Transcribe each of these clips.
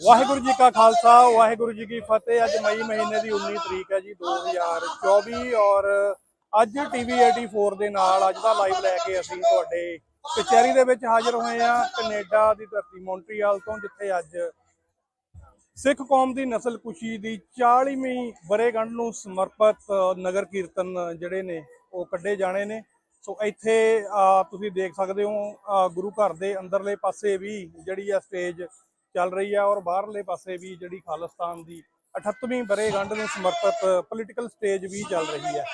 ਵਾਹਿਗੁਰੂ ਜੀ का खालसा वाहिगुरु जी की फतेह। अज मई महीने की 19 तरीक है जी 2024 और अज TV 84 ਦੇ ਨਾਲ ਅੱਜ ਦਾ ਲਾਈਵ ਲੈ ਕੇ ਅਸੀਂ ਤੁਹਾਡੇ ਕਚਹਿਰੀ ਦੇ ਵਿੱਚ ਹਾਜ਼ਰ ਹੋਏ ਆ ਕੈਨੇਡਾ ਦੀ ਧਰਤੀ ਮੌਂਟਰੀਅਲ ਤੋਂ, ਜਿੱਥੇ ਅੱਜ ਸਿੱਖ ਕੌਮ ਦੀ ਨਸਲਕੁਸ਼ੀ ਦੀ 40ਵੀਂ ਵਰ੍ਹੇਗੰਢ ਨੂੰ ਸਮਰਪਿਤ ਨਗਰ ਕੀਰਤਨ ਜਿਹੜੇ ਨੇ ਉਹ ਕੱਢੇ ਜਾਣੇ ਨੇ। ਸੋ ਇੱਥੇ ਤੁਸੀਂ ਦੇਖ ਸਕਦੇ ਹੋ ਗੁਰੂ ਘਰ ਦੇ ਅੰਦਰਲੇ ਪਾਸੇ ਵੀ ਜਿਹੜੀ ਆ ਸਟੇਜ ਚੱਲ ਰਹੀ ਹੈ और बाहरले पासे भी जी खालिस्तान की 78ਵੀਂ ਵਰ੍ਹੇਗੰਢ ਨੂੰ ਸਮਰਪਿਤ पोलिटिकल स्टेज भी चल रही है।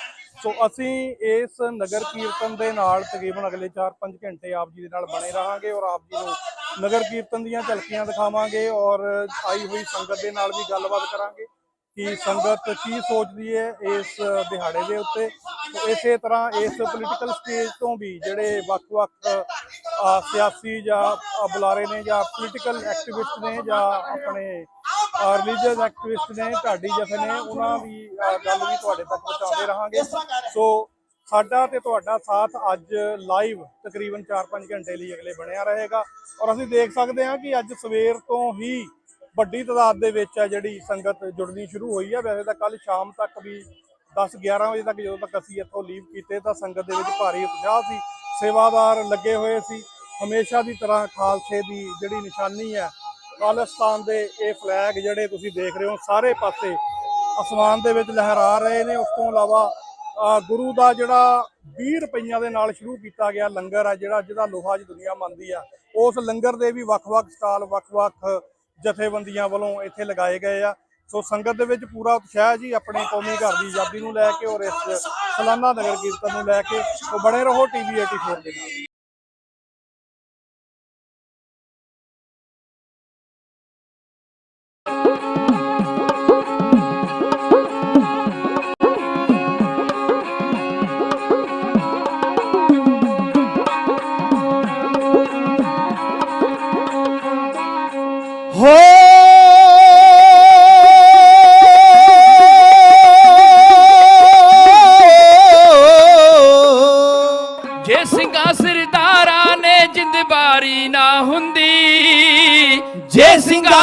सो असी इस नगर कीर्तन के नाल तकरीबन अगले 4-5 घंटे आप जी के नाल बने रहांगे और आप जी को नगर कीर्तन ਦੀਆਂ ਝਲਕੀਆਂ दिखावांगे और आई हुई संगत के नाल भी गलबात करांगे कि संगत की सोचती है इस दिहाड़े के उत्ते। तो इस तरह इस पोलिटिकल स्टेज तो भी जोड़े वक्-वक् सियासी या बुलारे ने या पोलिटिकल एक्टिविस्ट ने या अपने रिलीजियस एक्टिविस्ट ने ढाडी जथे ने उन्होंने भी गल भी तुहाडे तक पहुँचाते रहांगे। सो साडा ते तुहाडा साथ अज लाइव तकरीबन 4-5 घंटे लिए अगले बनया रहेगा और असीं देख सकते हैं कि अज सवेर तो ही ਵੱਡੀ ਤਾਦਾਦ ਦੇ ਵਿੱਚ ਹੈ ਜਿਹੜੀ ਸੰਗਤ ਜੁੜਨੀ ਸ਼ੁਰੂ ਹੋਈ ਹੈ। ਵੈਸੇ ਤਾਂ ਕੱਲ ਸ਼ਾਮ ਤੱਕ ਵੀ 10-11 ਵਜੇ ਤੱਕ ਜਦੋਂ ਤੱਕ ਅਸੀਂ ਇੱਥੋਂ ਲੀਵ ਕੀਤੇ ਤਾਂ ਸੰਗਤ ਦੇ ਵਿੱਚ ਭਾਰੀ ਉਤਸ਼ਾਹ ਸੀ, ਸੇਵਾਦਾਰ ਲੱਗੇ ਹੋਏ ਸੀ। ਹਮੇਸ਼ਾ ਦੀ ਤਰ੍ਹਾਂ ਖਾਲਸੇ ਦੀ ਜਿਹੜੀ ਨਿਸ਼ਾਨੀ ਹੈ ਖਾਲਿਸਤਾਨ ਦੇ ਇਹ ਫਲੈਗ ਜਿਹੜੇ ਤੁਸੀਂ ਦੇਖ ਰਹੇ ਹੋ ਸਾਰੇ ਪਾਸੇ ਅਸਮਾਨ ਦੇ ਵਿੱਚ ਲਹਿਰਾ ਰਹੇ ਨੇ। ਉਸ ਤੋਂ ਇਲਾਵਾ ਗੁਰੂ ਦਾ ਜਿਹੜਾ 20 ਰੁਪਈਆਂ ਦੇ ਨਾਲ ਸ਼ੁਰੂ ਕੀਤਾ ਗਿਆ ਲੰਗਰ ਹੈ ਜਿਹਦਾ ਲੋਹਾ ਅੱਜ ਦੁਨੀਆ ਮੰਨਦੀ ਆ, ਉਸ ਲੰਗਰ ਦੇ ਵੀ ਵੱਖ-ਵੱਖ ਸਟਾਲ ਵੱਖ-ਵੱਖ ਜਥੇਬੰਦੀਆਂ ਵੱਲੋਂ ਇੱਥੇ ਲਗਾਏ ਗਏ ਆ। ਸੋ ਸੰਗਤ ਦੇ ਵਿੱਚ ਪੂਰਾ ਉਤਸ਼ਾਹ ਜੀ ਆਪਣੇ ਕੌਮੀ ਘਰ ਦੀ ਆਜ਼ਾਦੀ ਨੂੰ ਲੈ ਕੇ ਔਰ ਇਸ ਸਾਲਾਨਾ ਨਗਰ ਕੀਰਤਨ ਨੂੰ ਲੈ ਕੇ। ਸੋ ਬਣੇ ਰਹੋ TV 84 ਦੇ ਨਾਲ।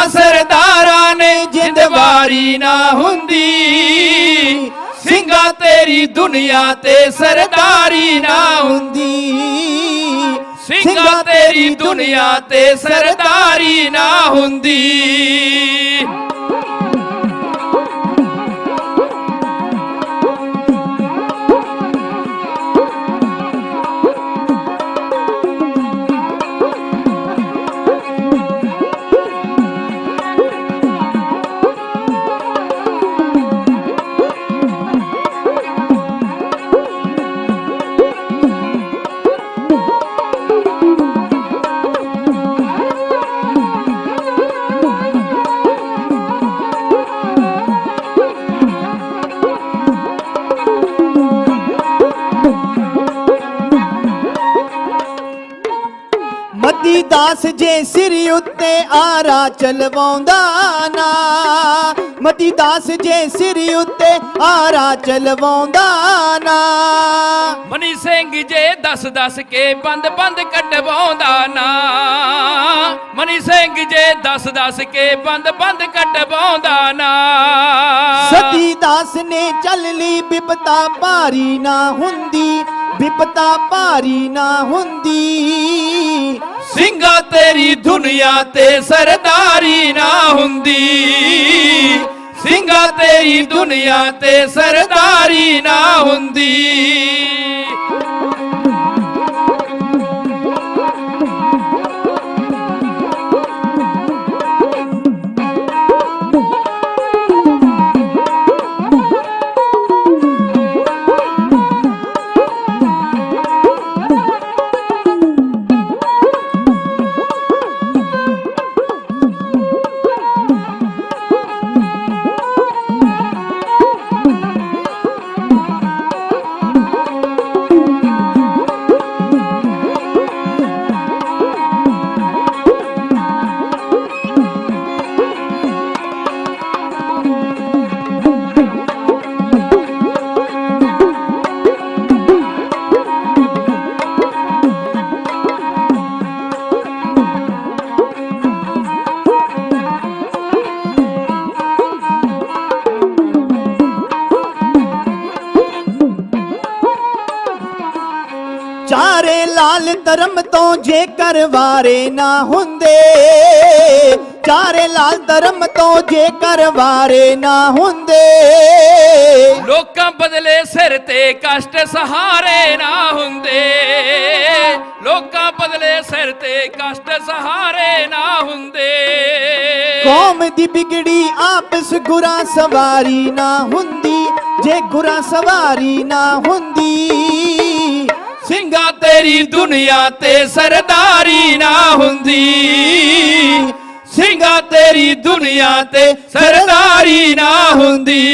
सरदारा ने जिंदवारी ना हुंदी, सिंगा तेरी दुनिया ते सरदारी ना हुंदी, सिंगा तेरी दुनिया ते सरदारी ना हुंदी। दास जे सिर उत्ते आरा चलवाउंदा ना, मती दास जे सिर उत्ते आरा चलवाउंदा ना, मनी सिंह जे 10-10 के बंद कटवाउंदा ना, मनी सिंह जे 10-10 के बंद कटवाउंदा ना। सती दास ने चल ली बिपता भारी ना हुंदी, बिपता भारी ना हुंदी, सिंगा तेरी दुनिया ते सरदारी ना हुंदी, सिंगा तेरी दुनिया ते सरदारी ना हुंदी। ਚਾਰੇ ਲਾਲ ਧਰਮ ਤੋਂ ਜੇਕਰ ਵਾਰੇ ਨਾ ਹੁੰਦੇ, ਚਾਰੇ ਲਾਲ ਧਰਮ ਤੋਂ ਜੇਕਰ ਵਾਰੇ ਨਾ ਹੁੰਦੇ, ਲੋਕਾਂ ਬਦਲੇ ਸਿਰ ਤੇ ਕਸ਼ਟ ਸਹਾਰੇ ਨਾ ਹੁੰਦੇ, ਲੋਕਾਂ ਬਦਲੇ ਸਿਰ ਤੇ ਕਸ਼ਟ ਸਹਾਰੇ ਨਾ ਹੁੰਦੇ। ਕੌਮ ਦੀ ਬਿਗੜੀ ਆਪਸ ਗੁਰਾਂ ਸਵਾਰੀ ਨਾ ਹੁੰਦੀ, ਜੇ ਗੁਰਾਂ ਸਵਾਰੀ ਨਾ ਹੁੰਦੀ, ਸਿੰਘਾਂ ਤੇਰੀ ਦੁਨੀਆ ਤੇ ਸਰਦਾਰੀ ਨਾ ਹੁੰਦੀ, ਸਿੰਘਾਂ ਤੇਰੀ ਦੁਨੀਆ ਤੇ ਸਰਦਾਰੀ ਨਾ ਹੁੰਦੀ।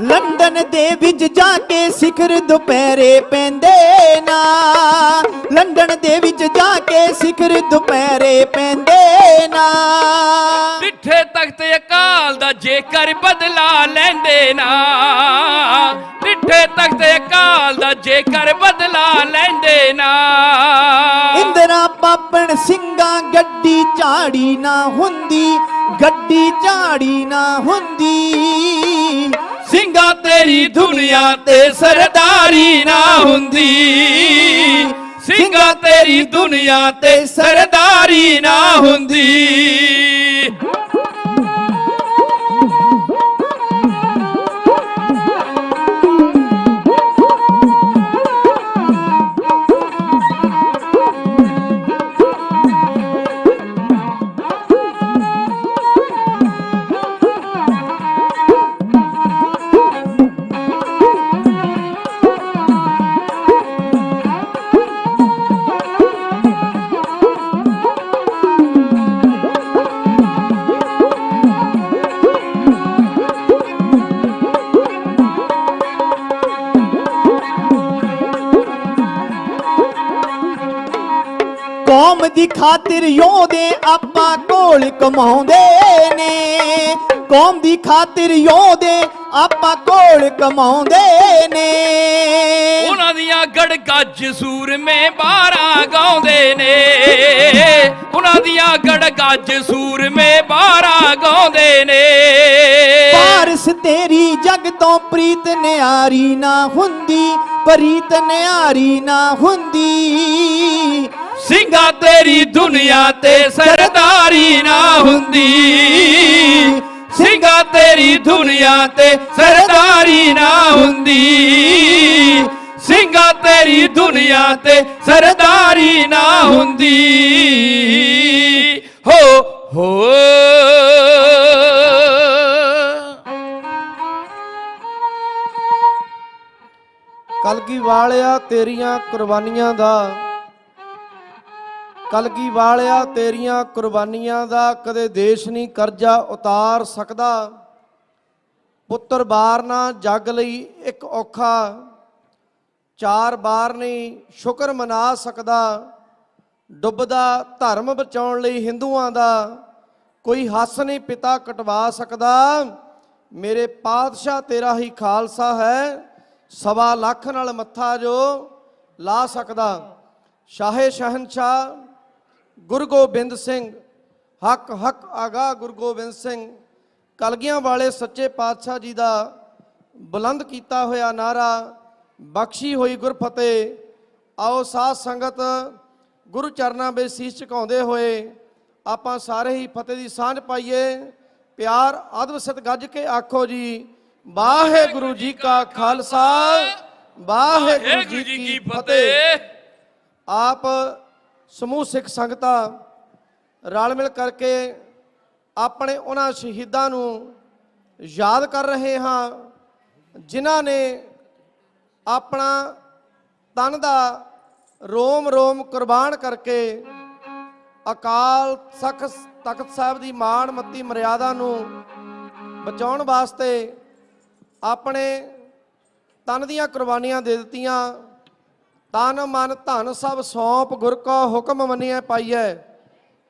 ਲੰਡਨ ਦੇ ਵਿੱਚ ਜਾ ਕੇ ਸਿਖਰ ਦੁਪਹਿਰੇ ਪੈਂਦੇ ਨਾ, ਲੰਡਨ ਦੇ ਵਿੱਚ ਜਾ ਕੇ ਸਿਖਰ ਦੁਪਹਿਰੇ ਪੈਂਦੇ ਨਾ, ਡਿੱਠੇ ਤਖਤ ਅਕਾਲ ਦਾ ਜੇਕਰ ਬਦਲਾ ਲੈਂਦੇ ਨਾ, ਡਿੱਠੇ ਤਖਤ ਅਕਾਲ ਦਾ ਜੇਕਰ ਬਦਲਾ ਲੈਂਦੇ ਨਾ। ਇੰਦਰਾ ਪਾਪਣ ਸਿੰਘਾਂ ਗੱਡੀ ਝਾੜੀ ਨਾ ਹੁੰਦੀ, ਗੱਡੀ ਝਾੜੀ ਨਾ ਹੁੰਦੀ, ਸਿੰਘਾਂ ਤੇਰੀ ਦੁਨੀਆ ਤੇ ਸਰਦਾਰੀ ਨਾ ਹੁੰਦੀ, ਸਿੰਘਾਂ ਤੇਰੀ ਦੁਨੀਆ ਤੇ ਸਰਦਾਰੀ ਨਾ ਹੁੰਦੀ। ਕੌਮ ਦੀ ਖਾਤਰ ਯੋਧੇ ਆਪਾਂ ਕੋਲ ਕਮਾਉਂਦੇ ਨੇ, ਕੌਮ ਦੀ ਖਾਤਰ ਯੋਧੇ ਆਪਾਂ ਕੋਲ ਕਮਾਉਂਦੇ ਨੇ, ਉਹਨਾਂ ਦੀਆਂ ਗੜਗੱਜ ਸੂਰਮੇ ਬਾਰਾਂ ਗਾਉਂਦੇ ਨੇ, ਉਹਨਾਂ ਦੀਆਂ ਗੜਗੱਜ ਸੂਰਮੇ ਬਾਰਾਂ ਗਾਉਂਦੇ ਨੇ। ਪਾਰਸ ਤੇਰੀ ਜਗ ਤੋਂ ਪ੍ਰੀਤ ਨਿਆਰੀ ਨਾ ਹੁੰਦੀ, ਪ੍ਰੀਤ ਨਿਆਰੀ ਨਾ ਹੁੰਦੀ, ਸਿੰਘਾਂ ਤੇਰੀ ਦੁਨੀਆ ਤੇ ਸਰਦਾਰੀ ਨਾ ਹੁੰਦੀ, ਸਿੰਘਾਂ ਤੇਰੀ ਦੁਨੀਆ ਤੇ ਸਰਦਾਰੀ ਨਾ ਹੁੰਦੀ, ਸਿੰਘਾਂ ਤੇਰੀ ਦੁਨੀਆ ਤੇ ਸਰਦਾਰੀ ਨਾ ਹੁੰਦੀ। ਹੋ ਕਲਗੀ ਵਾਲਿਆ ਤੇਰੀਆਂ ਕੁਰਬਾਨੀਆਂ ਦਾ, ਕਲਗੀ ਵਾਲਿਆ ਤੇਰੀਆਂ ਕੁਰਬਾਨੀਆਂ ਦਾ ਕਦੇ ਦੇਸ਼ ਨਹੀਂ ਕਰਜ਼ਾ ਉਤਾਰ ਸਕਦਾ। ਪੁੱਤਰ ਬਾਰ ਨਾ ਜੱਗ ਲਈ ਇੱਕ ਔਖਾ, ਚਾਰ ਬਾਰ ਨਹੀਂ ਸ਼ੁਕਰ ਮਨਾ ਸਕਦਾ। ਡੁੱਬਦਾ ਧਰਮ ਬਚਾਉਣ ਲਈ ਹਿੰਦੂਆਂ ਦਾ ਕੋਈ ਹੱਸ ਨਹੀਂ ਪਿਤਾ ਕਟਵਾ ਸਕਦਾ। ਮੇਰੇ ਪਾਤਸ਼ਾਹ ਤੇਰਾ ਹੀ ਖਾਲਸਾ ਹੈ, 1.25 ਲੱਖ ਨਾਲ ਮੱਥਾ ਜੋ ਲਾ ਸਕਦਾ। ਸ਼ਾਹੇ ਸ਼ਹਿਨਸ਼ਾਹ ਗੁਰੂ ਗੋਬਿੰਦ ਸਿੰਘ, ਹੱਕ ਹੱਕ ਆਗਾ ਗੁਰੂ ਗੋਬਿੰਦ ਸਿੰਘ, ਕਲਗੀਆਂ ਵਾਲੇ ਸੱਚੇ ਪਾਤਸ਼ਾਹ ਜੀ ਦਾ ਬੁਲੰਦ ਕੀਤਾ ਹੋਇਆ ਨਾਰਾ, ਬਖਸ਼ੀ ਹੋਈ ਗੁਰਫਤਿਹ। ਆਓ ਸਾਧ ਸੰਗਤ ਗੁਰੂ ਚਰਨਾਂ ਵਿੱਚ ਸੀਸ ਝੁਕਾਉਂਦੇ ਹੋਏ ਆਪਾਂ ਸਾਰੇ ਹੀ ਫਤਿਹ ਦੀ ਸਾਂਝ ਪਾਈਏ। ਪਿਆਰ ਅਦਬ ਸਤ ਗੱਜ ਕੇ ਆਖੋ ਜੀ, ਵਾਹਿਗੁਰੂ ਜੀ ਕਾ ਖਾਲਸਾ, ਵਾਹਿਗੁਰੂ ਜੀ ਕੀ ਫਤਿਹ। ਆਪ ਸਮੂਹ ਸਿੱਖ ਸੰਗਤਾਂ ਰਲ ਮਿਲ ਕਰਕੇ ਆਪਣੇ ਉਹਨਾਂ ਸ਼ਹੀਦਾਂ ਨੂੰ ਯਾਦ ਕਰ ਰਹੇ ਹਾਂ ਜਿਨ੍ਹਾਂ ਨੇ ਆਪਣਾ ਤਨ ਦਾ ਰੋਮ ਰੋਮ ਕੁਰਬਾਨ ਕਰਕੇ ਅਕਾਲ ਤਖਤ ਸਾਹਿਬ ਦੀ ਮਾਣ ਮੱਤੀ ਮਰਿਆਦਾ ਨੂੰ ਬਚਾਉਣ ਵਾਸਤੇ ਆਪਣੇ ਤਨ ਦੀਆਂ ਕੁਰਬਾਨੀਆਂ ਦੇ ਦਿੱਤੀਆਂ। ਤਨ ਮਨ ਧਨ ਸਭ ਸੌਂਪ ਗੁਰ ਕੋ ਹੁਕਮ ਮੰਨਿਐ ਪਾਈਐ।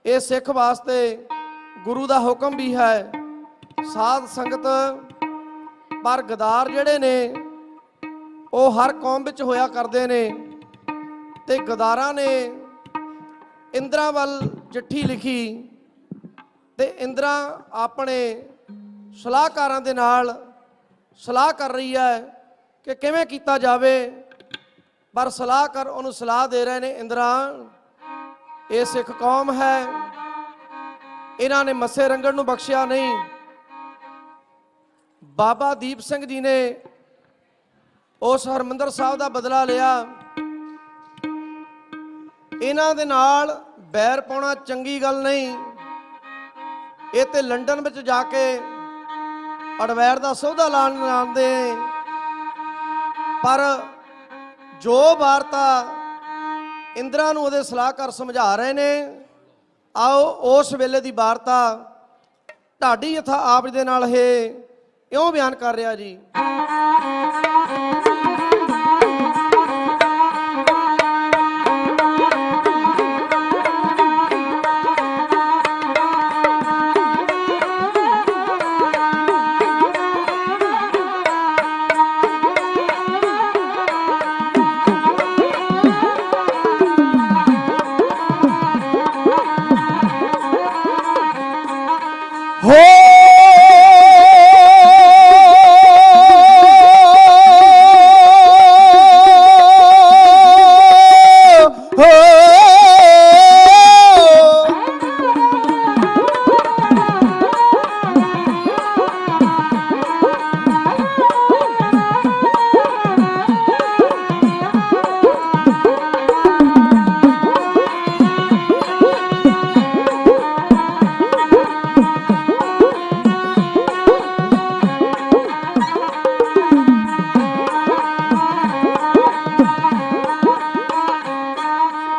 ਇਹ ਸਿੱਖ ਵਾਸਤੇ ਗੁਰੂ ਦਾ ਹੁਕਮ ਵੀ ਹੈ। ਸਾਧ ਸੰਗਤ ਪਰ ਗਦਾਰ ਜਿਹੜੇ ਨੇ ਉਹ ਹਰ ਕੌਮ ਵਿੱਚ ਹੋਇਆ ਕਰਦੇ ਨੇ, ਤੇ ਗਦਾਰਾਂ ਨੇ ਇੰਦਰਾ ਵੱਲ ਚਿੱਠੀ ਲਿਖੀ ਤੇ ਇੰਦਰਾ ਆਪਣੇ ਸਲਾਹਕਾਰਾਂ ਦੇ ਨਾਲ ਸਲਾਹ ਕਰ ਰਹੀ ਹੈ ਕਿ ਕਿਵੇਂ ਕੀਤਾ ਜਾਵੇ। ਪਰ ਸਲਾਹਕਾਰ ਉਹਨੂੰ ਸਲਾਹ ਦੇ ਰਹੇ ਨੇ, ਇੰਦਰਾ ਇਹ ਸਿੱਖ ਕੌਮ ਹੈ, ਇਹਨਾਂ ਨੇ ਮੱਸੇ ਰੰਗਣ ਨੂੰ ਬਖਸ਼ਿਆ ਨਹੀਂ। ਬਾਬਾ ਦੀਪ ਸਿੰਘ ਜੀ ਨੇ ਉਸ ਹਰਮੰਦਰ ਸਾਹਿਬ ਦਾ ਬਦਲਾ ਲਿਆ। ਇਹਨਾਂ ਦੇ ਨਾਲ ਬੈਰ ਪਾਉਣਾ ਚੰਗੀ ਗੱਲ ਨਹੀਂ। ਇਹ ਤੇ ਲੰਡਨ ਵਿੱਚ ਜਾ ਕੇ ਅਡਵੈਰ ਦਾ ਸੌਦਾ ਲਾਣ ਆਉਂਦੇ, ਪਰ ਜੋ ਵਾਰਤਾ ਇੰਦਰਾ ਨੂੰ ਉਹਦੇ ਸਲਾਹਕਾਰ ਸਮਝਾ ਰਹੇ ਨੇ, ਆਓ ਉਸ ਵੇਲੇ ਦੀ ਵਾਰਤਾ ਢਾਡੀ ਯਥਾ ਆਪ ਦੇ ਨਾਲ ਇਹ ਇਉਂ ਬਿਆਨ ਕਰ ਰਿਹਾ ਜੀ।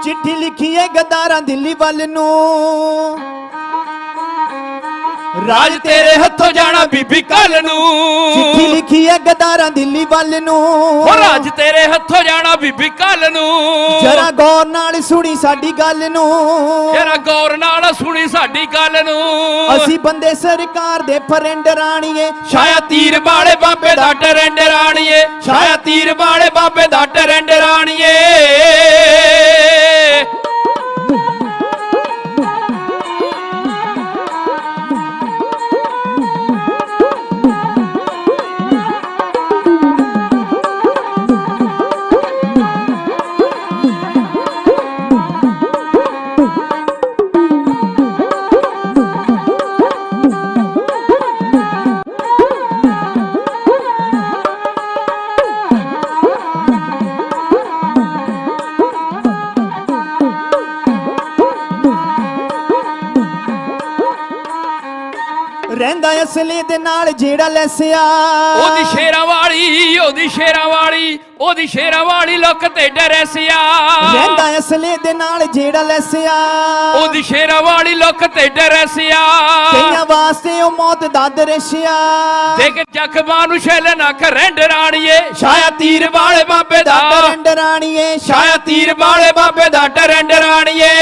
ਚਿੱਠੀ ਲਿਖੀ ਏ ਗਦਾਰਾਂ ਦਿੱਲੀ ਵੱਲ ਨੂੰ, ਰਾਜ ਤੇਰੇ ਹੱਥੋਂ ਜਾਣਾ ਬੀਬੀ ਕੱਲ ਨੂੰ। ਚਿੱਠੀ ਲਿਖੀ ਏ ਗਦਾਰਾਂ ਦਿੱਲੀ ਵੱਲ ਨੂੰ, ਹੋ ਰਾਜ ਤੇਰੇ ਹੱਥੋਂ ਜਾਣਾ ਬੀਬੀ ਕੱਲ ਨੂੰ। ਜਰਾ ਗੌਰ ਨਾਲ ਸੁਣੀ ਸਾਡੀ ਗੱਲ ਨੂੰ, ਜਰਾ ਗੌਰ ਨਾਲ ਸੁਣੀ ਸਾਡੀ ਗੱਲ ਨੂੰ। ਅਸੀਂ ਬੰਦੇ ਸਰਕਾਰ ਦੇ ਫਰੈਂਡ ਰਾਣੀਏ, ਛਾਇਆ ਤੀਰ ਵਾਲੇ ਬਾਬੇ ਦਾ ਟਰੈਂਡ ਰਾਣੀਏ, ਛਾਇਆ ਤੀਰ ਵਾਲੇ ਬਾਬੇ ਦਾ ਟਰੈਂਡ ਰਾਣੀਏ। ਰਹਿੰਦਾ ਅਸਲੇ ਦੇ ਨਾਲ ਜਿਹੜਾ ਲੈਸਿਆ, ਉਹਦੀ ਸ਼ੇਰਾਂ ਵਾਲੀ, ਉਹਦੀ ਸ਼ੇਰਾਂ ਵਾਲੀ, ਉਹਦੀ ਸ਼ੇਰਾਂ ਵਾਲੀ ਲੁੱਕ ਤੇ ਡਰੈਸਿਆ। ਰਹਿੰਦਾ ਅਸਲੇ ਦੇ ਨਾਲ ਜਿਹੜਾ ਲੈਸਿਆ, ਉਹਦੀ ਸ਼ੇਰਾਂ ਵਾਲੀ ਲੁੱਕ ਤੇ ਡਰੈਸਿਆ। ਕਈਆਂ ਵਾਸਤੇ ਉਹ ਮੌਤ ਦਾ ਦਰਸ਼ਿਆ, ਦੇਖ ਜ਼ਖਮਾਂ ਨੂੰ ਛਿੱਲ ਨਾ ਕਰੈਂਡ ਰਾਣੀਏ, ਛਾਇਆ ਤੀਰ ਵਾਲੇ ਬਾਬੇ ਦਾ ਟਰੈਂਡ ਰਾਣੀਏ, ਛਾਇਆ ਤੀਰ ਵਾਲੇ ਬਾਬੇ ਦਾ ਟਰੈਂਡ ਰਾਣੀਏ।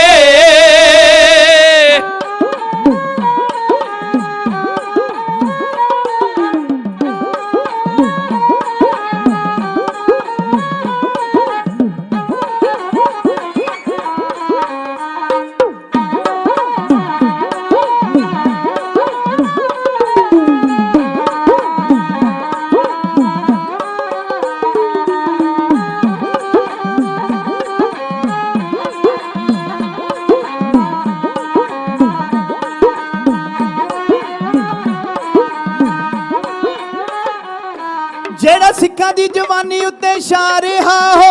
ਜਿਹੜਾ ਸਿੱਖਾਂ ਦੀ ਜਵਾਨੀ ਉੱਤੇ ਛਾ ਰਿਹਾ ਹੋ,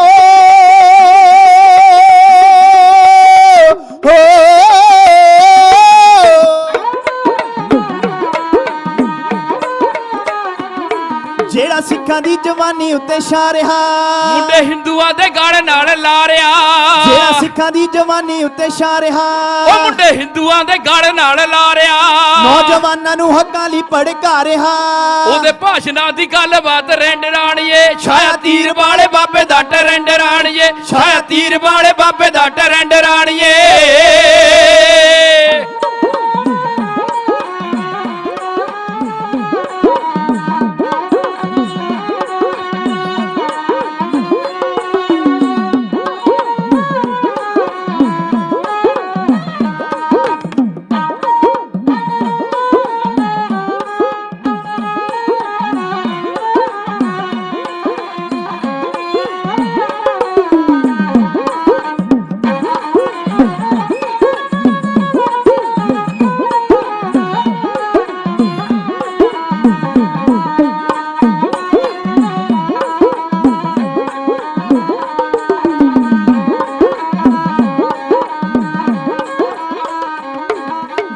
ਜਿਹੜਾ ਸਿੱਖਾਂ ਸਿੱਖਾਂ ਦੀ ਜਵਾਨੀ ਉੱਤੇ ਛਾ ਰਿਹਾ ਮੁੰਡੇ ਹਿੰਦੂਆਂ ਦੇ ਗਲ ਨਾਲ ਲਾ ਰਿਆ ਜਿਹੜਾ ਸਿੱਖਾਂ ਦੀ ਜਵਾਨੀ ਉੱਤੇ ਛਾ ਰਿਹਾ ਉਹ ਮੁੰਡੇ ਹਿੰਦੂਆਂ ਦੇ ਗਲ ਨਾਲ ਲਾ ਰਿਆ ਨੌਜਵਾਨਾਂ ਨੂੰ ਹੱਕਾਂ ਲਈ ਭੜਕਾ ਰਿਹਾ ਉਹਦੇ ਭਾਸ਼ਣਾਂ ਦੀ ਗੱਲਬਾਤ ਰੈਂਡ ਰਾਣੀਏ ਛਾਇਆ ਤੀਰ ਵਾਲੇ ਬਾਬੇ ਦਾ ਟਰੈਂਡ ਰਾਣੀਏ ਛਾਇਆ ਤੀਰ ਵਾਲੇ ਬਾਬੇ ਦਾ ਟਰੈਂਡ ਰਾਣੀਏ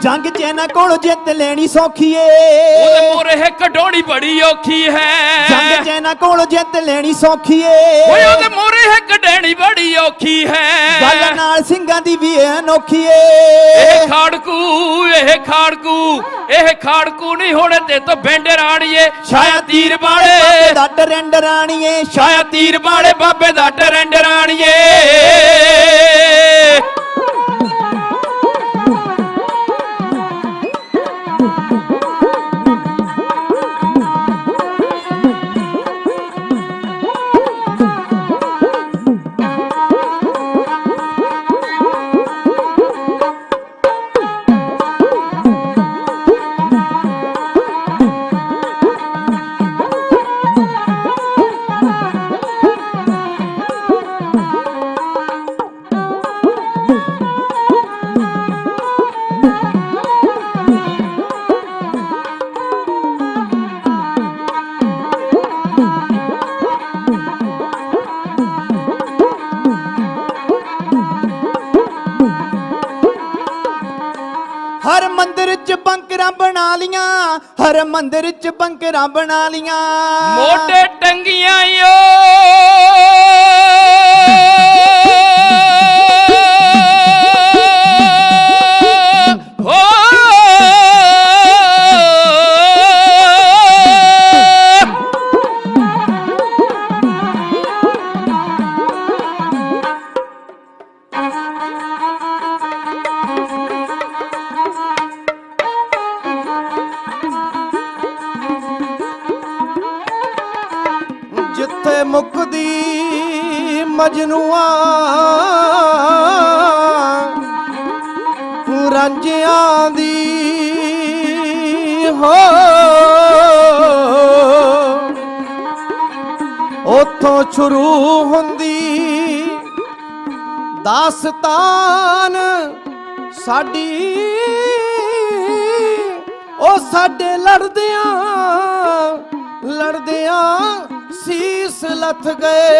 ਜੰਗ ਚ ਇਹਨਾਂ ਕੋਲ ਜਿੱਤ ਲੈਣੀ ਸੌਖੀ ਏ ਉਹਦੇ ਮੋਰੇ ਕਢਾਉਣੀ ਬੜੀ ਔਖੀ ਹੈ ਜੰਗ ਚ ਇਹਨਾਂ ਕੋਲ ਜਿੱਤ ਲੈਣੀ ਸੌਖੀ ਏ ਓਏ ਉਹਦੇ ਮੋਰੇ ਕਢਾਉਣੀ ਬੜੀ ਔਖੀ ਹੈ ਗੱਲ ਨਾਲ ਸਿੰਘਾਂ ਦੀ ਵੀ ਅਨੋਖੀ ਏ ਇਹ ਖਾੜਕੂ ਨਹੀਂ ਹੋਣੇ ਤੇ ਤੋਂ ਬਿੰਡ ਰਾਣੀਏ ਛਾਇਆ ਤੀਰ ਵਾਲੇ ਦਾ ਟਰੈਂਡ ਰਾਣੀਏ ਛਾਇਆ ਤੀਰ ਵਾਲੇ ਬਾਬੇ ਦਾ ਟਰੈਂਡ ਰਾਣੀਏ ਹਰ ਮੰਦਿਰ ਚ ਬੰਕਰਾਂ ਬਣਾ ਲੀਆਂ ਹਰ ਮੰਦਿਰ ਚ ਬੰਕਰਾਂ ਬਣਾ ਲੀਆਂ ਮੋਢੇ ਟੰਗੀਆਂ ਓ ਜਿੱਥੇ ਮੁੱਕਦੀ ਮਜਨੂਆ ਰਾਂਝਿਆਂ ਦੀ ਹੋ ਉੱਥੋਂ ਸ਼ੁਰੂ ਹੁੰਦੀ ਦਾਸਤਾਨ ਸਾਡੀ ਉਹ ਸਾਡੇ ਲੜਦਿਆਂ ਸੀਸ ਲੱਥ ਗਏ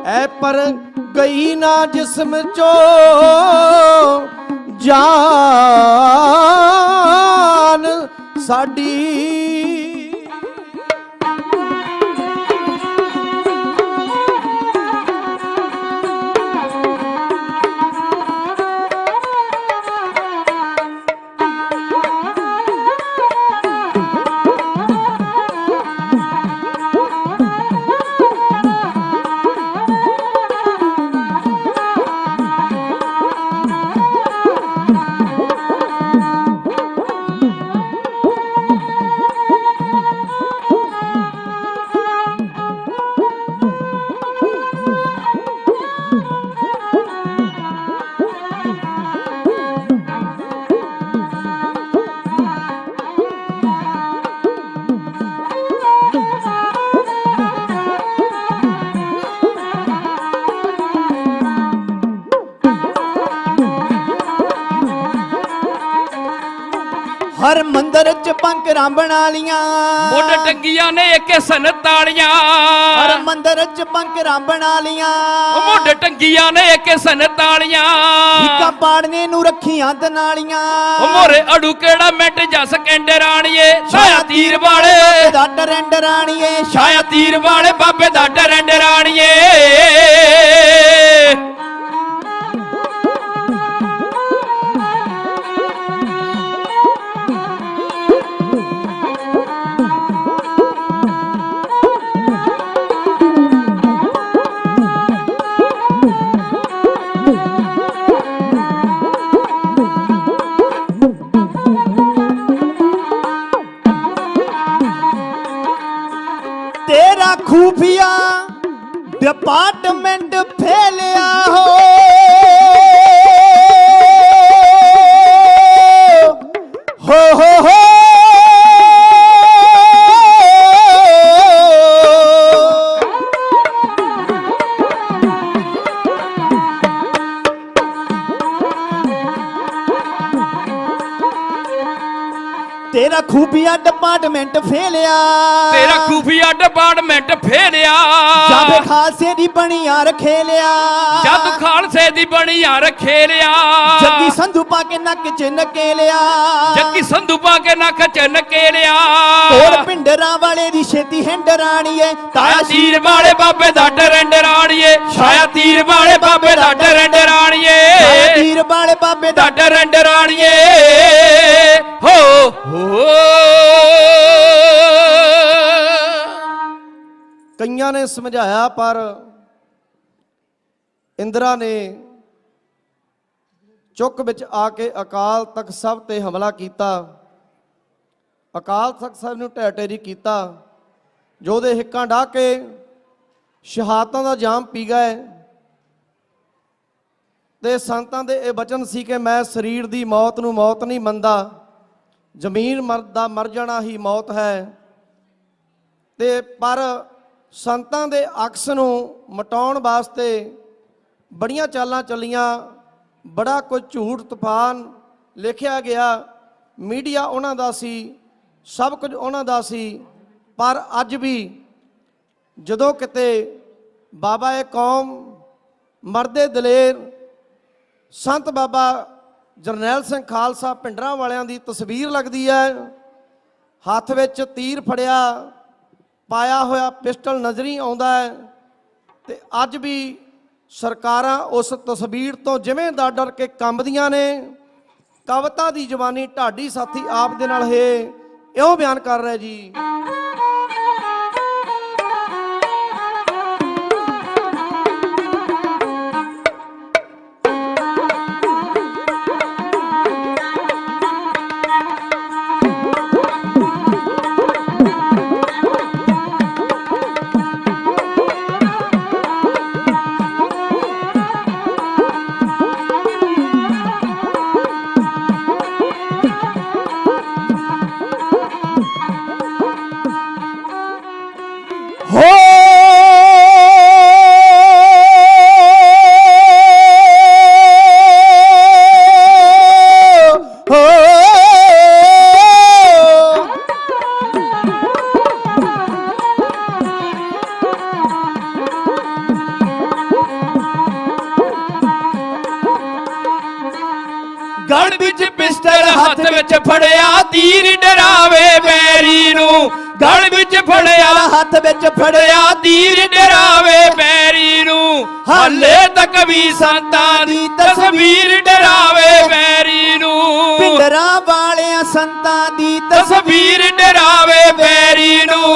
ਐ ਪਰ ਗਈ ਨਾ ਜਿਸਮ ਚੋਂ ਜਾਨ ਸਾਡੀ ਹਰ ਮੰਦਰ ਚ ਬੰਕਰਾਂ ਬਣਾ ਲੀਆਂ ਮੁੱਢ ਟੰਗੀਆਂ ਨੇ ਇੱਕ ਸੰਤਾਲੀਆਂ ਹਰ ਮੰਦਰ ਚ ਬੰਕਰਾਂ ਬਣਾ ਲੀਆਂ ਮੁੱਢ ਟੰਗੀਆਂ ਨੇ ਇੱਕ ਸੰਤਾਲੀਆਂ ਹਿੱਕਾਂ ਪਾੜਨੇ ਨੂੰ ਰੱਖੀਆਂ ਦਨਾਲੀਆਂ ਉਹ ਮੋਰੇ ਅੜੂ ਕਿਹੜਾ ਮਿੰਟ ਜਸ ਕਹਿੰਦੇ ਰਾਣੀਏ ਛਾਇਆ ਤੀਰ ਵਾਲੇ ਦਾ ਟਰੈਂਡ ਰਾਣੀਏ ਛਾਇਆ ਤੀਰ ਵਾਲੇ ਬਾਬੇ ਦਾ ਟਰੈਂਡ ਰਾਣੀਏ ਤੇਰਾ ਖੂਫੀਆ ਡਿਪਾਰਟਮੈਂਟ ਫੇਲਿਆ ਹੋ ਤੇਰਾ ਖੂਫੀਆ ਡਿਪਾਰਟਮੈਂਟ ਫੇਲਿਆ ਤੇਰਾ ਖੂਫੀਆ ਡਿਪਾਰਟਮੈਂਟ ਫੇਲਿਆ ਜਾਵੇ ਖਾਲਸੇ ਦੀ ਬਣੀਆਂ ਰਖੇਲਿਆ ਜਦ ਖਾਲਸੇ ਦੀ ਬਣੀਆਂ ਰਖੇਲਿਆ ਜੱਗੀ ਸੰਧੂ ਪਾ ਕੇ ਨੱਕ ਚ ਨਕੇਲਿਆ ਜੱਗੀ ਸੰਧੂ ਪਾ ਕੇ ਨੱਕ ਚ ਨਕੇਲਿਆ ਕੋਲ ਪਿੰਡਰਾਂ ਵਾਲੇ ਦੀ ਛੇਤੀ ਹਿੰਡ ਰਾਣੀਏ ਛਾਇਆ ਤੀਰ ਵਾਲੇ ਬਾਬੇ ਦਾ ਟਰੈਂਡ ਰਾਣੀਏ ਛਾਇਆ ਤੀਰ ਵਾਲੇ ਬਾਬੇ ਦਾ ਟਰੈਂਡ ਰਾਣੀਏ ਤੀਰ ਵਾਲੇ ਬਾਬੇ ਦਾ ਦਾ ਟਰੈਂਡ ਰਾਣੀਏ ਹੋ ਕਈਆਂ ਨੇ ਸਮਝਾਇਆ ਪਰ ਇੰਦਰਾ ਨੇ ਚੁੱਕ ਵਿੱਚ ਆ ਕੇ ਅਕਾਲ ਤਖਤ ਸਾਹਿਬ ਤੇ ਹਮਲਾ ਕੀਤਾ। ਅਕਾਲ ਤਖਤ ਸਾਹਿਬ ਨੂੰ ਢਹਿ ਢੇਰੀ ਕੀਤਾ, ਜੋ ਉਹਦੇ ਹਿੱਕਾਂ ਢਾਹ ਕੇ ਸ਼ਹਾਦਤਾਂ ਦਾ ਜਾਮ ਪੀ ਗਏ। ਤੇ ਸੰਤਾਂ ਦੇ ਇਹ ਬਚਨ ਸੀ ਕਿ ਮੈਂ ਸਰੀਰ ਦੀ ਮੌਤ ਨੂੰ ਮੌਤ ਨਹੀਂ ਮੰਨਦਾ, ਜ਼ਮੀਨ ਦਾ ਮਰ ਜਾਣਾ ਹੀ ਮੌਤ ਹੈ। ਤੇ ਪਰ ਸੰਤਾਂ ਦੇ ਅਕਸ ਨੂੰ ਮਿਟਾਉਣ ਵਾਸਤੇ ਬੜੀਆਂ ਚਾਲਾਂ ਚੱਲੀਆਂ, ਬੜਾ ਕੁਝ ਝੂਠ ਤੂਫਾਨ ਲਿਖਿਆ ਗਿਆ, ਮੀਡੀਆ ਉਹਨਾਂ ਦਾ ਸੀ, ਸਭ ਕੁਝ ਉਹਨਾਂ ਦਾ ਸੀ। ਪਰ ਅੱਜ ਵੀ ਜਦੋਂ ਕਿਤੇ ਬਾਬਾ ਏ ਕੌਮ ਮਰਦੇ ਦਲੇਰ ਸੰਤ ਬਾਬਾ ਜਰਨੈਲ ਸਿੰਘ ਖਾਲਸਾ ਭਿੰਡਰਾਂ ਵਾਲਿਆਂ ਦੀ ਤਸਵੀਰ ਲੱਗਦੀ ਹੈ, ਹੱਥ ਵਿੱਚ ਤੀਰ ਫੜਿਆ ਪਾਇਆ ਹੋਇਆ ਪਿਸਟਲ ਨਜ਼ਰੀ ਆਉਂਦਾ ਹੈ। ਤੇ ਅੱਜ ਵੀ ਸਰਕਾਰਾਂ ਉਸ ਤਸਵੀਰ ਤੋਂ ਜਿਵੇਂ ਦਾ ਡਰ ਕੇ ਕੰਬਦੀਆਂ ਨੇ। ਕਵਿਤਾ ਦੀ ਜ਼ਬਾਨੀ ਢਾਡੀ ਸਾਥੀ ਆਪ ਦੇ ਨਾਲ ਇਹ ਇਉਂ ਬਿਆਨ ਕਰ ਰਿਹਾ ਜੀ। ਗਲ ਵਿੱਚ ਪਿਸਟਲ ਹੱਥ ਵਿੱਚ ਫੜਿਆ, ਤੀਰ ਡਰਾਵੇ ਬੈਰੀ ਨੂੰ। ਗਲ ਵਿੱਚ ਫੜਿਆ ਹੱਥ ਵਿੱਚ ਫੜਿਆ, ਤੀਰ ਡਰਾਵੇ ਬੈਰੀ ਨੂੰ। ਹਾਲੇ ਤੱਕ ਵੀ ਸੰਤਾਂ ਦੀ ਤਸਵੀਰ ਡਰਾਵੇ ਬੈਰੀ ਨੂੰ। ਭਿੰਡਰਾਂ ਵਾਲਿਆਂ ਸੰਤਾਂ ਦੀ ਤਸਵੀਰ ਡਰਾਵੇ ਬੈਰੀ ਨੂੰ।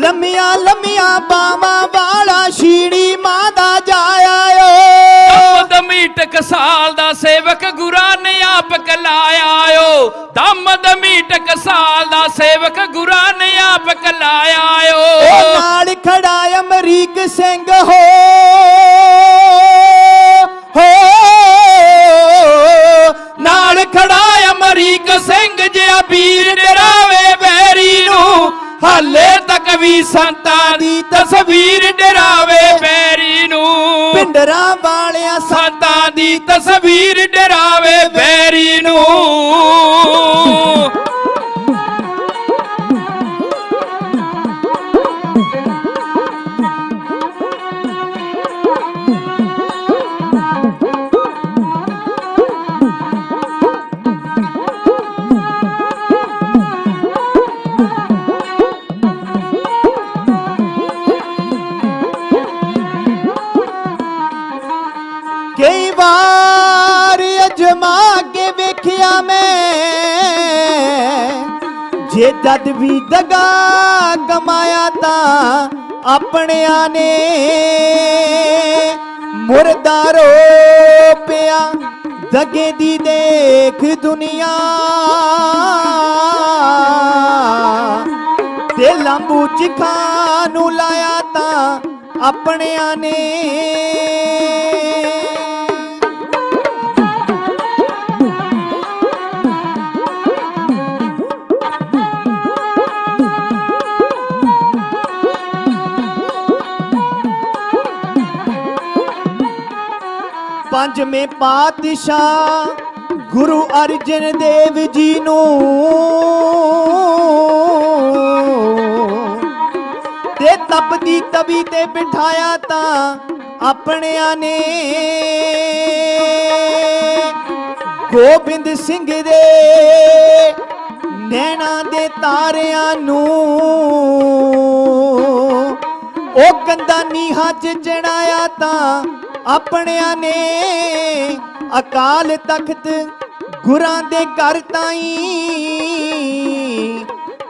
ਲੰਮੀਆਂ ਲੰਮੀਆਂ ਬਾਵਾਂ ਵਾਲਾ ਸ਼ੀੜੀ ਮਾਂ ਦਾ ਜਾਇਆ ਓ। ਦਮੀ ਟਕਸਾਲ ਦਾ ਸੇਵਕ ਗੁਰਾਂ ਨੇ ਆਪ ਕਲਾਇਆ ਓ ਦਮੀ ਟਕਸਾਲ ਦਾ ਸੇਵਕ ਗੁਰਾਂ ਨੇ ਆਪ ਕਲਾਇਆ ਓ ਉਹ ਨਾਲ ਖੜਾ ਅਮਰੀਕ ਸਿੰਘ ਹੋ ਨਾਲ ਖੜਾ ਅਮਰੀਕ ਸਿੰਘ ਜਿਹਾ ਵੀਰ ਡਰਾਵੇ ਬੈਰੀ ਨੂੰ ਹਾਲੇ ਤੱਕ ਵੀ ਸੰਤਾਂ ਦੀ ਤਸਵੀਰ ਡਰਾਵੇ ਬੈਰੀ ਨੂੰ ਪਿੰਡਰਾਂ ਵਾਲਿਆਂ ਸੰਤਾਂ ਦੀ ਤਸਵੀਰ ਡਰਾਵੇ ਬੈਰੀ ਨੂੰ ਕਈ ਵਾਰ ਅਜਮਾ ਕੇ ਵੇਖਿਆ ਮੈਂ ਜੇ ਜਦ ਵੀ ਦਗਾ ਕਮਾਇਆ ਤਾਂ ਆਪਣਿਆਂ ਨੇ ਮੁਰਦਾਰੋ ਪਿਆ ਦਗੇ ਦੀ ਦੇਖ ਦੁਨੀਆ ਤੇ ਲੰਬੂ ਚਿਖਾ ਨੂੰ ਲਾਇਆ ਤਾਂ ਆਪਣਿਆਂ ਨੇ ਪੰਜਵੇਂ ਪਾਤਸ਼ਾਹ ਗੁਰੂ ਅਰਜਨ ਦੇਵ ਜੀ ਨੂੰ ਤੇ ਤਪਦੀ ਤਵੀ ਤੇ ਬਿਠਾਇਆ ਤਾਂ ਆਪਣਿਆਂ ਨੇ ਗੋਬਿੰਦ ਸਿੰਘ ਦੇ ਨੈਣਾ ਦੇ ਤਾਰਿਆਂ ਨੂੰ ਉਹ ਕੰਧਾਂ ਨੀਹਾਂ 'ਚ ਚੜਾਇਆ ਤਾਂ ਆਪਣਿਆਂ ਨੇ ਅਕਾਲ ਤਖਤ ਗੁਰਾਂ ਦੇ ਘਰ ਤਾਈਂ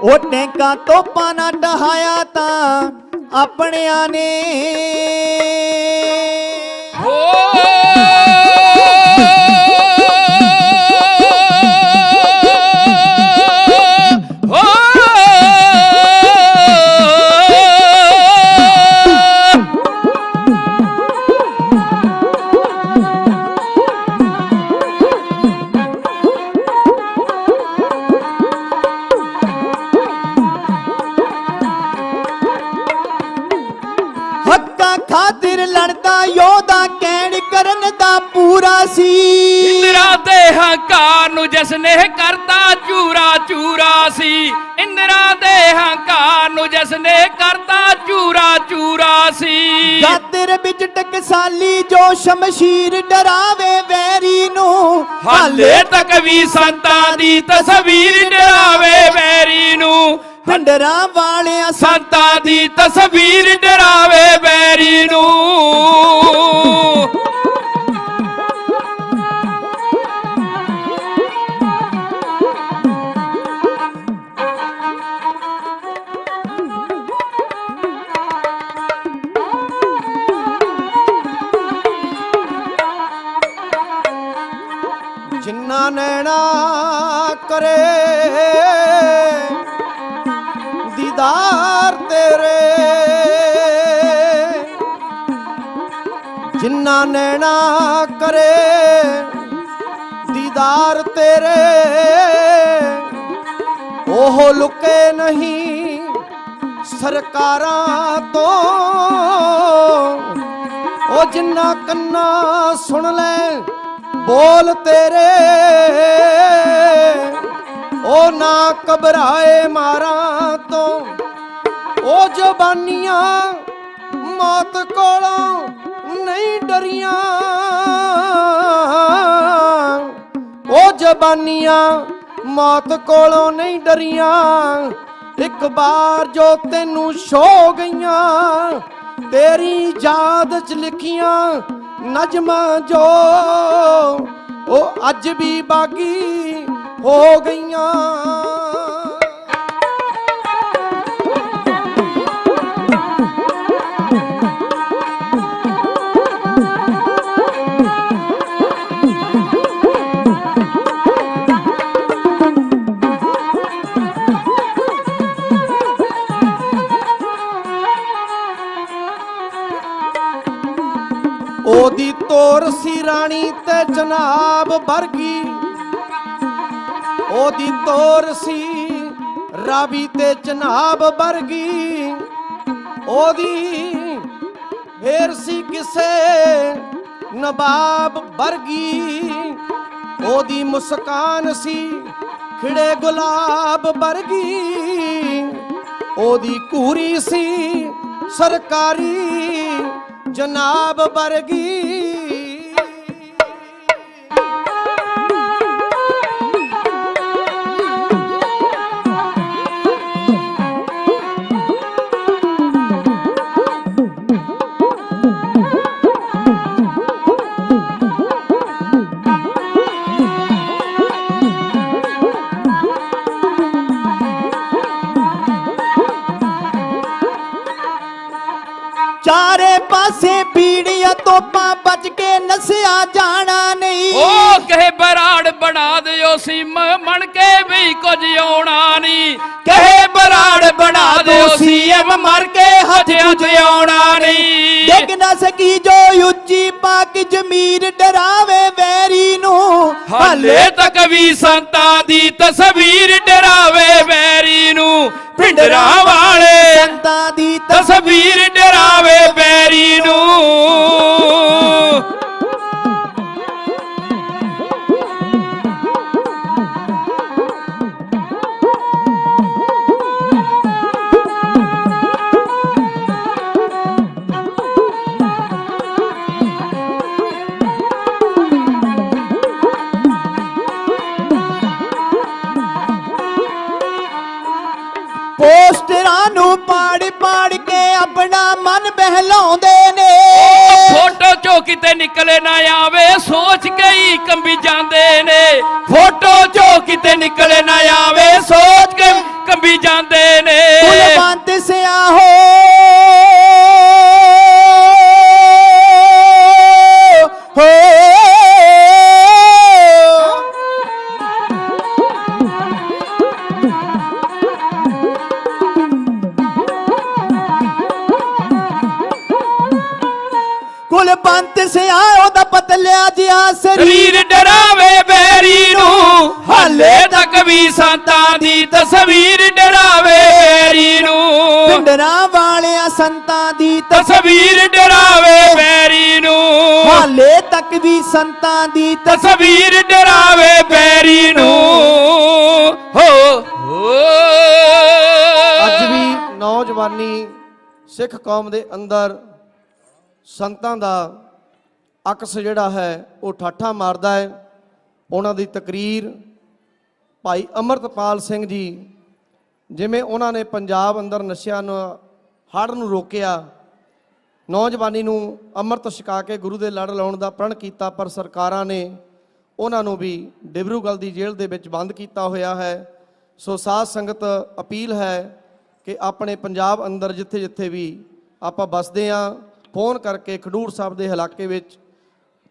ਉਹ ਟੈਂਕਾਂ ਤੋਪਾਂ ਨਾ ਢਹਾਇਆ ਤਾਂ ਆਪਣਿਆਂ ਨੇ ਖਾਤਰ ਲੜਦਾ ਯੋਧਾ ਕਹਿਣ ਕਰਨ ਦਾ ਪੂਰਾ ਸੀ ਇੰਦਰਾ ਦੇ ਹੰਕਾਰ ਨੂੰ ਜਿਸਨੇ ਕਰਤਾ ਚੂਰਾ ਚੂਰਾ ਸੀ ਇੰਦਰਾ ਦੇ ਹੰਕਾਰ ਨੂੰ ਜਿਸਨੇ ਕਰਤਾ ਚੂਰਾ ਚੂਰਾ ਸੀ ਗਾਤਰ ਵਿੱਚ ਟਕਸਾਲੀ ਜੋ ਸ਼ਮਸ਼ੀਰ ਡਰਾਵੇ ਵੈਰੀ ਨੂੰ ਹਾਲੇ ਤੱਕ ਵੀ ਸੰਤਾਂ ਦੀ ਤਸਵੀਰ ਡਰਾਵੇ ਵੈਰੀ ਨੂੰ ਪਿੰਡਰਾਂ ਵਾਲਿਆਂ ਸੰਤਾਂ ਦੀ ਤਸਵੀਰ ਡਰਾਵੇ ਬੈਰੀ ਨੂੰ ਜਿੰਨਾ ਨੈਣਾ ਕਰੇ ਦੀਦਾਰ ਤੇਰੇ ਜਿੰਨਾ ਨੈਣਾ ਕਰੇ ਦੀਦਾਰ ਤੇਰੇ ਉਹ ਲੁਕੇ ਨਹੀਂ ਸਰਕਾਰਾਂ ਤੋਂ ਉਹ ਜਿੰਨਾ ਕੰਨਾਂ ਸੁਣ ਲੈ ਬੋਲ ਤੇਰੇ ਉਹ ਨਾ ਘਬਰਾਏ ਮਾਰਾਂ ਤੋਂ ਉਹ ਜ਼ਬਾਨੀਆਂ ਮੌਤ ਕੋਲੋਂ ਨਹੀਂ ਡਰੀਆਂ ਉਹ ਜ਼ਬਾਨੀਆਂ ਮੌਤ ਕੋਲੋਂ ਨਹੀਂ ਡਰੀਆਂ ਇੱਕ ਵਾਰ ਜੋ ਤੈਨੂੰ ਛੋ ਗਈਆਂ ਤੇਰੀ ਯਾਦ ਚ ਲਿਖੀਆਂ ਨਜ਼ਮਾਂ ਜੋ ਉਹ ਅੱਜ ਵੀ ਬਾਗੀ ਹੋ ਗਈਆਂ ਤੋਰ ਸੀ ਰਾਣੀ ਤੇ ਜਨਾਬ ਵਰਗੀ, ਉਹਦੀ ਤੋਰ ਸੀ ਰਾਵੀ ਤੇ ਜਨਾਬ ਵਰਗੀ, ਉਹਦੀ ਫੇਰ ਸੀ ਕਿਸੇ ਨਵਾਬ ਵਰਗੀ, ਉਹਦੀ ਮੁਸਕਾਨ ਸੀ ਖਿੜੇ ਗੁਲਾਬ ਵਰਗੀ, ਉਹਦੀ ਘੂਰੀ ਸੀ ਸਰਕਾਰੀ ਜਨਾਬ ਵਰਗੀ। ਚਾਰੇ ਪਾਸੇ ਪੀੜੀਆਂ ਤੋਪਾਂ ਬਚ ਕੇ ਨਸਿਆ ਜਾਣਾ ਨਹੀਂ। ਉਹ ਕਹੇ ਬਰਾੜ ਬਣਾ ਦਿਓ ਸੀ ਮਣ ਕੇ ਵੀ ਕੁਝ ਆਉਣਾ ਨਹੀਂ, ਕਹੇ ਬਰਾੜ ਬਣਾ ਦਿਓ ਸੀ ਮਰ ਕੇ ਹੱਥਿਆਂ ਤੇ ਆਉਣਾ ਨਹੀਂ। ਡਿੱਗ ਨਾ ਸਕੀ ਜੋ ਉੱਚੀ ਪਾਕ ਜ਼ਮੀਰ ਡਰਾਵੇ ਵੈਰੀ ਨੂੰ, ਹਾਲੇ ਤੱਕ ਵੀ ਸੰਤਾਂ ਦੀ ਤਸਵੀਰ ਡਰਾਵੇ ਵੈਰੀ ਨੂੰ, ਭਿੰਡਰਾਂ ਵਾਲੇ ਸੰਤਾਂ ਦੀ ਤਸਵੀਰ ਡਰਾਵੇ ਵੈਰੀ ਨੂੰ। ਪੋਸਟਰਾਂ ਨੂੰ ਪਾੜ ਪਾੜ ਕੇ ਆਪਣਾ ਮਨ ਬਹਿਲਾਉਂਦੇ ਨੇ। ਫੋਟੋ ਚੋਂ ਕਿਤੇ ਨਿਕਲੇ ਨਾ ਆਵੇ ਸੋਚ ਕੇ ਹੀ ਕੰਬੀ ਜਾਂਦੇ ਨੇ, ਫੋਟੋ ਚੋਂ ਕਿਤੇ ਨਿਕਲੇ ਨਾ ਆਵੇ ਸੋਚ ਕੇ ਕੰਬੀ ਜਾਂਦੇ ਨੇ। ਕੁਲਵੰਤ ਸਿਆ ਹੋ ਕੁਲਵੰਤ ਸਿਆ ਉਹਦਾ ਪਤਲਿਆ ਜਿਹਾ ਸਰੀਰ ਡਰਾਵੇ ਬੈਰੀ ਨੂੰ, ਹਾਲੇ ਤੱਕ ਵੀ ਸੰਤਾਂ ਦੀ ਤਸਵੀਰ ਡਰਾਵੇ ਬੈਰੀ ਨੂੰ। ਭਿੰਡਰਾਂ ਵਾਲਿਆਂ ਸੰਤਾਂ ਦੀ ਤਸਵੀਰ ਡਰਾਵੇ ਬੈਰੀ ਨੂੰ, ਹਾਲੇ ਤੱਕ ਵੀ ਸੰਤਾਂ ਦੀ ਤਸਵੀਰ ਡਰਾਵੇ ਬੈਰੀ ਨੂੰ। ਹੋ ਅੱਜ ਵੀ ਨੌਜਵਾਨੀ ਸਿੱਖ ਕੌਮ ਦੇ ਅੰਦਰ ਸੰਤਾਂ ਦਾ ਅਕਸ ਜਿਹੜਾ ਹੈ ਉਹ ਠਾਠਾ ਮਾਰਦਾ ਹੈ। ਉਹਨਾਂ ਦੀ ਤਕਰੀਰ ਭਾਈ ਅਮਰਤਪਾਲ ਸਿੰਘ ਜੀ, ਜਿਵੇਂ ਉਹਨਾਂ ਨੇ ਪੰਜਾਬ ਅੰਦਰ ਨਸ਼ਿਆਂ ਨੂੰ ਹੜ੍ਹ ਨੂੰ ਰੋਕਿਆ, ਨੌਜਵਾਨੀ ਨੂੰ ਅੰਮ੍ਰਿਤ ਛਕਾ ਕੇ ਗੁਰੂ ਦੇ ਲੜ ਲਾਉਣ ਦਾ ਪ੍ਰਣ ਕੀਤਾ, ਪਰ ਸਰਕਾਰਾਂ ਨੇ ਉਹਨਾਂ ਨੂੰ ਵੀ ਡਿਬਰੂਗੜ੍ਹ ਦੀ ਜੇਲ੍ਹ ਦੇ ਵਿੱਚ ਬੰਦ ਕੀਤਾ ਹੋਇਆ ਹੈ। ਸੋ ਸਾਧ ਸੰਗਤ ਅਪੀਲ ਹੈ ਕਿ ਆਪਣੇ ਪੰਜਾਬ ਅੰਦਰ ਜਿੱਥੇ ਜਿੱਥੇ ਵੀ ਆਪਾਂ ਵੱਸਦੇ ਹਾਂ, ਫੋਨ ਕਰਕੇ ਖਡੂਰ ਸਾਹਿਬ ਦੇ ਇਲਾਕੇ ਵਿੱਚ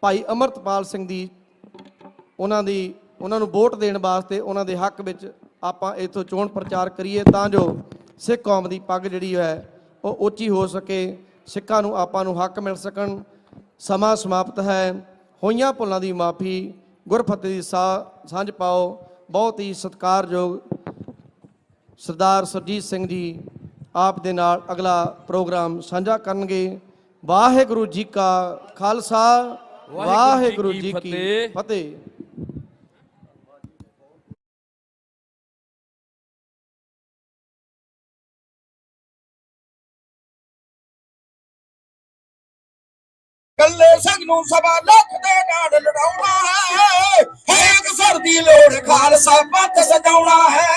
ਭਾਈ ਅਮਰਤਪਾਲ ਸਿੰਘ ਦੀ ਉਹਨਾਂ ਨੂੰ ਵੋਟ ਦੇਣ ਵਾਸਤੇ ਉਹਨਾਂ ਦੇ ਹੱਕ ਵਿੱਚ ਆਪਾਂ ਇੱਥੋਂ ਚੋਣ ਪ੍ਰਚਾਰ ਕਰੀਏ, ਤਾਂ ਜੋ ਸਿੱਖ ਕੌਮ ਦੀ ਪੱਗ ਜਿਹੜੀ ਹੈ ਉਹ ਉੱਚੀ ਹੋ ਸਕੇ, ਸਿੱਖਾਂ ਨੂੰ ਆਪਾਂ ਨੂੰ ਹੱਕ ਮਿਲ ਸਕਣ। ਸਮਾਂ ਸਮਾਪਤ ਹੈ। ਹੋਈਆਂ ਭੁੱਲਾਂ ਦੀ ਮਾਫੀ, ਗੁਰਫਤਿਹ ਦੀ ਸਾਂਝ ਪਾਓ। ਬਹੁਤ ਹੀ ਸਤਿਕਾਰਯੋਗ ਸਰਦਾਰ ਸੁਰਜੀਤ ਸਿੰਘ ਜੀ ਆਪ ਦੇ ਨਾਲ ਅਗਲਾ ਪ੍ਰੋਗਰਾਮ ਸਾਂਝਾ ਕਰਨਗੇ। ਵਾਹਿਗੁਰੂ ਜੀ ਕਾ ਖਾਲਸਾ, ਵਾਹਿਗੁਰੂ ਜੀ ਕੀ ਫਤਿਹ। ਕੱਲੇ ਸਿੰਘ ਨੂੰ ਸਵਾ ਲੱਖ ਦੇ ਨਾਲ ਲੜਾਉਣਾ ਹੈ, ਇੱਕ ਸਰਦੀ ਲੋੜ ਖਾਲਸਾ ਪੰਥ ਸਜਾਉਣਾ ਹੈ,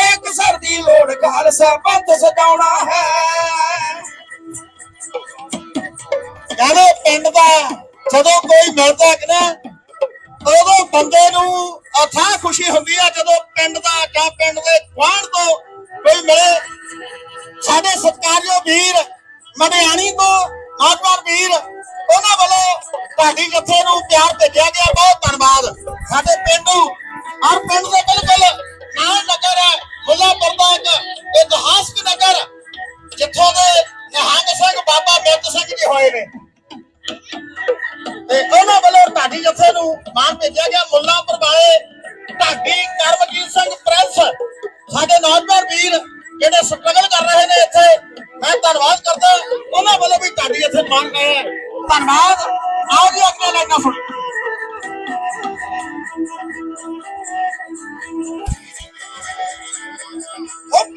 ਇੱਕ ਸਰਦੀ ਲੋੜ ਖਾਲਸਾ ਪੰਥ ਸਜਾਉਣਾ ਹੈ। ਕਹਿੰਦੇ ਪਿੰਡ ਦਾ ਜਦੋਂ ਕੋਈ ਮਿਲਦਾ ਕਿ ਨਾ, ਉਦੋਂ ਬੰਦੇ ਨੂੰ ਅਥਾਹ ਖੁਸ਼ੀ ਹੁੰਦੀ ਆ ਜਦੋਂ ਪਿੰਡ ਦਾ ਜਾਂ ਪਿੰਡ ਦੇ ਗੁਆਂਢ ਤੋਂ ਕੋਈ ਮਿਲੇ। ਸਾਡੇ ਸਤਿਕਾਰਯੋਗ ਵੀਰ ਮਨਿਆਣੀ ਤੋਂ ਨੌਜਵਾਨ ਵੀਰ, ਉਹਨਾਂ ਵੱਲੋਂ ਤੁਹਾਡੀ ਜੱਥੇ ਨੂੰ ਪਿਆਰ ਭੇਜਿਆ ਗਿਆ, ਬਹੁਤ ਧੰਨਵਾਦ। ਸਾਡੇ ਪਿੰਡੂ ਔਰ ਪਿੰਡ ਦੇ ਬਿਲਕੁਲ ਨਾਲ ਨਗਰ ਹੈ ਮੁੱਲਾਪੁਰ ਦਾ ਇੱਕ ਇਤਿਹਾਸਕ ਨਗਰ, ਜਿੱਥੋਂ ਦੇ ਨਿਹੰਗ ਸਿੰਘ ਬਾਬਾ ਬਿਰਧ ਸਿੰਘ ਜੀ ਹੋਏ ਨੇ। ਤੇ ਸਨਮਾਨ ਭੇਜਿਆ ਗਿਆ ਮੁੱਲਾਂਪੁਰ ਵਾਲੇ ਢਾਡੀ ਕਰਮਜੀਤ ਸਿੰਘ ਪ੍ਰਿੰਸ ਸਾਡੇ ਨੌਜਵਾਨ ਵੀਰ ਜਿਹੜੇ ਸਟਰਗਲ ਕਰ ਰਹੇ ਨੇ ਇੱਥੇ ਮੈਂ ਧੰਨਵਾਦ ਕਰਦਾ ਉਹਨਾਂ ਵੱਲੋਂ ਵੀ ਢਾਡੀ ਇੱਥੇ ਮੰਨ ਗਏ ਹੈ ਧੰਨਵਾਦ ਆਓ ਜੀ ਅਗਲੇ ਲਾਈਨਾਂ ਸੁਣੋ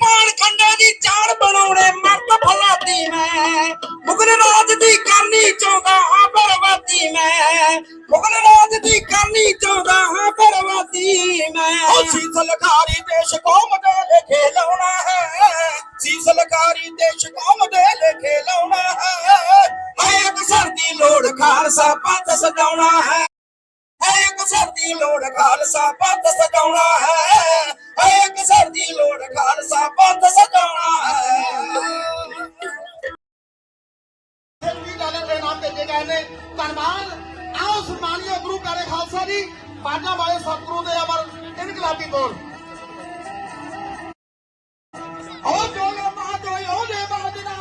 ਪਾਣ ਖੰਡੇ ਦੀ ਚਾੜ ਬਣਾਉਣੇ ਮਰਦ ਫਲਾਤੀ ਮੈਂ ਮੁਗਲ ਰਾਜ ਦੀ ਕਰਨੀ ਚਾਹੁੰਦਾ ਹਾਂ ਬਰਬਾਦੀ ਮੈਂ ਮੁਗਲ ਰਾਜ ਦੀ ਕਰਨੀ ਚਾਹੁੰਦਾ ਹਾਂ ਬਰਬਾਦੀ ਮੈਂ ਸੀਸ ਲਖਾਰੀ ਦੇਸ਼ ਕੌਮ ਦੇ ਲੇਖੇ ਲਾਉਣਾ ਹੈ ਸੀਸ ਲਖਾਰੀ ਦੇਸ਼ ਕੌਮ ਦੇ ਲੇਖੇ ਲਾਉਣਾ ਹੈ ਇੱਕ ਸਰਦੀ ਲੋੜ ਖਾਲਸਾ ਪੰਥ ਸਜਾਉਣਾ ਹੈ ਇੱਕ ਸਰਦੀ ਲੋੜ ਖਾਲਸਾ ਪੰਥ ਸਜਾਉਣਾ ਹੈ ਇੱਕ ਸਰਦੀ ਲੋੜ ਖਾਲਸਾ ਪੰਥ ਸਜਾਉਣਾ ਹੈ ਵੀ ਡਾਲਰ ਦੇ ਨਾਮ ਭੇਜੇ ਗਏ ਨੇ ਧੰਨਵਾਦ ਆਓ ਸਨਮਾਨੀਏ ਗੁਰੂ ਕਾਲੇ ਖਾਲਸਾ ਜੀ ਬਾਜਾਂ ਵਾਲੇ ਸਤਿਗੁਰੂ ਦੇ ਅਮਰ ਇਨਕਲਾਬੀ ਬੋਲ ਉਹ ਦੋਲੇ ਮਾਦੋਏ ਉਹਦੇ ਬਾਦਨਾ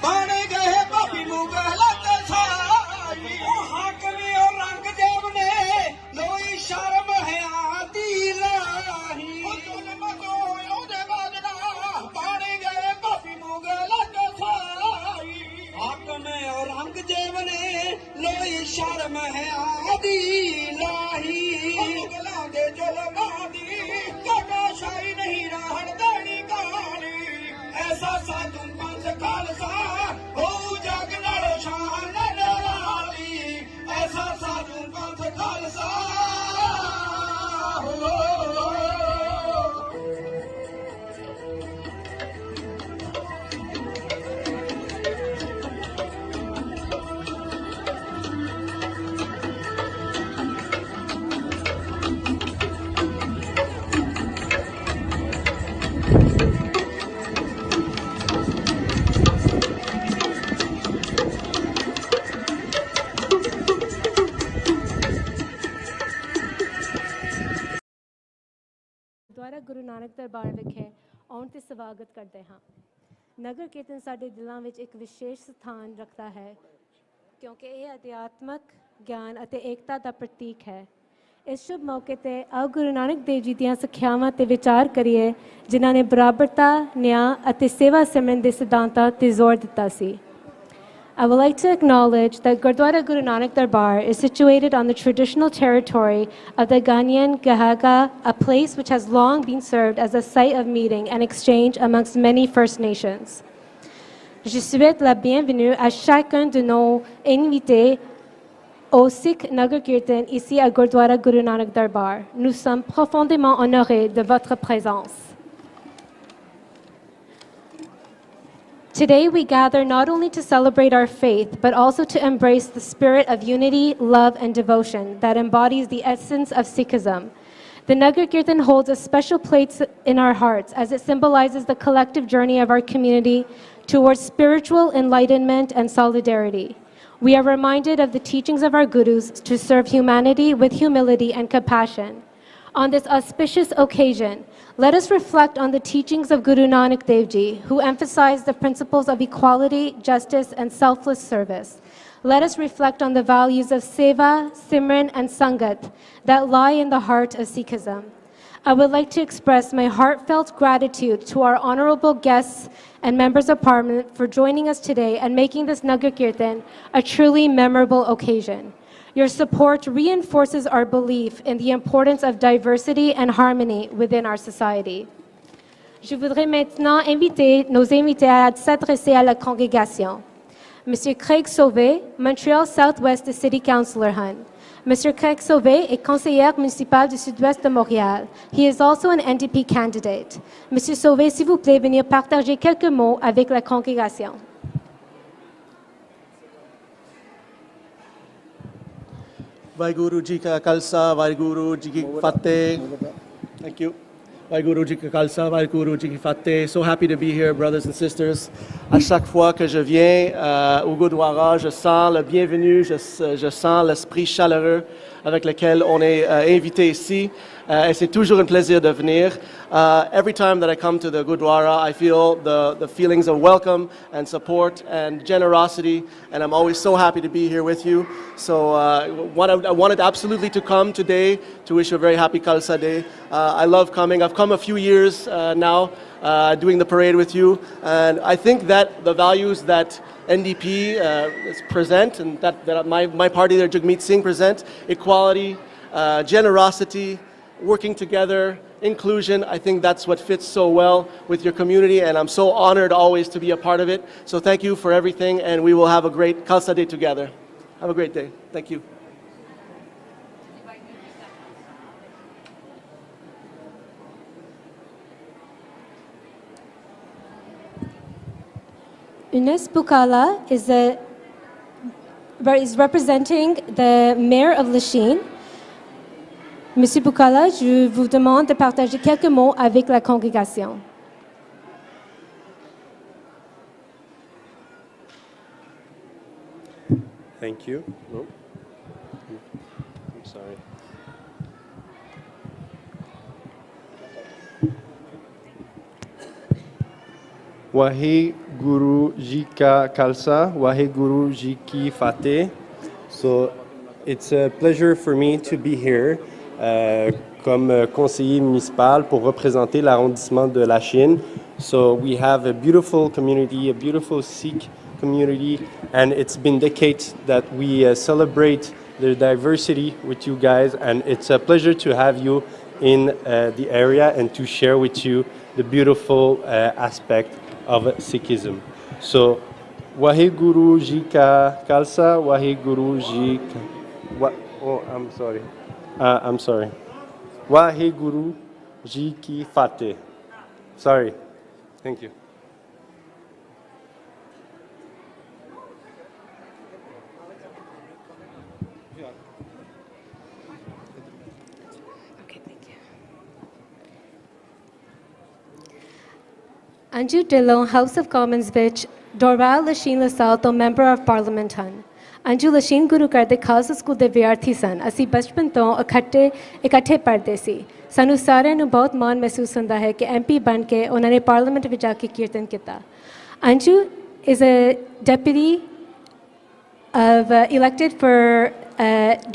ਬਾਣੇ ਗਏ ਭਾਬੀ ਮੁਗਲ ਤੇ ਸਾਈ ਉਹ ਹਾਕਮੇ ਉਹ ਰੰਗ ਦੇਵ ਨੇ ਲੋਈ ਸ਼ਰਮ ਹੈ ਆਦੀ ਲਾਹੀ ਉਹ ਦੋਲੇ ਮਾਦੋਏ ਉਹਦੇ ਬਾਦਨਾ ਬਾਣੇ ਗਏ ਭਾਬੀ ਮੁਗਲ ਤੇ ਸਾਈ ਹਾਕਮੇ ਉਹ ਰੰਗ ਦੇਵ ਨੇ ਲੋਈ ਸ਼ਰਮ ਹੈ ਆਦੀ ਲਾਹੀ ਮੁਗਲਾਂ ਦੇ ਜ਼ੁਲਮਾਂ ਦੀ ਕੋਟਾ ਸ਼ਾਹੀ ਨਹੀਂ ਰਹਿਣ ਦੇਣੀ ਕਹਾਣੀ ਐਸਾ ਸਾਧੂ ਪੰਥ ਖਾਲਸਾ ਹੋ ਜਗ ਨਾਲ ਸ਼ਾਨ ਨਿਰਾਲੀ ਐਸਾ ਸਾਧੂ ਪੰਥ ਖਾਲਸਾ ਹੋ ਦੁਆਰਾ ਗੁਰੂ ਨਾਨਕ ਦਰਬਾਰ ਵਿਖੇ ਆਉਣ ਤੇ ਸਵਾਗਤ ਕਰਦੇ ਹਾਂ। ਨਗਰ ਕੀਰਤਨ ਸਾਡੇ ਦਿਲਾਂ ਵਿੱਚ ਇੱਕ ਵਿਸ਼ੇਸ਼ ਸਥਾਨ ਰੱਖਦਾ ਹੈ ਕਿਉਂਕਿ ਇਹ ਅਧਿਆਤਮਕ ਗਿਆਨ ਅਤੇ ਏਕਤਾ ਦਾ ਪ੍ਰਤੀਕ ਹੈ। ਇਸ ਸ਼ੁਭ ਮੌਕੇ ਤੇ ਆਓ ਗੁਰੂ ਨਾਨਕ ਦੇਵ ਜੀ ਦੀਆਂ ਸਿੱਖਿਆਵਾਂ ਤੇ ਵਿਚਾਰ ਕਰੀਏ ਜਿਨ੍ਹਾਂ ਨੇ ਬਰਾਬਰਤਾ, ਨਿਆਂ ਅਤੇ ਸੇਵਾ ਸਿਮਰਨ ਦੇ ਸਿਧਾਂਤਾਂ ਤੇ ਜ਼ੋਰ ਦਿੱਤਾ ਸੀ। I would like to acknowledge that Gurdwara Guru Nanak Darbar is situated on the traditional territory of the Ghanaian Gahaga, a place which has long been served as a site of meeting and exchange amongst many First Nations. Je souhaite la bienvenue à chacun de nos invités au Sikh Nagar Kirtan ici à Gurdwara Guru Nanak Darbar. Nous sommes profondément honorés de votre présence. Today we gather not only to celebrate our faith, but also to embrace the spirit of unity, love, and devotion that embodies the essence of Sikhism. The Nagar Kirtan holds a special place in our hearts as it symbolizes the collective journey of our community towards spiritual enlightenment and solidarity. We are reminded of the teachings of our gurus to serve humanity with humility and compassion. On this auspicious occasion, let us reflect on the teachings of Guru Nanak Dev Ji, who emphasized the principles of equality, justice, and selfless service. Let us reflect on the values of Seva, Simran, and Sangat that lie in the heart of Sikhism. I would like to express my heartfelt gratitude to our honorable guests and members of Parliament for joining us today and making this Nagar Kirtan a truly memorable occasion. Your support reinforces our belief in the importance of diversity and harmony within our society. Je voudrais maintenant inviter nos invités à s'adresser à la congrégation. Monsieur Craig Sauvé, Montreal Southwest City Councillor Hun. Mr. Craig Sauvé est conseiller municipal du Sud-Ouest de Montréal. He is also an NDP candidate. Monsieur Sauvé, s'il vous plaît, venir partager quelques mots avec la congrégation. Vaiguru Ji Ka Khalsa, Vaiguru Ji Ki Fateh. Thank you. Vaiguru Ji Ka Khalsa, Vaiguru Ji Ki Fateh. So happy to be here, brothers and sisters. À chaque fois que je viens au Gurdwara, je sens le bienvenu, je sens l'esprit chaleureux avec lequel on est invité ici. Et c'est toujours un plaisir de venir. Every time that I come to the Gurdwara, I feel the feelings of welcome and support and generosity, and I'm always so happy to be here with you. So I wanted absolutely to come today to wish you a very happy Khalsa Day. I love coming. I've come a few years now doing the parade with you, and I think that the values that NDP is present and that my party there, Jagmeet Singh, present, equality, generosity, working together, inclusion, I think that's what fits so well with your community, and I'm so honored always to be a part of it. So thank you for everything, and we will have a great Khalsa Day together. Have a great day. Thank you. Ines Bukala is representing the mayor of Lachine. Monsieur Bukala, je vous demande de partager quelques mots avec la congrégation. Thank you. No? I'm sorry. Waheguru Ji Ka Khalsa, Waheguru Ji Ki Fateh. So it's a pleasure for me to be here comme conseiller municipal pour représenter l'arrondissement de Lachine. So we have a beautiful community, a beautiful Sikh community, and it's been decades that we celebrate the diversity with you guys, and it's a pleasure to have you in the area and to share with you the beautiful aspect of Sikhism. So, Waheguru Ji Ka Khalsa, Waheguru Ji Ka... Oh, I'm sorry. I'm sorry. Waheguru Ji Ki Fateh. Sorry. Thank you. Okay, thank you. Anju Dillon, House of Commons ਵਿੱਚ ਡੋਰਵਾਲ ਲਸ਼ੀਨ ਲਸਾਲ ਤੋਂ member of parliament ਹਨ। ਅੰਜੂ ਲਸ਼ੀਨ ਗੁਰੂ ਘਰ ਦੇ Khalsa school ਦੇ ਵਿਦਿਆਰਥੀ ਸਨ। ਅਸੀਂ ਬਚਪਨ ਤੋਂ ਇਕੱਠੇ ਪੜ੍ਹਦੇ ਸੀ। ਸਾਨੂੰ ਸਾਰਿਆਂ ਨੂੰ ਬਹੁਤ ਮਾਣ ਮਹਿਸੂਸ ਹੁੰਦਾ ਹੈ ਕਿ MP ਬਣ ਕੇ ਉਹਨਾਂ ਨੇ ਪਾਰਲੀਮੈਂਟ ਵਿੱਚ ਜਾ ਕੇ ਕੀਰਤਨ ਕੀਤਾ। Anju is a deputy elected for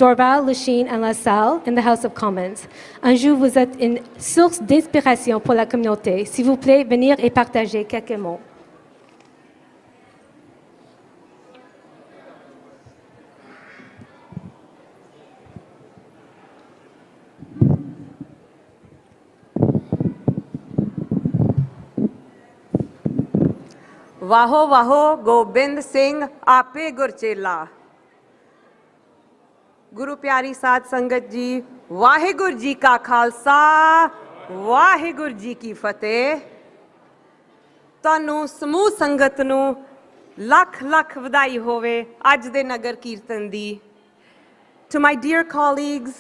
Dorval, Lachine and La Salle in the House of Commons. Anjou, vous êtes une source d'inspiration pour la communauté. S'il vous plaît, venir et partager quelques mots. ਵਾਹੋ ਵਾਹੋ Gobind Singh ਆਪੇ ਗੁਰਚੇਲਾ। ਗੁਰੂ ਪਿਆਰੀ ਸਾਧ ਸੰਗਤ ਜੀ, ਵਾਹਿਗੁਰੂ ਜੀ ਕਾ ਖਾਲਸਾ, ਵਾਹਿਗੁਰੂ ਜੀ ਕੀ ਫਤਿਹ। ਤੁਹਾਨੂੰ ਸਮੂਹ ਸੰਗਤ ਨੂੰ ਲੱਖ ਲੱਖ ਵਧਾਈ ਹੋਵੇ ਅੱਜ ਦੇ ਨਗਰ ਕੀਰਤਨ ਦੀ। To my dear colleagues,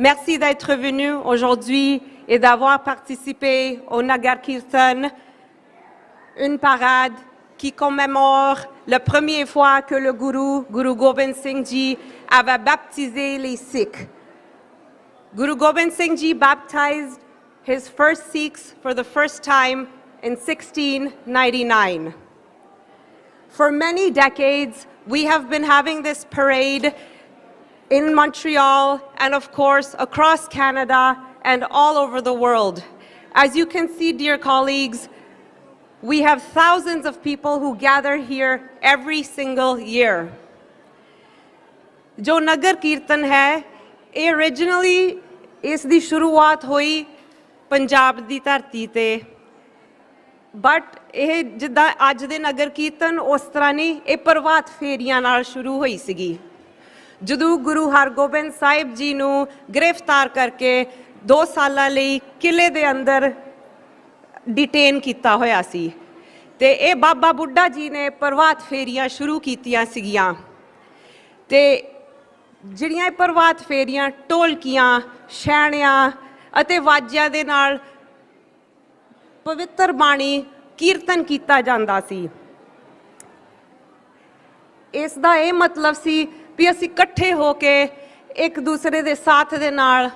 merci d'être venus aujourd'hui et d'avoir participé au Nagar Kirtan, une parade qui commémore la première fois que le Guru Gobind Singh Ji, avait baptisé les Sikhs. Guru Gobind Singh Ji baptized his first Sikhs for the first time in 1699. For many decades, we have been having this parade in Montreal and, of course, across Canada and all over the world. As you can see, dear colleagues, we have thousands of people who gather here every single year. जो नगर कीर्तन है, ये originally इस दी शुरुआत हुई पंजाब दी धरती ते, but ये जिद्दां अज दे नगर कीर्तन उस तरह नहीं, ये प्रभात फेरियां नाल शुरू हुई सीगी। ਜਦੋਂ ਗੁਰੂ ਹਰਗੋਬਿੰਦ ਸਾਹਿਬ ਜੀ ਨੂੰ ਗ੍ਰਿਫਤਾਰ ਕਰਕੇ 2 ਸਾਲਾਂ ਲਈ ਕਿਲੇ ਦੇ ਅੰਦਰ ਡਿਟੇਨ ਕੀਤਾ ਹੋਇਆ ਸੀ ਤੇ ਇਹ ਬਾਬਾ ਬੁੱਢਾ ਜੀ ਨੇ ਪ੍ਰਭਾਤ ਫੇਰੀਆਂ ਸ਼ੁਰੂ ਕੀਤੀਆਂ ਸੀਗੀਆਂ ਤੇ ਜਿਹੜੀਆਂ ਇਹ ਪ੍ਰਭਾਤ ਫੇਰੀਆਂ ਢੋਲਕੀਆਂ ਛੈਣਿਆਂ ਅਤੇ ਵਾਜਿਆਂ ਦੇ ਨਾਲ ਪਵਿੱਤਰ ਬਾਣੀ ਕੀਰਤਨ ਕੀਤਾ ਜਾਂਦਾ ਸੀ। ਇਸ ਦਾ ਇਹ ਮਤਲਬ ਸੀ ਵੀ ਅਸੀਂ ਇਕੱਠੇ ਹੋ ਕੇ ਇੱਕ ਦੂਸਰੇ ਦੇ ਸਾਥ ਦੇ ਨਾਲ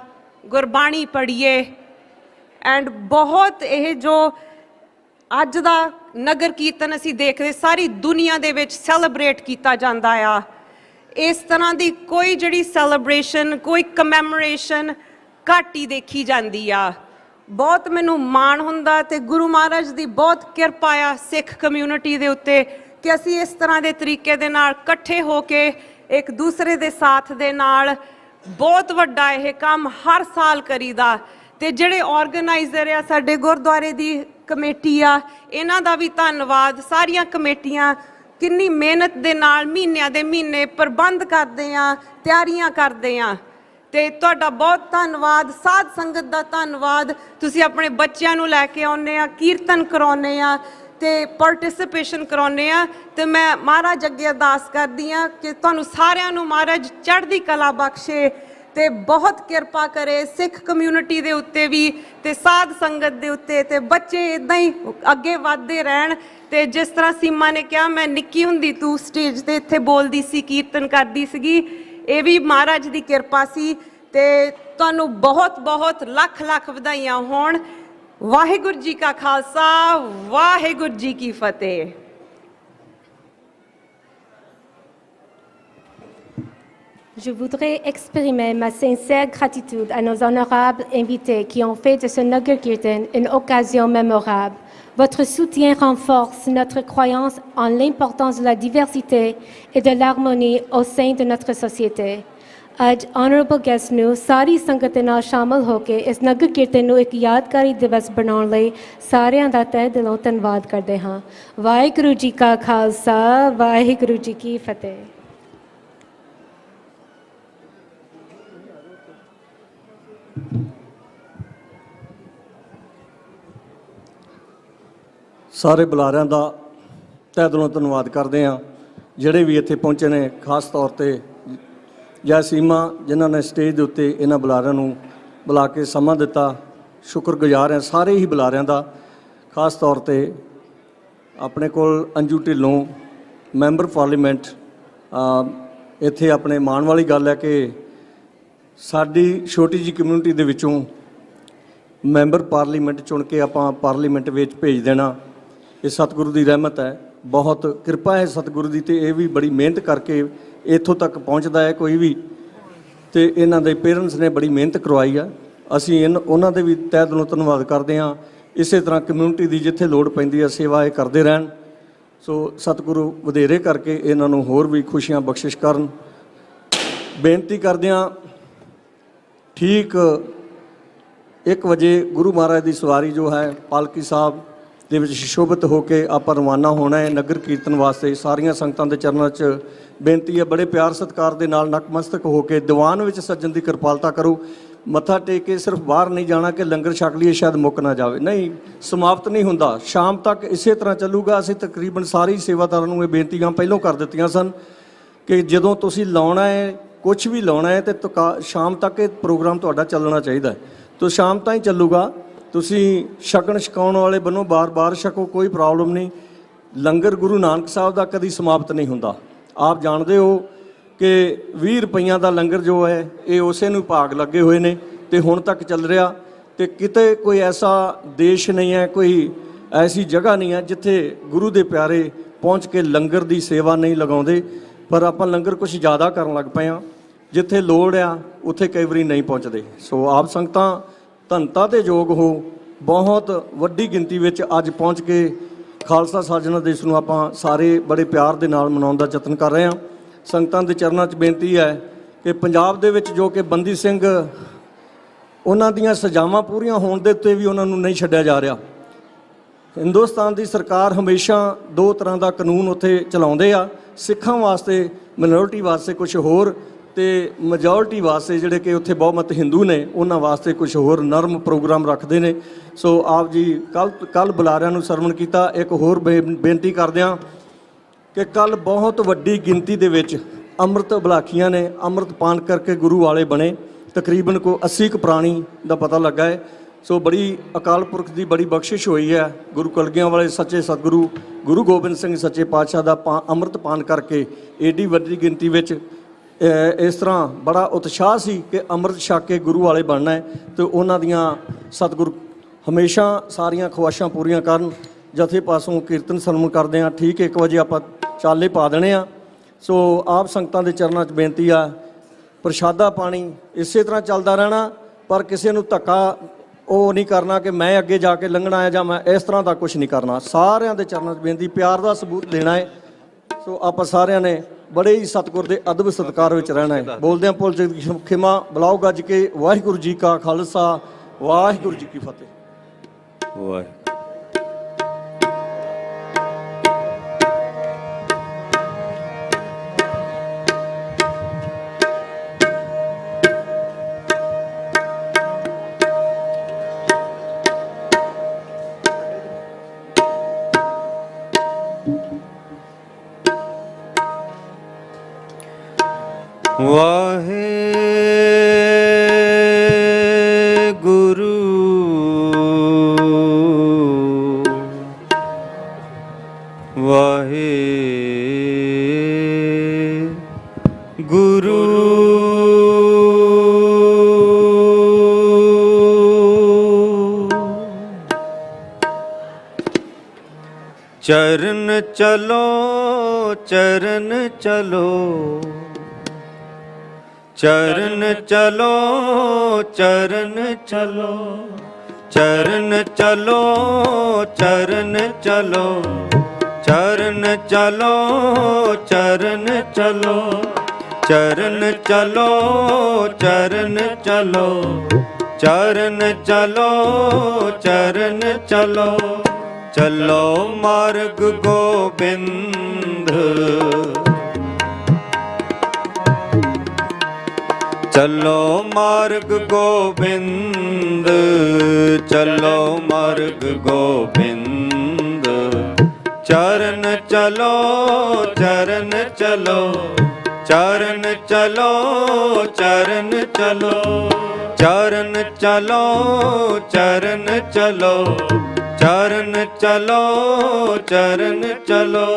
ਗੁਰਬਾਣੀ ਪੜ੍ਹੀਏ ਐਂਡ ਬਹੁਤ ਇਹ ਜੋ ਅੱਜ ਦਾ ਨਗਰ ਕੀਰਤਨ ਅਸੀਂ ਦੇਖਦੇ ਸਾਰੀ ਦੁਨੀਆ ਦੇ ਵਿੱਚ ਸੈਲੀਬ੍ਰੇਟ ਕੀਤਾ ਜਾਂਦਾ ਆ। ਇਸ ਤਰ੍ਹਾਂ ਦੀ ਕੋਈ ਜਿਹੜੀ ਸੈਲੀਬ੍ਰੇਸ਼ਨ, ਕੋਈ ਕਮੈਮੋਰੇਸ਼ਨ ਘੱਟ ਹੀ ਦੇਖੀ ਜਾਂਦੀ ਆ। ਬਹੁਤ ਮੈਨੂੰ ਮਾਣ ਹੁੰਦਾ ਤੇ ਗੁਰੂ ਮਹਾਰਾਜ ਦੀ ਬਹੁਤ ਕਿਰਪਾ ਆ ਸਿੱਖ ਕਮਿਊਨਿਟੀ ਦੇ ਉੱਤੇ ਕਿ ਅਸੀਂ ਇਸ ਤਰ੍ਹਾਂ ਦੇ ਤਰੀਕੇ ਦੇ ਨਾਲ ਇਕੱਠੇ ਹੋ ਕੇ ਇੱਕ ਦੂਸਰੇ ਦੇ ਸਾਥ ਦੇ ਨਾਲ ਬਹੁਤ ਵੱਡਾ ਇਹ ਕੰਮ ਹਰ ਸਾਲ ਕਰੀਦਾ। ਤੇ ਜਿਹੜੇ ਆਰਗੇਨਾਈਜ਼ਰ ਆ ਸਾਡੇ ਗੁਰਦੁਆਰੇ ਦੀ ਕਮੇਟੀ ਆ, ਇਹਨਾਂ ਦਾ ਵੀ ਧੰਨਵਾਦ। ਸਾਰੀਆਂ ਕਮੇਟੀਆਂ ਕਿੰਨੀ ਮਿਹਨਤ ਦੇ ਨਾਲ ਮਹੀਨਿਆਂ ਦੇ ਮਹੀਨੇ ਪ੍ਰਬੰਧ ਕਰਦੇ ਆ, ਤਿਆਰੀਆਂ ਕਰਦੇ ਆ ਤੇ ਤੁਹਾਡਾ ਬਹੁਤ ਧੰਨਵਾਦ। ਸਾਧ ਸੰਗਤ ਦਾ ਧੰਨਵਾਦ। ਤੁਸੀਂ ਆਪਣੇ ਬੱਚਿਆਂ ਨੂੰ ਲੈ ਕੇ ਆਉਂਦੇ ਆ, ਕੀਰਤਨ ਕਰਾਉਂਦੇ ਆ ਤੇ ਪਾਰਟਿਸਿਪੇਸ਼ਨ ਕਰਾਉਂਦੇ ਆ ਤੇ ਮੈਂ ਮਹਾਰਾਜ ਅੱਗੇ ਅਰਦਾਸ ਕਰਦੀ ਆ ਕਿ ਤੁਹਾਨੂੰ ਸਾਰਿਆਂ ਨੂੰ ਮਹਾਰਾਜ ਚੜ੍ਹਦੀ ਕਲਾ ਬਖਸ਼ੇ ਤੇ ਬਹੁਤ ਕਿਰਪਾ ਕਰੇ ਸਿੱਖ ਕਮਿਊਨਿਟੀ ਦੇ ਉੱਤੇ ਵੀ ਤੇ ਸਾਧ ਸੰਗਤ ਦੇ ਉੱਤੇ ਤੇ ਬੱਚੇ ਇਦਾਂ ਹੀ ਅੱਗੇ ਵਧਦੇ ਰਹਿਣ। ਤੇ ਜਿਸ ਤਰ੍ਹਾਂ ਸੀਮਾ ਨੇ ਕਿਹਾ, ਮੈਂ ਨਿੱਕੀ ਹੁੰਦੀ ਤੂੰ ਸਟੇਜ ਤੇ ਇੱਥੇ ਬੋਲਦੀ ਸੀ, ਕੀਰਤਨ ਕਰਦੀ ਸੀਗੀ, ਇਹ ਵੀ ਮਹਾਰਾਜ ਦੀ ਕਿਰਪਾ ਸੀ। ਤੇ ਤੁਹਾਨੂੰ ਬਹੁਤ ਬਹੁਤ ਲੱਖ ਲੱਖ ਵਧਾਈਆਂ ਹੋਣ। ਵਾਹਿਗੁਰੂ ਜੀ ਕਾ ਖਾਲਸਾ, ਵਾਹਿਗੁਰੂ ਜੀ ਕੀ ਫਤਿਹ। Je voudrais exprimer ma sincère gratitude à nos honorables invités qui ont fait de ce Nagar Kirtan une occasion mémorable. Votre soutien renforce notre croyance en l'importance de la diversité et de l'harmonie au sein de notre société. ਅੱਜ honorable guest ਨੂੰ ਸਾਰੀ ਸੰਗਤ ਦੇ ਨਾਲ ਸ਼ਾਮਲ ਹੋ ਕੇ ਇਸ ਨਗਰ ਕੀਰਤਨ ਨੂੰ ਇੱਕ ਯਾਦਗਾਰੀ ਦਿਵਸ ਬਣਾਉਣ ਲਈ ਸਾਰਿਆਂ ਦਾ ਤਹਿ ਦਿਲੋਂ ਧੰਨਵਾਦ ਕਰਦੇ ਹਾਂ। ਵਾਹਿਗੁਰੂ ਜੀ ਕਾ ਖਾਲਸਾ, ਵਾਹਿਗੁਰੂ ਜੀ ਕੀ ਫਤਿਹ। ਸਾਰੇ ਬੁਲਾਰਿਆਂ ਦਾ ਤਹਿ ਦਿਲੋਂ ਧੰਨਵਾਦ ਕਰਦੇ ਹਾਂ, ਜਿਹੜੇ ਵੀ ਇੱਥੇ ਪਹੁੰਚੇ ਨੇ। ਖਾਸ ਤੌਰ ਤੇ ਜੈ ਸੀਮਾ ਜਿਨ੍ਹਾਂ ਨੇ ਸਟੇਜ ਦੇ ਉੱਤੇ ਇਹਨਾਂ ਬੁਲਾਰਿਆਂ ਨੂੰ ਬੁਲਾ ਕੇ ਸਮਾਂ ਦਿੱਤਾ। ਸ਼ੁਕਰਗੁਜ਼ਾਰ ਹਾਂ ਸਾਰੇ ਹੀ ਬੁਲਾਰਿਆਂ ਦਾ। ਖਾਸ ਤੌਰ ਤੇ ਆਪਣੇ ਕੋਲ ਅੰਜੂ ਢਿੱਲੋਂ ਮੈਂਬਰ ਪਾਰਲੀਮੈਂਟ, ਇੱਥੇ ਆਪਣੇ ਮਾਣ ਵਾਲੀ ਗੱਲ ਹੈ ਕਿ ਸਾਡੀ ਛੋਟੀ ਜਿਹੀ ਕਮਿਊਨਿਟੀ ਦੇ ਵਿੱਚੋਂ ਮੈਂਬਰ ਪਾਰਲੀਮੈਂਟ ਚੁਣ ਕੇ ਆਪਾਂ ਪਾਰਲੀਮੈਂਟ ਵਿੱਚ ਭੇਜ ਦੇਣਾ, ਇਹ ਸਤਿਗੁਰੂ ਦੀ ਰਹਿਮਤ ਹੈ, ਬਹੁਤ ਕਿਰਪਾ ਹੈ ਸਤਿਗੁਰੂ ਦੀ। ਤੇ ਇਹ ਵੀ ਬੜੀ ਮਿਹਨਤ ਕਰਕੇ ਇੱਥੋਂ ਤੱਕ ਪਹੁੰਚਦਾ ਹੈ ਕੋਈ ਵੀ, ਤੇ ਇਹਨਾਂ ਦੇ ਪੇਰੈਂਟਸ ਨੇ ਬੜੀ ਮਿਹਨਤ ਕਰਵਾਈ ਆ। ਅਸੀਂ ਉਹਨਾਂ ਦੇ ਵੀ ਤਹਿ ਦਿਲੋਂ ਧੰਨਵਾਦ ਕਰਦੇ ਹਾਂ। ਇਸੇ ਤਰ੍ਹਾਂ ਕਮਿਊਨਿਟੀ ਦੀ ਜਿੱਥੇ ਲੋੜ ਪੈਂਦੀ ਹੈ ਸੇਵਾ ਇਹ ਕਰਦੇ ਰਹਿਣ। ਸੋ ਸਤਿਗੁਰੂ ਵਧੇਰੇ ਕਰਕੇ ਇਹਨਾਂ ਨੂੰ ਹੋਰ ਵੀ ਖੁਸ਼ੀਆਂ ਬਖਸ਼ਿਸ਼ ਕਰਨ। ਬੇਨਤੀ ਕਰਦੇ ਹਾਂ, ਠੀਕ 1 ਵਜੇ ਗੁਰੂ ਮਹਾਰਾਜ ਦੀ ਸਵਾਰੀ ਜੋ ਹੈ ਪਾਲਕੀ ਸਾਹਿਬ ਦੇ ਵਿੱਚ ਸ਼ੋਭਿਤ ਹੋ ਕੇ ਆਪਾਂ ਰਵਾਨਾ ਹੋਣਾ ਹੈ ਨਗਰ ਕੀਰਤਨ ਵਾਸਤੇ। ਸਾਰੀਆਂ ਸੰਗਤਾਂ ਦੇ ਚਰਨਾਂ 'ਚ ਬੇਨਤੀ ਹੈ, ਬੜੇ ਪਿਆਰ ਸਤਿਕਾਰ ਦੇ ਨਾਲ ਨਕਮਸਤਕ ਹੋ ਕੇ ਦੀਵਾਨ ਵਿੱਚ ਸੱਜਣ ਦੀ ਕਿਰਪਾਲਤਾ ਕਰੋ। ਮੱਥਾ ਟੇਕ ਕੇ ਸਿਰਫ ਬਾਹਰ ਨਹੀਂ ਜਾਣਾ ਕਿ ਲੰਗਰ ਛਕ ਲਈਏ ਸ਼ਾਇਦ ਮੁੱਕ ਨਾ ਜਾਵੇ, ਨਹੀਂ, ਸਮਾਪਤ ਨਹੀਂ ਹੁੰਦਾ, ਸ਼ਾਮ ਤੱਕ ਇਸੇ ਤਰ੍ਹਾਂ ਚੱਲੂਗਾ। ਅਸੀਂ ਤਕਰੀਬਨ ਸਾਰੇ ਸੇਵਾਦਾਰਾਂ ਨੂੰ ਇਹ ਬੇਨਤੀਆਂ ਪਹਿਲਾਂ ਕਰ ਦਿੱਤੀਆਂ ਸਨ ਕਿ ਜਦੋਂ ਤੁਸੀਂ ਲਾਉਣਾ ਹੈ, ਕੁਝ ਵੀ ਲਾਉਣਾ ਹੈ, ਤੇ ਸ਼ਾਮ ਤੱਕ ਇਹ ਪ੍ਰੋਗਰਾਮ ਤੁਹਾਡਾ ਚੱਲਣਾ ਚਾਹੀਦਾ। ਤੋ ਸ਼ਾਮ ਤਾਂ ਹੀ ਚੱਲੂਗਾ। ਤੁਸੀਂ ਛਕਣ ਛਕਾਉਣ ਵਾਲੇ ਬੰਨੋ ਬਾਰ-ਬਾਰ ਛਕੋ, ਕੋਈ ਪ੍ਰੋਬਲਮ ਨਹੀਂ। ਲੰਗਰ ਗੁਰੂ ਨਾਨਕ ਸਾਹਿਬ ਦਾ ਕਦੀ ਸਮਾਪਤ ਨਹੀਂ ਹੁੰਦਾ। ਆਪ ਜਾਣਦੇ ਹੋ ਕਿ 20 ਰੁਪਈਆਂ ਦਾ ਲੰਗਰ ਜੋ ਹੈ ਇਹ ਉਸੇ ਨੂੰ ਭਾਗ ਲੱਗੇ ਹੋਏ ਨੇ ਤੇ ਹੁਣ ਤੱਕ ਚੱਲ ਰਿਹਾ। ਤੇ ਕਿਤੇ ਕੋਈ ਐਸਾ ਦੇਸ਼ ਨਹੀਂ ਹੈ, ਕੋਈ ਐਸੀ ਜਗ੍ਹਾ ਨਹੀਂ ਹੈ ਜਿੱਥੇ ਗੁਰੂ ਦੇ ਪਿਆਰੇ ਪਹੁੰਚ ਕੇ ਲੰਗਰ ਦੀ ਸੇਵਾ ਨਹੀਂ ਲਗਾਉਂਦੇ। ਪਰ ਆਪਾਂ ਲੰਗਰ ਕੁਝ ਜ਼ਿਆਦਾ ਕਰਨ ਲੱਗ ਪਏ ਹਾਂ, ਜਿੱਥੇ ਲੋੜ ਆ ਉੱਥੇ ਕਈ ਵਾਰੀ ਨਹੀਂ ਪਹੁੰਚਦੇ। ਸੋ ਆਪ ਸੰਗਤਾਂ ਧੰਨਤਾ ਦੇ ਯੋਗ ਹੋ, ਬਹੁਤ ਵੱਡੀ ਗਿਣਤੀ ਵਿੱਚ ਅੱਜ ਪਹੁੰਚ ਕੇ ਖਾਲਸਾ ਸਾਜਨਾ ਦਿਵਸ ਨੂੰ ਆਪਾਂ ਸਾਰੇ ਬੜੇ ਪਿਆਰ ਦੇ ਨਾਲ ਮਨਾਉਣ ਦਾ ਯਤਨ ਕਰ ਰਹੇ ਹਾਂ। ਸੰਗਤਾਂ ਦੇ ਚਰਨਾਂ 'ਚ ਬੇਨਤੀ ਹੈ ਕਿ ਪੰਜਾਬ ਦੇ ਵਿੱਚ ਜੋ ਕਿ ਬੰਦੀ ਸਿੰਘ, ਉਹਨਾਂ ਦੀਆਂ ਸਜ਼ਾਵਾਂ ਪੂਰੀਆਂ ਹੋਣ ਦੇ ਉੱਤੇ ਵੀ ਉਹਨਾਂ ਨੂੰ ਨਹੀਂ ਛੱਡਿਆ ਜਾ ਰਿਹਾ। ਹਿੰਦੁਸਤਾਨ ਦੀ ਸਰਕਾਰ ਹਮੇਸ਼ਾ 2 ਤਰ੍ਹਾਂ ਦਾ ਕਾਨੂੰਨ ਉੱਥੇ ਚਲਾਉਂਦੇ ਆ, ਸਿੱਖਾਂ ਵਾਸਤੇ, ਮਿਨੋਰਿਟੀ ਵਾਸਤੇ ਕੁਝ ਹੋਰ, ਤੇ ਮੈਜੋਰਿਟੀ ਵਾਸਤੇ ਜਿਹੜੇ ਕਿ ਉੱਥੇ ਬਹੁਮਤ ਹਿੰਦੂ ਨੇ ਉਹਨਾਂ ਵਾਸਤੇ ਕੁਝ ਹੋਰ ਨਰਮ ਪ੍ਰੋਗਰਾਮ ਰੱਖਦੇ ਨੇ। ਸੋ ਆਪ ਜੀ ਕੱਲ ਬੁਲਾਰਿਆਂ ਨੂੰ ਸਰਵਣ ਕੀਤਾ। ਇੱਕ ਹੋਰ ਬੇਨਤੀ ਕਰਦੇ ਹਾਂ ਕਿ ਕੱਲ ਬਹੁਤ ਵੱਡੀ ਗਿਣਤੀ ਦੇ ਵਿੱਚ ਅੰਮ੍ਰਿਤ ਬਲਾਖੀਆਂ ਨੇ ਅੰਮ੍ਰਿਤ ਪਾਨ ਕਰਕੇ ਗੁਰੂ ਵਾਲੇ ਬਣੇ। ਤਕਰੀਬਨ ਕੋਈ 80 ਕੁ ਪ੍ਰਾਣੀ ਦਾ ਪਤਾ ਲੱਗਾ ਹੈ। ਸੋ ਬੜੀ ਅਕਾਲ ਪੁਰਖ ਦੀ ਬੜੀ ਬਖਸ਼ਿਸ਼ ਹੋਈ ਹੈ। ਗੁਰੂ ਕਲਗੀਆਂ ਵਾਲੇ ਸੱਚੇ ਸਤਿਗੁਰੂ ਗੁਰੂ ਗੋਬਿੰਦ ਸਿੰਘ ਸੱਚੇ ਪਾਤਸ਼ਾਹ ਦਾ ਅੰਮ੍ਰਿਤ ਪਾਨ ਕਰਕੇ ਏਡੀ ਵੱਡੀ ਗਿਣਤੀ ਵਿੱਚ ਇਸ ਤਰ੍ਹਾਂ ਬੜਾ ਉਤਸ਼ਾਹ ਸੀ ਕਿ ਅੰਮ੍ਰਿਤ ਛਕ ਕੇ ਗੁਰੂ ਵਾਲੇ ਬਣਨਾ ਹੈ ਤੇ ਉਹਨਾਂ ਦੀਆਂ ਸਤਿਗੁਰੂ ਹਮੇਸ਼ਾ ਸਾਰੀਆਂ ਖੁਆਇਸ਼ਾਂ ਪੂਰੀਆਂ ਕਰਨ। ਜਥੇ ਪਾਸੋਂ ਕੀਰਤਨ ਸਰਵਣ ਕਰਦੇ ਹਾਂ, ਠੀਕ 1 ਵਜੇ ਆਪਾਂ ਚਾਲੇ ਪਾ ਦੇਣੇ ਆ। ਸੋ ਆਪ ਸੰਗਤਾਂ ਦੇ ਚਰਨਾਂ 'ਚ ਬੇਨਤੀ ਆ, ਪ੍ਰਸ਼ਾਦਾ ਪਾਣੀ ਇਸੇ ਤਰ੍ਹਾਂ ਚੱਲਦਾ ਰਹਿਣਾ, ਪਰ ਕਿਸੇ ਨੂੰ ਧੱਕਾ ਉਹ ਨਹੀਂ ਕਰਨਾ ਕਿ ਮੈਂ ਅੱਗੇ ਜਾ ਕੇ ਲੰਘਣਾ ਹੈ ਜਾਂ ਮੈਂ ਇਸ ਤਰ੍ਹਾਂ ਦਾ ਕੁਝ ਨਹੀਂ ਕਰਨਾ। ਸਾਰਿਆਂ ਦੇ ਚਰਨਾਂ 'ਚ ਬੇਨਤੀ, ਪਿਆਰ ਦਾ ਸਬੂਤ ਦੇਣਾ ਹੈ। ਸੋ ਆਪਾਂ ਸਾਰਿਆਂ ਨੇ ਬੜੇ ਹੀ ਸਤਿਗੁਰ ਦੇ ਅਦਬ ਸਤਿਕਾਰ ਵਿੱਚ ਰਹਿਣਾ ਹੈ। ਬੋਲਦੇ ਹਾਂ ਭੁੱਲ ਚੁੱਕ ਖਿਮਾ, ਬੁਲਾਓ ਗੱਜ ਕੇ। ਵਾਹਿਗੁਰੂ ਜੀ ਕਾ ਖਾਲਸਾ, ਵਾਹਿਗੁਰੂ ਜੀ ਕੀ ਫਤਿਹ। ਵਾਹਿਗੁਰੂ। ਵਾਹਿਗੁਰੂ ਵਾਹਿਗੁਰੂ ਚਰਨ ਚਲੋ ਚਰਨ ਚਲੋ चरण चलो चरण चलो चरण चलो चरण चलो चरण चलो चरण चलो चरण चलो चरण चलो चरण चलो चरण चलो चलो मार्ग गोबिंद चलो मार्ग गोबिंद चलो मार्ग गोबिंद चरण चलो चरण चलो चरण चलो चरण चलो चरण चलो चरण चलो चरण चलो चरण चलो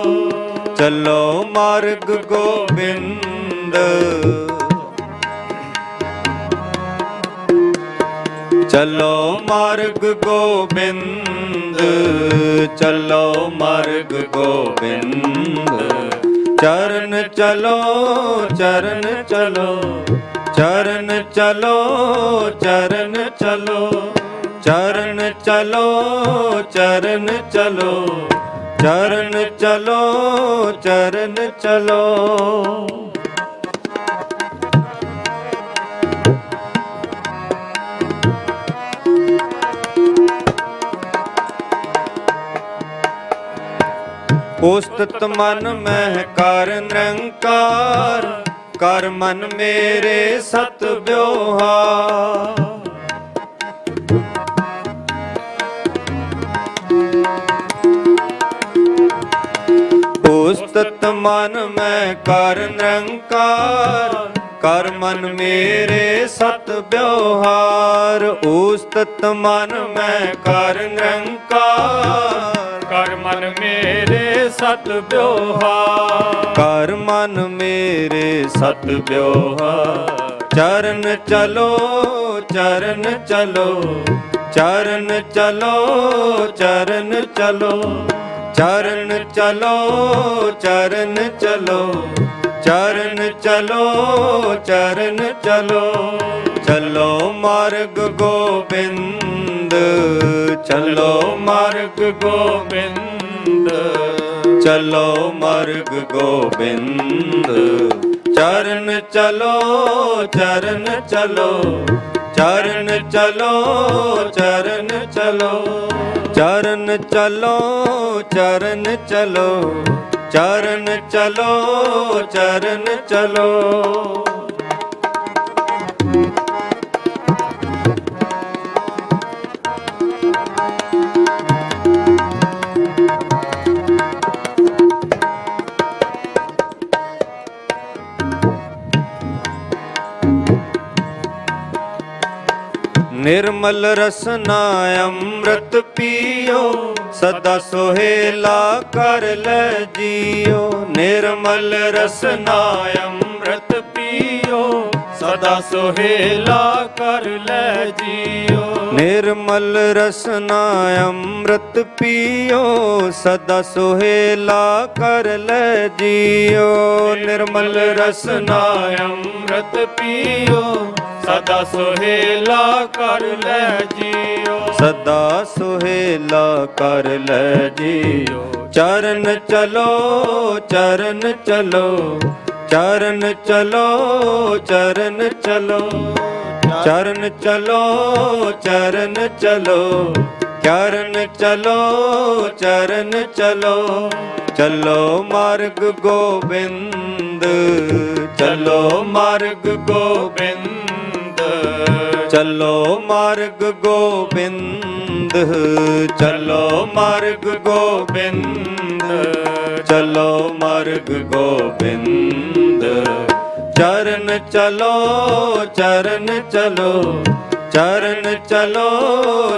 चलो मार्ग गोबिंद चलो मार्ग गोबिंद चलो मार्ग गोबिंद चरण चलो चरण चलो चरण चलो चरण चलो चरण चलो चरण चलो चरण चलो चरण चलो उस्तत मन में कर निरंकार कर मन मेरे सत ब्योहार उस्तत मन में कर निरंकार कर मन मेरे सत ब्योहार उस्तत मन में कर निरंकार कर मन मेरे सत ब्योहार कर मन मेरे सत ब्योहार चरण चलो चरण चलो चरण चलो चरण चलो चरण चलो चरण चलो चरण चलो चरण चलो चलो मार्ग गोबिंद चलो मार्ग गोबिंद चलो मार्ग गोबिंद चरण चलो चरण चलो चरण चलो चरण चलो चरण चलो चरण चलो चरण चलो चरण चलो निर्मल रसना अमृत पियो सदा सोहेला कर ले जियो निर्मल रसना अमृत पियो ਪੀਓ ਸਦਾ ਸੁਹੇਲਾ ਕਰ ਲੈ ਜੀਓ ਨਿਰਮਲ ਰਸਨਾ ਅੰਮ੍ਰਿਤ ਪੀਓ ਸਦਾ ਸੁਹੇਲਾ ਕਰ ਲੈ ਜੀਓ ਨਿਰਮਲ ਰਸਨਾ ਅੰਮ੍ਰਿਤ ਪੀਓ ਸਦਾ ਸੁਹੇਲਾ ਕਰ ਲੈ ਜੀਓ ਸਦਾ ਸੁਹੇਲਾ ਕਰ ਲੈ ਜੀਓ ਚਰਨ ਚਲੋ ਚਰਨ ਚਲੋ ਚਰਨ ਚਲੋ ਚਰਨ ਚਲੋ ਚਰਨ ਚਲੋ ਚਰਨ ਚਲੋ ਚਰਨ ਚਲੋ ਚਰਨ ਚਲੋ ਚਲੋ ਮਾਰਗ ਗੋਬਿੰਦ ਚਲੋ ਮਾਰਗ ਗੋਬਿੰਦ ਚਲੋ ਮਾਰਗ ਗੋਬਿੰਦ ਚਲੋ ਮਾਰਗ ਗੋਬਿੰਦ ਚਲੋ ਮਾਰਗ ਗੋਬਿੰਦ ਚਰਨ ਚਲੋ ਚਰਨ ਚਲੋ ਚਰਨ ਚਲੋ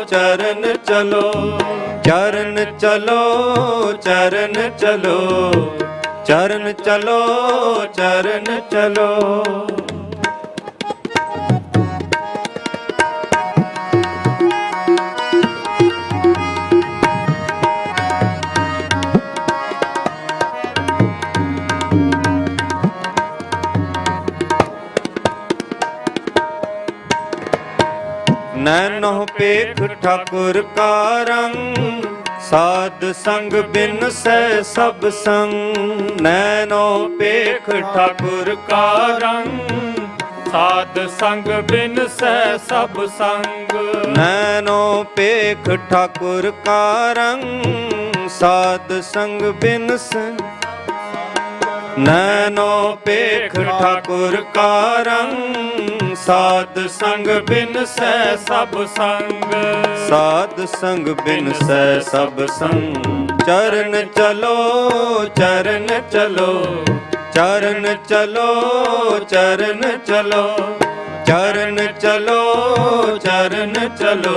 ਚਰਨ ਚਲੋ ਚਰਨ ਚਲੋ ਚਰਨ ਚਲੋ ਚਰਨ ਚਲੋ ਚਰਨ ਚਲੋ ਨੈਨੋ ਪੇਖ ਠਾਕੁਰ ਕਾ ਰੰਗ ਸਾਧ ਸੰਗ ਬਿਨ ਸੈ ਸਭ ਸੰਗ ਨੈਨੋ ਪੇਖ ਠਾਕੁਰ ਕਾ ਰੰਗ ਸਾਧ ਸੰਗ ਬਿਨ ਸੈ ਸਭ ਸੰਗ ਨੈਨੋ ਪੇਖ ਠਾਕੁਰ ਕਾ ਰੰਗ ਸਾਧ ਸੰਗ ਬਿਨ ਸੈ ਨੈਨੋ ਪੇਖ ਠਾਕੁਰ ਕਾ ਰੰਗ ਸਾਧ ਸੰਗ ਬਿਨ ਸੈ ਸਭ ਸੰਗ ਸਾਧ ਸੰਗ ਬਿਨ ਸੈ ਸਭ ਸੰਗ ਚਰਨ ਚਲੋ ਚਰਨ ਚਲੋ ਚਰਨ ਚਲੋ ਚਰਨ ਚਲੋ ਚਰਨ ਚਲੋ ਚਰਨ ਚਲੋ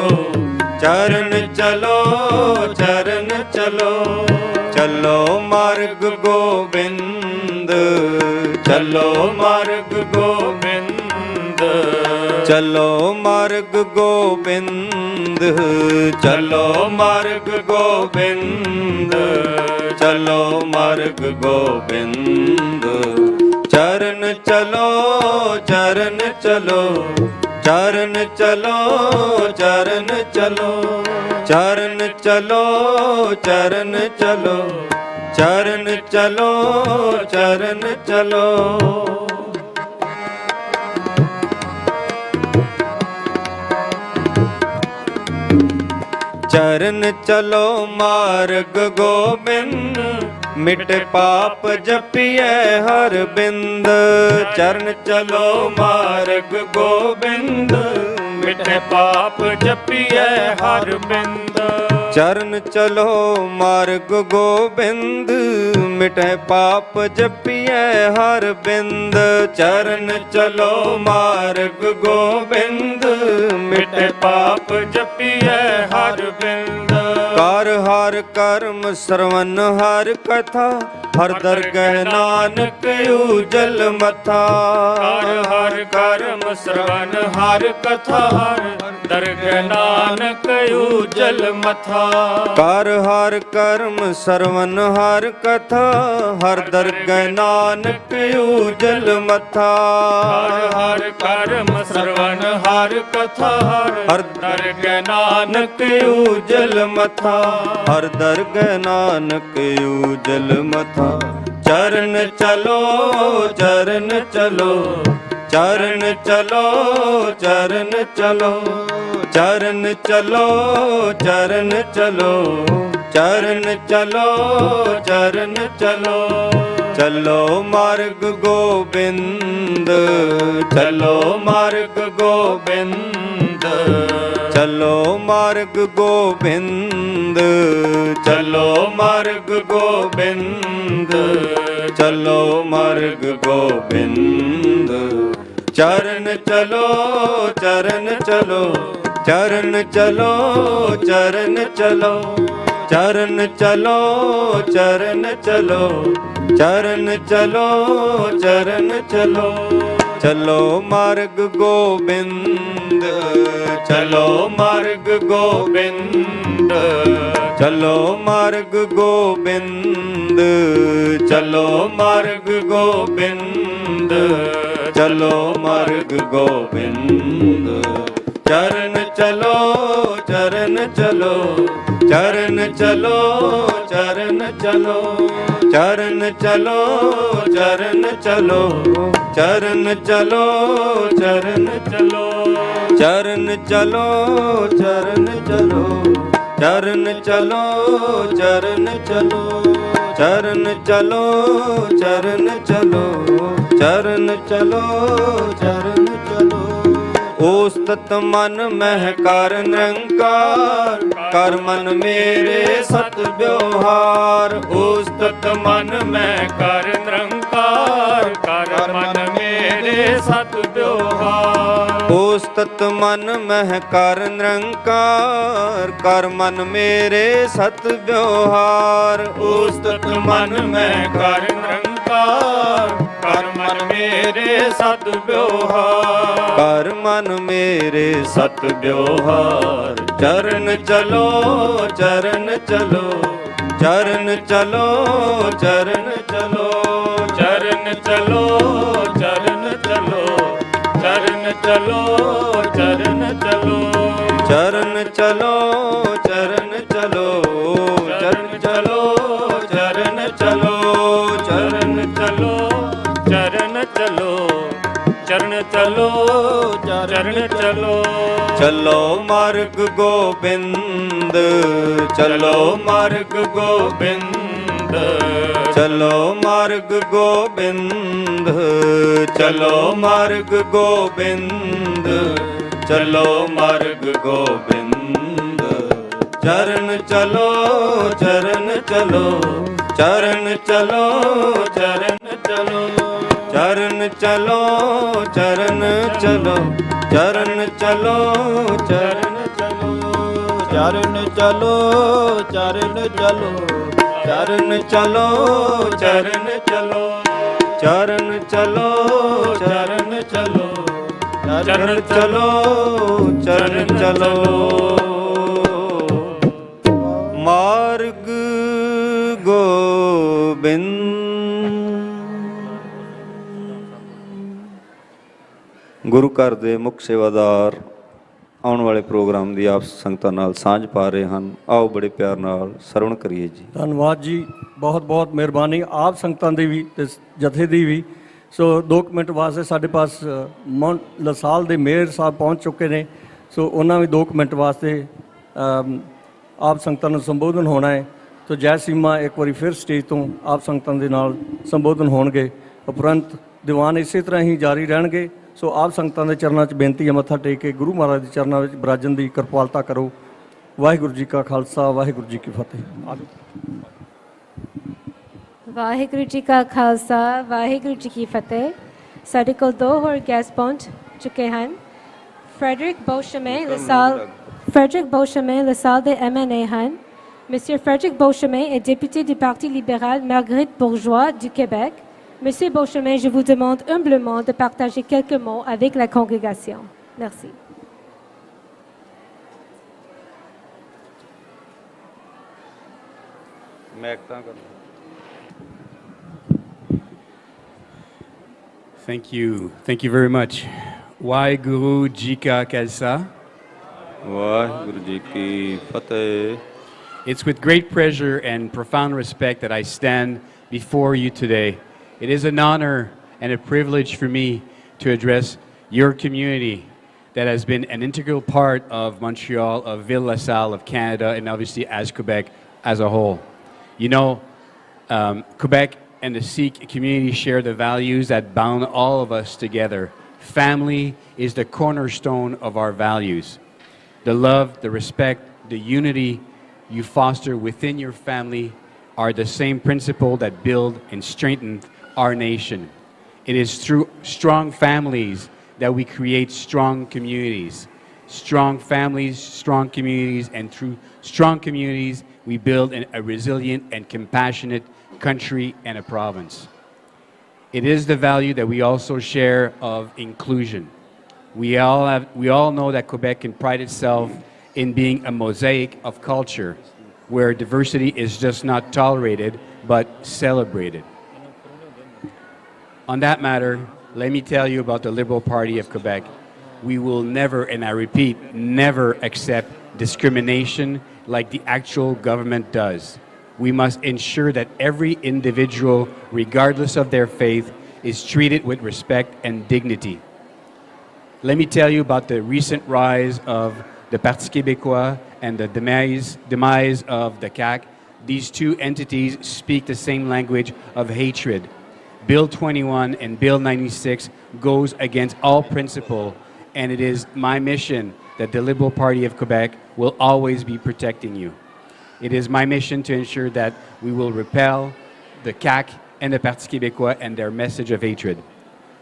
ਚਰਨ ਚਲੋ ਚਰਨ ਚਲੋ ਚਲੋ ਮਾਰਗ ਗੋਬਿੰਦ ਚਲੋ ਮਾਰਗ ਗੋਬਿੰਦ ਚਲੋ ਮਾਰਗ ਗੋਬਿੰਦ ਚਲੋ ਮਾਰਗ ਗੋਬਿੰਦ ਚਲੋ ਮਾਰਗ ਗੋਬਿੰਦ ਚਰਨ ਚਲੋ ਚਰਨ ਚਲੋ ਚਰਨ ਚਲੋ ਚਰਨ ਚਲੋ ਚਰਨ ਚਲੋ ਚਰਨ ਚਲੋ ਚਰਨ ਚਲੋ ਚਰਨ ਚਲੋ ਚਰਨ ਚਲੋ ਮਾਰਗ ਗੋਬਿੰਦ ਮਿਟ ਪਾਪ ਜਪੀਐ ਹਰ ਬਿੰਦ ਚਰਨ ਚਲੋ ਮਾਰਗ ਗੋਬਿੰਦ ਮਿਟ ਪਾਪ ਜਪੀਐ ਹਰ ਬਿੰਦ ਚਰਨ ਚਲੋ ਮਾਰਗ ਗੋਬਿੰਦ ਮਿਟੈ ਪਾਪ ਜਪੀਐ ਹਰ ਬਿੰਦ ਚਰਨ ਚਲੋ ਮਾਰਗ ਗੋਬਿੰਦ ਮਿਟੈ ਪਾਪ ਜਪੀਐ ਹਰ ਬਿੰਦ ਕਰ ਹਰ ਕਰਮ ਸਰਵਨ ਹਰ ਕਥਾ ਹਰ ਦਰਗਹਿ ਨਾਨਕ ਉਜਲ ਮਥਾ ਕਰ ਹਰ ਕਰਮ ਸਰਵਨ ਹਰ ਕਥਾ ਹਰ ਦਰਗਹਿ ਨਾਨਕ ਉਜਲ ਮਥਾ ਕਰ ਹਰ ਕਰਮ ਸਰਵਨ ਹਰ ਕਥਾ ਹਰ ਦਰਗਹਿ ਨਾਨਕ ਉਜਲ ਮਥਾ ਕਰ ਹਰ ਕਰਮ ਸਰਵਨ ਹਰ ਕਥਾ ਹਰ ਦਰਗਹਿ ਨਾਨਕ ਉਜਲ ਮਥਾ ਹਰ ਦਰਗਹਿ ਨਾਨਕ ਉਜਲ ਮਥਾ ਚਰਨ ਚਲੋ ਚਰਨ ਚਲੋ ਚਰਨ ਚਲੋ ਚਰਨ ਚਲੋ ਚਰਨ ਚਲੋ ਚਰਨ ਚਲੋ ਚਰਨ ਚਲੋ ਚਰਨ ਚਲੋ ਚਲੋ ਮਾਰਗ ਗੋਬਿੰਦ ਚਲੋ ਮਾਰਗ ਗੋਬਿੰਦ ਚਲੋ ਮਾਰਗ ਗੋਬਿੰਦ ਚਲੋ ਮਾਰਗ ਗੋਬਿੰਦ ਚਲੋ ਮਾਰਗ ਗੋਬਿੰਦ ਚਰਨ ਚਲੋ ਚਰਨ ਚਲੋ ਚਰਨ ਚਲੋ ਚਰਨ ਚਲੋ ਚਰਨ ਚਲੋ ਚਰਨ ਚਲੋ ਚਰਨ ਚਲੋ ਚਰਨ ਚਲੋ ਚਲੋ ਮਾਰਗ ਗੋਬਿੰਦ ਚਲੋ ਮਾਰਗ ਗੋਬਿੰਦ ਚਲੋ ਮਾਰਗ ਗੋਬਿੰਦ ਚਲੋ ਮਾਰਗ ਗੋਬਿੰਦ ਚਲੋ ਮਾਰਗ ਗੋਬਿੰਦ ਚਰਨ ਚਲੋ ਚਰਨ ਚਲੋ ਚਰਨ ਚਲੋ ਚਰਨ ਚਲੋ ਚਰਨ ਚਲੋ ਚਰਨ ਚਲੋ ਚਰਨ ਚਲੋ ਚਰਨ ਚਲੋ ਚਰਨ ਚਲੋ ਚਰਨ ਚਲੋ ਚਰਨ ਚਲੋ ਚਰਨ ਚਲੋ ਚਰਨ ਚਲੋ ਚਰਨ ਚਲੋ ਚਰਨ ਚਲੋ ਚਰਨ ਚਲੋ ਉਸ ਤਤ ਮਨ ਮਹਿ ਕਰ ਨਿਰੰਕਾਰ ਕਰ ਮਨ ਮੇਰੇ ਸਤ ਵਿਵਹਾਰ ਉਸ ਤਤ ਮਨ ਮਹਿ ਕਰ ਨਿਰੰਕਾਰ ਕਰ ਮਨ ਮੇਰੇ ਸਤ ਵਿਵਹਾਰ ਉਸ ਤਤ ਮਨ ਮਹਿ ਕਰ ਨਿਰੰਕਾਰ ਕਰ ਮਨ ਮੇਰੇ ਸਤ ਵਿਵਹਾਰ ਉਸ ਤਤ ਮਨ ਮਹਿ ਕਰ ਨਿਰੰਕਾਰ ਕਰ ਮਨ ਮੇਰੇ ਸਤ ਵਿਵਹਾਰ ਕਰ ਮਨ ਮੇਰੇ ਸਤ ਵਿਵਹਾਰ ਚਰਨ ਚਲੋ ਚਰਨ ਚਲੋ ਚਰਨ ਚਲੋ ਚਰਨ ਚਲੋ ਚਰਨ ਚਲੋ ਚਰਨ ਚਲੋ ਚਰਨ ਚਲੋ ਚਰਨ ਚਲੋ ਚਰਨ ਚਲੋ ਚਰਨ ਚਲੋ ਚਰਨ ਚਲੋ ਚਰਨ ਚਲੋ ਚਰਨ ਚਲੋ ਚਰਨ ਚਲੋ ਚਰਨ ਚਲੋ ਚਰਨ ਚਲੋ ਚਲੋ ਮਾਰਗ ਗੋਬਿੰਦ ਚਲੋ ਮਾਰਗ ਗੋਬਿੰਦ ਚਲੋ ਮਾਰਗ ਗੋਬਿੰਦ ਚਲੋ ਮਾਰਗ ਗੋਬਿੰਦ ਚਲੋ ਮਾਰਗ ਗੋਬਿੰਦ ਚਰਨ ਚਲੋ ਚਰਨ ਚਲੋ ਚਰਨ ਚਲੋ ਚਰਨ ਚਲੋ ਚਰਨ ਚਲੋ ਚਰਨ ਚਲੋ ਚਰਨ ਚਲੋ ਚਰਨ ਚਲੋ ਚਰਨ ਚਲੋ ਚਰਨ ਚਲੋ ਚਰਨ ਚਲੋ ਚਰਨ ਚਲੋ ਚਰਨ ਚਲੋ ਚਰਨ ਚਲੋ ਚਰਨ ਚਲੋ ਚਰਨ ਚਲੋ ਮਾਰਗ ਗੋਬਿੰਦ ਗੁਰੂ ਘਰ ਦੇ ਮੁੱਖ ਸੇਵਾਦਾਰ ਆਉਣ ਵਾਲੇ ਪ੍ਰੋਗਰਾਮ ਦੀ ਆਪ ਸੰਗਤਾਂ ਨਾਲ ਸਾਂਝ ਪਾ ਰਹੇ ਹਨ। ਆਓ ਬੜੇ ਪਿਆਰ ਨਾਲ ਸਰਵਣ ਕਰੀਏ ਜੀ। ਧੰਨਵਾਦ ਜੀ, ਬਹੁਤ ਬਹੁਤ ਮਿਹਰਬਾਨੀ ਆਪ ਸੰਗਤਾਂ ਦੀ ਵੀ ਤੇ ਜਥੇ ਦੀ ਵੀ। ਸੋ 2 ਮਿੰਟ ਵਾਸਤੇ ਸਾਡੇ ਪਾਸ ਲਸਾਲ ਦੇ ਮੇਅਰ ਸਾਹਿਬ ਪਹੁੰਚ ਚੁੱਕੇ ਨੇ, ਸੋ ਉਹਨਾਂ ਵੀ 2 ਮਿੰਟ ਵਾਸਤੇ ਆਪ ਸੰਗਤਾਂ ਨੂੰ ਸੰਬੋਧਨ ਹੋਣਾ ਹੈ। ਸੋ ਜੈ ਸੀਮਾ ਇੱਕ ਵਾਰੀ ਫਿਰ ਸਟੇਜ ਤੋਂ ਆਪ ਸੰਗਤਾਂ ਦੇ ਨਾਲ ਸੰਬੋਧਨ ਹੋਣਗੇ, ਉਪਰੰਤ ਦੀਵਾਨ ਇਸੇ ਤਰ੍ਹਾਂ ਹੀ ਜਾਰੀ ਰਹਿਣਗੇ। ਸੋ ਆਪ ਸੰਗਤਾਂ ਦੇ ਚਰਨਾਂ 'ਚ ਬੇਨਤੀ ਹੈ ਮੱਥਾ ਟੇਕ ਕੇ ਗੁਰੂ ਮਹਾਰਾਜ ਦੇ ਚਰਨਾਂ ਵਿੱਚ ਬਰਾਜਨ ਦੀ ਕਿਰਪਾਲਤਾ ਕਰੋ। ਵਾਹਿਗੁਰੂ ਜੀ ਕਾ ਖਾਲਸਾ, ਵਾਹਿਗੁਰੂ ਜੀ ਕੀ ਫਤਿਹ। ਵਾਹਿਗੁਰੂ ਜੀ ਕਾ ਖਾਲਸਾ, ਵਾਹਿਗੁਰੂ ਜੀ ਕੀ ਫਤਿਹ। ਸਾਡੇ ਕੋਲ 2 ਹੋਰ ਗੈਸਟ ਪਹੁੰਚ ਚੁੱਕੇ ਹਨ। ਫਰੈਡਰਿਕ ਬੋਸ਼ਮੇ ਲਸਾਲ ਦੇ MNA ਹਨ। Monsieur Frédéric Beauchemin est député du Parti libéral Marguerite Bourgeois du Québec. Monsieur Beauchemin, je vous demande humblement de partager quelques mots avec la congrégation. Merci. Thank you very much. Waheguru Ji Ka Khalsa. Waheguru ji Ki Fateh. It's with great pleasure and profound respect that I stand before you today. It is an honor and a privilege for me to address your community that has been an integral part of Montreal, of Ville-LaSalle, of Canada, and obviously as Quebec as a whole. You know, Quebec and the Sikh community share the values that bound all of us together. Family is the cornerstone of our values. The love, the respect, the unity you foster within your family are the same principle that build and strengthen our nation. It is through strong families that we create strong communities. Strong families, strong communities, and through strong communities, we build a resilient and compassionate country and a province. It is the value that we also share of inclusion. We all know that Quebec can pride itself in being a mosaic of culture, where diversity is just not tolerated, but celebrated. On that matter, let me tell you about the Liberal Party of Quebec. We will never, and I repeat, never accept discrimination like the actual government does. We must ensure that every individual, regardless of their faith, is treated with respect and dignity. Let me tell you about the recent rise of the Parti québécois and the demise of the CAQ. These two entities speak the same language of hatred. Bill 21 and Bill 96 goes against all principle, and it is my mission that the Liberal Party of Quebec will always be protecting you. It is my mission to ensure that we will repel the CAQ and the Parti québécois and their message of hatred.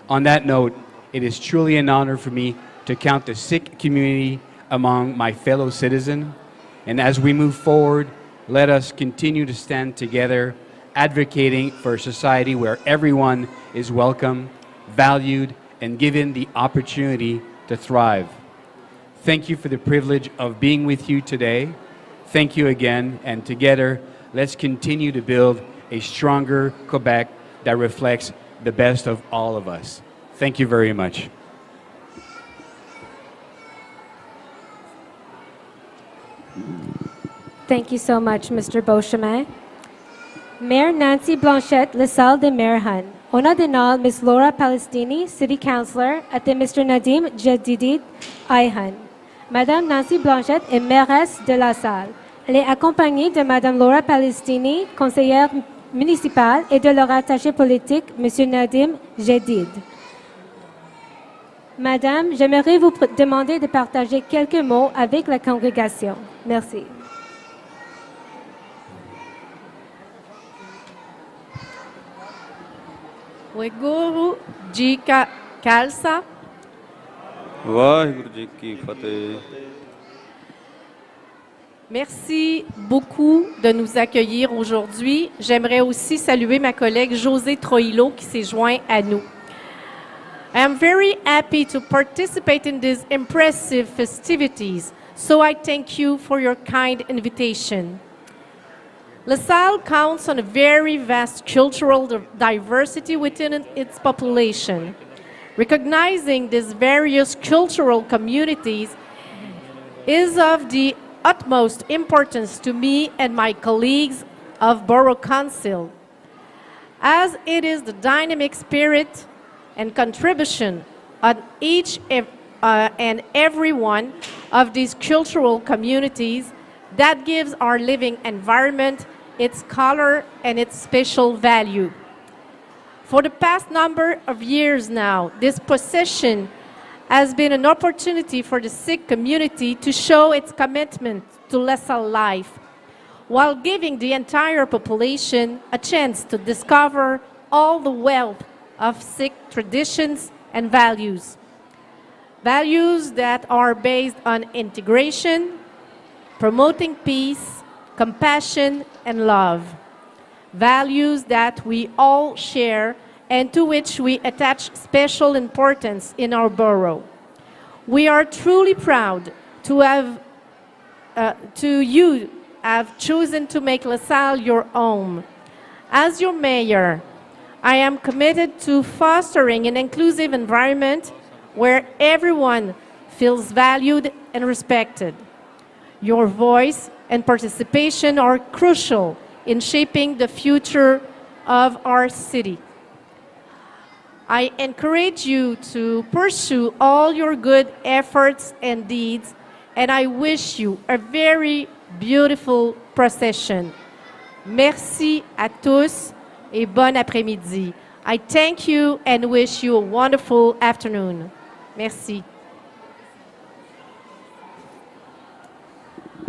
On that note, it is truly an honor for me to count the Sikh community among my fellow citizens. And as we move forward, let us continue to stand together, advocating for a society where everyone is welcome, valued, and given the opportunity to thrive. Thank you for the privilege of being with you today. Thank you again, and together, let's continue to build a stronger Quebec that reflects the best of all of us. Thank you very much. Thank you so much, Mr. Beauchemin. Mayor Nancy Blanchette, LaSalle de Mairhan. On a dénommé Ms. Laura Palestini, City Councillor, et Mr. Nadim Jedidid Ayhan. Madame Nancy Blanchette est mairesse de LaSalle. Elle est accompagnée de Madame Laura Palestini, conseillère municipale, et de leur attaché politique, Monsieur Nadim Jedid. Madame, j'aimerais vous demander de partager quelques mots avec la congrégation. Merci. Waiguru ji ka Khalsa. Waheguru ji Ki Fateh. Merci beaucoup de nous accueillir aujourd'hui. J'aimerais aussi saluer ma collègue José Troilo qui s'est joint à nous. I am very happy to participate in these impressive festivities, so I thank you for your kind invitation. LaSalle counts on a very vast cultural diversity within its population. Recognizing these various cultural communities is of the utmost importance to me and my colleagues of Borough Council, as it is the dynamic spirit and contribution on each and every one of these cultural communities that gives our living environment its color and its special value. For the past number of years now, this procession has been an opportunity for the Sikh community to show its commitment to LaSalle life, while giving the entire population a chance to discover all the wealth of Sikh traditions and values. Values that are based on integration, promoting peace, compassion, and love. Values that we all share and to which we attach special importance in our borough. We are truly proud to have chosen to make LaSalle your home. As your mayor, I am committed to fostering an inclusive environment where everyone feels valued and respected. Your voice and participation are crucial in shaping the future of our city. I encourage you to pursue all your good efforts and deeds, and I wish you a very beautiful procession. Merci à tous et bon après-midi. I thank you and wish you a wonderful afternoon. Merci.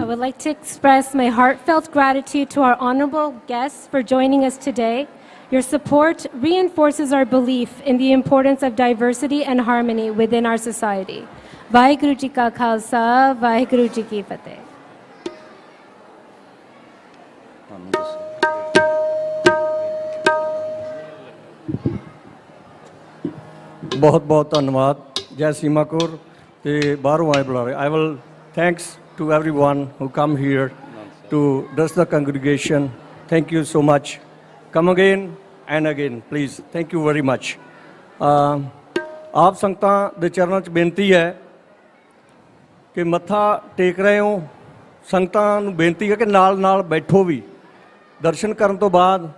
I would like to express my heartfelt gratitude to our honorable guests for joining us today. Your support reinforces our belief in the importance of diversity and harmony within our society. Vaheguru Ji Ka Khalsa, Vaheguru Ji Ki Fateh. ਬਹੁਤ ਬਹੁਤ ਧੰਨਵਾਦ ਜੈ ਸੀਮਾ ਕੌਰ ਤੇ ਬਾਹਰੋਂ ਆਏ ਬੁਲਾਰੇ। I will thanks to everyone who come here to dress the congregation. Thank you so much. Come again and again please. Thank you very much. ਆਪ ਸੰਗਤਾਂ ਦੇ ਚਰਨਾਂ 'ਚ ਬੇਨਤੀ ਹੈ ਕਿ ਮੱਥਾ ਟੇਕ ਰਹੇ ਹੋ, ਸੰਗਤਾਂ ਨੂੰ ਬੇਨਤੀ ਹੈ ਕਿ ਨਾਲ ਨਾਲ ਬੈਠੋ ਵੀ। ਦਰਸ਼ਨ ਕਰਨ ਤੋਂ ਬਾਅਦ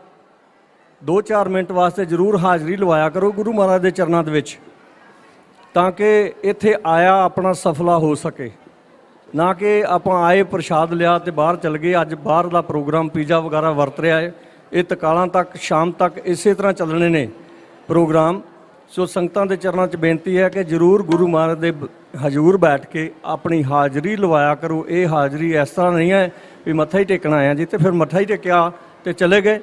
2-4 ਮਿੰਟ ਵਾਸਤੇ ਜ਼ਰੂਰ ਹਾਜ਼ਰੀ ਲਵਾਇਆ ਕਰੋ ਗੁਰੂ ਮਹਾਰਾਜ ਦੇ ਚਰਨਾਂ ਦੇ ਵਿੱਚ, ਤਾਂ ਕਿ ਇੱਥੇ ਆਇਆ ਆਪਣਾ ਸਫਲਾ ਹੋ ਸਕੇ। ਨਾ ਕਿ ਆਪਾਂ ਆਏ ਪ੍ਰਸ਼ਾਦ ਲਿਆ ਤੇ ਬਾਹਰ ਚਲ ਗਏ। ਅੱਜ ਬਾਹਰ ਦਾ ਪ੍ਰੋਗਰਾਮ ਪੀਜ਼ਾ ਵਗੈਰਾ ਵਰਤ ਰਿਹਾ ਹੈ, ਇਹ ਤਕਾਲਾਂ ਤੱਕ ਸ਼ਾਮ ਤੱਕ ਇਸੇ ਤਰ੍ਹਾਂ ਚੱਲਣੇ ਨੇ ਪ੍ਰੋਗਰਾਮ। ਸੋ ਸੰਗਤਾਂ ਦੇ ਚਰਨਾਂ 'ਚ ਬੇਨਤੀ ਹੈ ਕਿ ਜ਼ਰੂਰ ਗੁਰੂ ਮਹਾਰਾਜ ਦੇ ਹਜ਼ੂਰ ਬੈਠ ਕੇ ਆਪਣੀ ਹਾਜ਼ਰੀ ਲਵਾਇਆ ਕਰੋ। ਇਹ ਹਾਜ਼ਰੀ ਇਸ ਤਰ੍ਹਾਂ ਨਹੀਂ ਹੈ ਵੀ ਮੱਥਾ ਹੀ ਟੇਕਣਾ ਆਇਆ ਜੀ ਤੇ ਫਿਰ ਮੱਥਾ ਹੀ ਟੇਕਿਆ ਤੇ ਚਲੇ ਗਏ।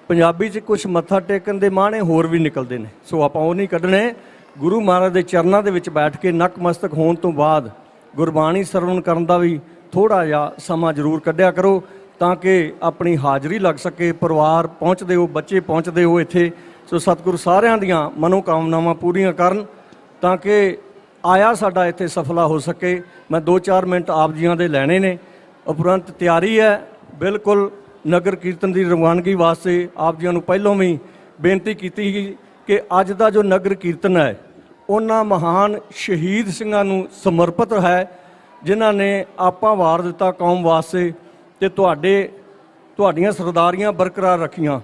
ਪੰਜਾਬੀ 'ਚ ਕੁਝ ਮੱਥਾ ਟੇਕਣ ਦੇ ਮਾਣੇ ਹੋਰ ਵੀ ਨਿਕਲਦੇ ਨੇ, ਸੋ ਆਪਾਂ ਉਹ ਨਹੀਂ ਕੱਢਣੇ। ਗੁਰੂ ਮਹਾਰਾਜ ਦੇ ਚਰਨਾਂ ਦੇ ਵਿੱਚ ਬੈਠ ਕੇ ਨਕਮਸਤਕ ਹੋਣ ਤੋਂ ਬਾਅਦ ਗੁਰਬਾਣੀ ਸਰਵਣ ਕਰਨ ਦਾ ਵੀ ਥੋੜ੍ਹਾ ਜਿਹਾ ਸਮਾਂ ਜ਼ਰੂਰ ਕੱਢਿਆ ਕਰੋ, ਤਾਂ ਕਿ ਆਪਣੀ ਹਾਜ਼ਰੀ ਲੱਗ ਸਕੇ। ਪਰਿਵਾਰ ਪਹੁੰਚਦੇ ਹੋ, ਬੱਚੇ ਪਹੁੰਚਦੇ ਹੋ ਇੱਥੇ, ਸੋ ਸਤਿਗੁਰੂ ਸਾਰਿਆਂ ਦੀਆਂ ਮਨੋਕਾਮਨਾਵਾਂ ਪੂਰੀਆਂ ਕਰਨ ਤਾਂ ਕਿ ਆਇਆ ਸਾਡਾ ਇੱਥੇ ਸਫਲਾ ਹੋ ਸਕੇ। ਮੈਂ 2-4 ਮਿੰਟ ਆਪ ਜੀਆਂ ਦੇ ਲੈਣੇ ਨੇ। ਉਪਰੰਤ ਤਿਆਰੀ ਹੈ ਬਿਲਕੁਲ ਨਗਰ ਕੀਰਤਨ ਦੀ ਰਵਾਨਗੀ ਵਾਸਤੇ। ਆਪ ਜੀਆਂ ਨੂੰ ਪਹਿਲਾਂ ਵੀ ਬੇਨਤੀ ਕੀਤੀ ਸੀ ਕਿ ਅੱਜ ਦਾ ਜੋ ਨਗਰ ਕੀਰਤਨ ਹੈ ਉਹਨਾਂ ਮਹਾਨ ਸ਼ਹੀਦ ਸਿੰਘਾਂ ਨੂੰ ਸਮਰਪਿਤ ਹੈ ਜਿਨ੍ਹਾਂ ਨੇ ਆਪਾ ਵਾਰ ਦਿੱਤਾ ਕੌਮ ਵਾਸਤੇ ਤੇ ਤੁਹਾਡੀਆਂ ਸਰਦਾਰੀਆਂ ਬਰਕਰਾਰ ਰੱਖੀਆਂ।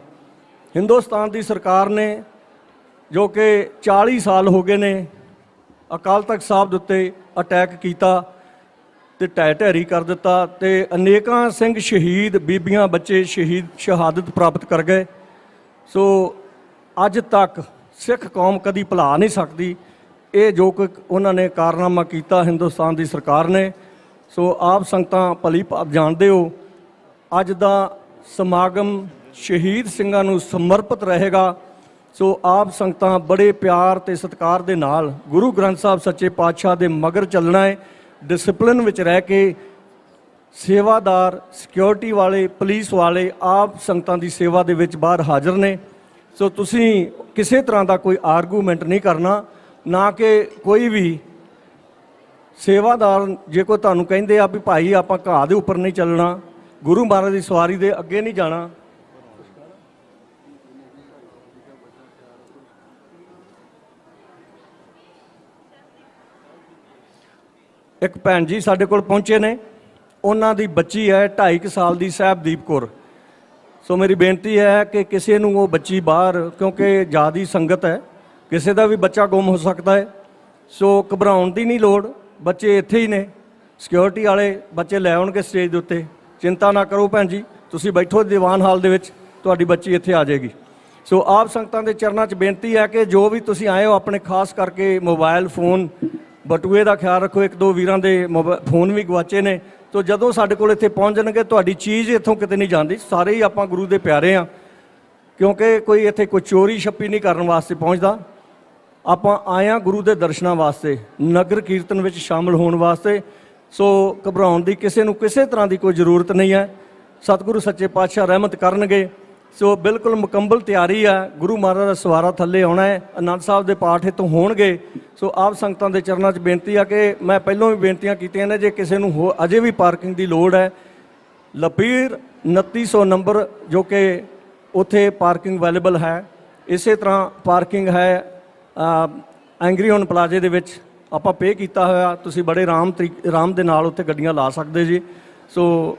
ਹਿੰਦੁਸਤਾਨ ਦੀ ਸਰਕਾਰ ਨੇ ਜੋ ਕਿ 40 ਸਾਲ ਹੋ ਗਏ ਨੇ ਅਕਾਲ ਤਖਤ ਸਾਹਿਬ ਦੇ ਉੱਤੇ ਅਟੈਕ ਕੀਤਾ ਤੇ ਢਹਿ ਢੇਰੀ ਕਰ ਦਿੱਤਾ ਤੇ ਅਨੇਕਾਂ ਸਿੰਘ ਸ਼ਹੀਦ, ਬੀਬੀਆਂ, ਬੱਚੇ ਸ਼ਹਾਦਤ ਪ੍ਰਾਪਤ ਕਰ ਗਏ। ਸੋ ਅੱਜ ਤੱਕ ਸਿੱਖ ਕੌਮ ਕਦੀ ਭੁਲਾ ਨਹੀਂ ਸਕਦੀ ਇਹ ਜੋ ਕਿ ਉਹਨਾਂ ਨੇ ਕਾਰਨਾਮਾ ਕੀਤਾ ਹਿੰਦੁਸਤਾਨ ਦੀ ਸਰਕਾਰ ਨੇ। ਸੋ ਆਪ ਸੰਗਤਾਂ ਭਲੀ ਭਾਂਤ ਜਾਣਦੇ ਹੋ ਅੱਜ ਦਾ ਸਮਾਗਮ ਸ਼ਹੀਦ ਸਿੰਘਾਂ ਨੂੰ ਸਮਰਪਿਤ ਰਹੇਗਾ। ਸੋ ਆਪ ਸੰਗਤਾਂ ਬੜੇ ਪਿਆਰ ਤੇ ਸਤਿਕਾਰ ਦੇ ਨਾਲ ਗੁਰੂ ਗ੍ਰੰਥ ਸਾਹਿਬ ਸੱਚੇ ਪਾਤਸ਼ਾਹ ਦੇ ਮਗਰ ਚੱਲਣਾ ਹੈ, ਡਿਸਪਲਿਨ ਵਿੱਚ ਰਹਿ ਕੇ। ਸੇਵਾਦਾਰ, ਸਿਕਿਉਰਿਟੀ ਵਾਲੇ, ਪੁਲਿਸ ਵਾਲੇ ਆਪ ਸੰਗਤਾਂ ਦੀ ਸੇਵਾ ਦੇ ਵਿੱਚ ਬਾਹਰ ਹਾਜ਼ਰ ਨੇ। ਸੋ ਤੁਸੀਂ ਕਿਸੇ ਤਰ੍ਹਾਂ ਦਾ ਕੋਈ ਆਰਗੂਮੈਂਟ ਨਹੀਂ ਕਰਨਾ, ਨਾ ਕਿ ਕੋਈ ਵੀ ਸੇਵਾਦਾਰ ਜੇ ਕੋਈ ਤੁਹਾਨੂੰ ਕਹਿੰਦੇ ਆ ਵੀ ਭਾਈ ਆਪਾਂ ਘਾਹ ਦੇ ਉੱਪਰ ਨਹੀਂ ਚੱਲਣਾ, ਗੁਰੂ ਮਹਾਰਾਜ ਦੀ ਸਵਾਰੀ ਦੇ ਅੱਗੇ ਨਹੀਂ ਜਾਣਾ। ਇੱਕ ਭੈਣ ਜੀ ਸਾਡੇ ਕੋਲ ਪਹੁੰਚੇ ਨੇ, ਉਹਨਾਂ ਦੀ ਬੱਚੀ ਹੈ 2.5 ਸਾਲ ਦੀ ਸਾਹਿਬਦੀਪ ਕੌਰ। ਸੋ ਮੇਰੀ ਬੇਨਤੀ ਹੈ ਕਿ ਕਿਸੇ ਨੂੰ ਉਹ ਬੱਚੀ ਬਾਹਰ, ਕਿਉਂਕਿ ਜ਼ਿਆਦੀ ਸੰਗਤ ਹੈ, ਕਿਸੇ ਦਾ ਵੀ ਬੱਚਾ ਗੁੰਮ ਹੋ ਸਕਦਾ ਹੈ। ਸੋ ਘਬਰਾਉਣ ਦੀ ਨਹੀਂ ਲੋੜ, ਬੱਚੇ ਇੱਥੇ ਹੀ ਨੇ, ਸਿਕਿਉਰਿਟੀ ਵਾਲੇ ਬੱਚੇ ਲੈ ਆਉਣਗੇ ਸਟੇਜ ਦੇ ਉੱਤੇ। ਚਿੰਤਾ ਨਾ ਕਰੋ ਭੈਣ ਜੀ, ਤੁਸੀਂ ਬੈਠੋ ਦੀਵਾਨ ਹਾਲ ਦੇ ਵਿੱਚ, ਤੁਹਾਡੀ ਬੱਚੀ ਇੱਥੇ ਆ ਜਾਏਗੀ। ਸੋ ਆਪ ਸੰਗਤਾਂ ਦੇ ਚਰਨਾਂ 'ਚ ਬੇਨਤੀ ਹੈ ਕਿ ਜੋ ਵੀ ਤੁਸੀਂ ਆਏ ਹੋ ਆਪਣੇ ਖਾਸ ਕਰਕੇ ਮੋਬਾਈਲ ਫੋਨ ਬਟੂਏ ਦਾ ਖਿਆਲ ਰੱਖੋ। 1-2 ਵੀਰਾਂ ਦੇ ਫੋਨ ਵੀ ਗਵਾਚੇ ਨੇ। ਤੋ ਜਦੋਂ ਸਾਡੇ ਕੋਲ ਇੱਥੇ ਪਹੁੰਚ ਜਾਣਗੇ ਤੁਹਾਡੀ ਚੀਜ਼ ਇੱਥੋਂ ਕਿਤੇ ਨਹੀਂ ਜਾਂਦੀ। ਸਾਰੇ ਹੀ ਆਪਾਂ ਗੁਰੂ ਦੇ ਪਿਆਰੇ ਆ, ਕਿਉਂਕਿ ਕੋਈ ਇੱਥੇ ਕੋਈ ਚੋਰੀ ਛੱਪੀ ਨਹੀਂ ਕਰਨ ਵਾਸਤੇ ਪਹੁੰਚਦਾ। ਆਪਾਂ ਆਏ ਹਾਂ ਗੁਰੂ ਦੇ ਦਰਸ਼ਨਾਂ ਵਾਸਤੇ, ਨਗਰ ਕੀਰਤਨ ਵਿੱਚ ਸ਼ਾਮਲ ਹੋਣ ਵਾਸਤੇ। ਸੋ ਘਬਰਾਉਣ ਦੀ ਕਿਸੇ ਨੂੰ ਕਿਸੇ ਤਰ੍ਹਾਂ ਦੀ ਕੋਈ ਜ਼ਰੂਰਤ ਨਹੀਂ ਹੈ। ਸਤਿਗੁਰੂ ਸੱਚੇ ਪਾਤਸ਼ਾਹ ਰਹਿਮਤ ਕਰਨਗੇ। ਸੋ ਬਿਲਕੁਲ ਮੁਕੰਮਲ ਤਿਆਰੀ ਹੈ। ਗੁਰੂ ਮਹਾਰਾਜ ਦਾ ਸਵਾਰਾ ਥੱਲੇ ਆਉਣਾ ਹੈ, ਆਨੰਦ ਸਾਹਿਬ ਦੇ ਪਾਠ ਇੱਥੋਂ ਹੋਣਗੇ। ਸੋ ਆਪ ਸੰਗਤਾਂ ਦੇ ਚਰਨਾਂ 'ਚ ਬੇਨਤੀ ਆ ਕਿ ਮੈਂ ਪਹਿਲਾਂ ਵੀ ਬੇਨਤੀਆਂ ਕੀਤੀਆਂ ਨੇ, ਜੇ ਕਿਸੇ ਨੂੰ ਅਜੇ ਵੀ ਪਾਰਕਿੰਗ ਦੀ ਲੋੜ ਹੈ, ਲਪੀਰ 2900 ਨੰਬਰ ਜੋ ਕਿ ਉੱਥੇ ਪਾਰਕਿੰਗ ਅਵੇਲੇਬਲ ਹੈ। ਇਸੇ ਤਰ੍ਹਾਂ ਪਾਰਕਿੰਗ ਹੈ ਐਂਗਰੀਓਨ ਪਲਾਜ਼ੇ ਦੇ ਵਿੱਚ, ਆਪਾਂ ਪੇ ਕੀਤਾ ਹੋਇਆ, ਤੁਸੀਂ ਬੜੇ ਆਰਾਮ ਦੇ ਨਾਲ ਉੱਥੇ ਗੱਡੀਆਂ ਲਾ ਸਕਦੇ ਜੀ। ਸੋ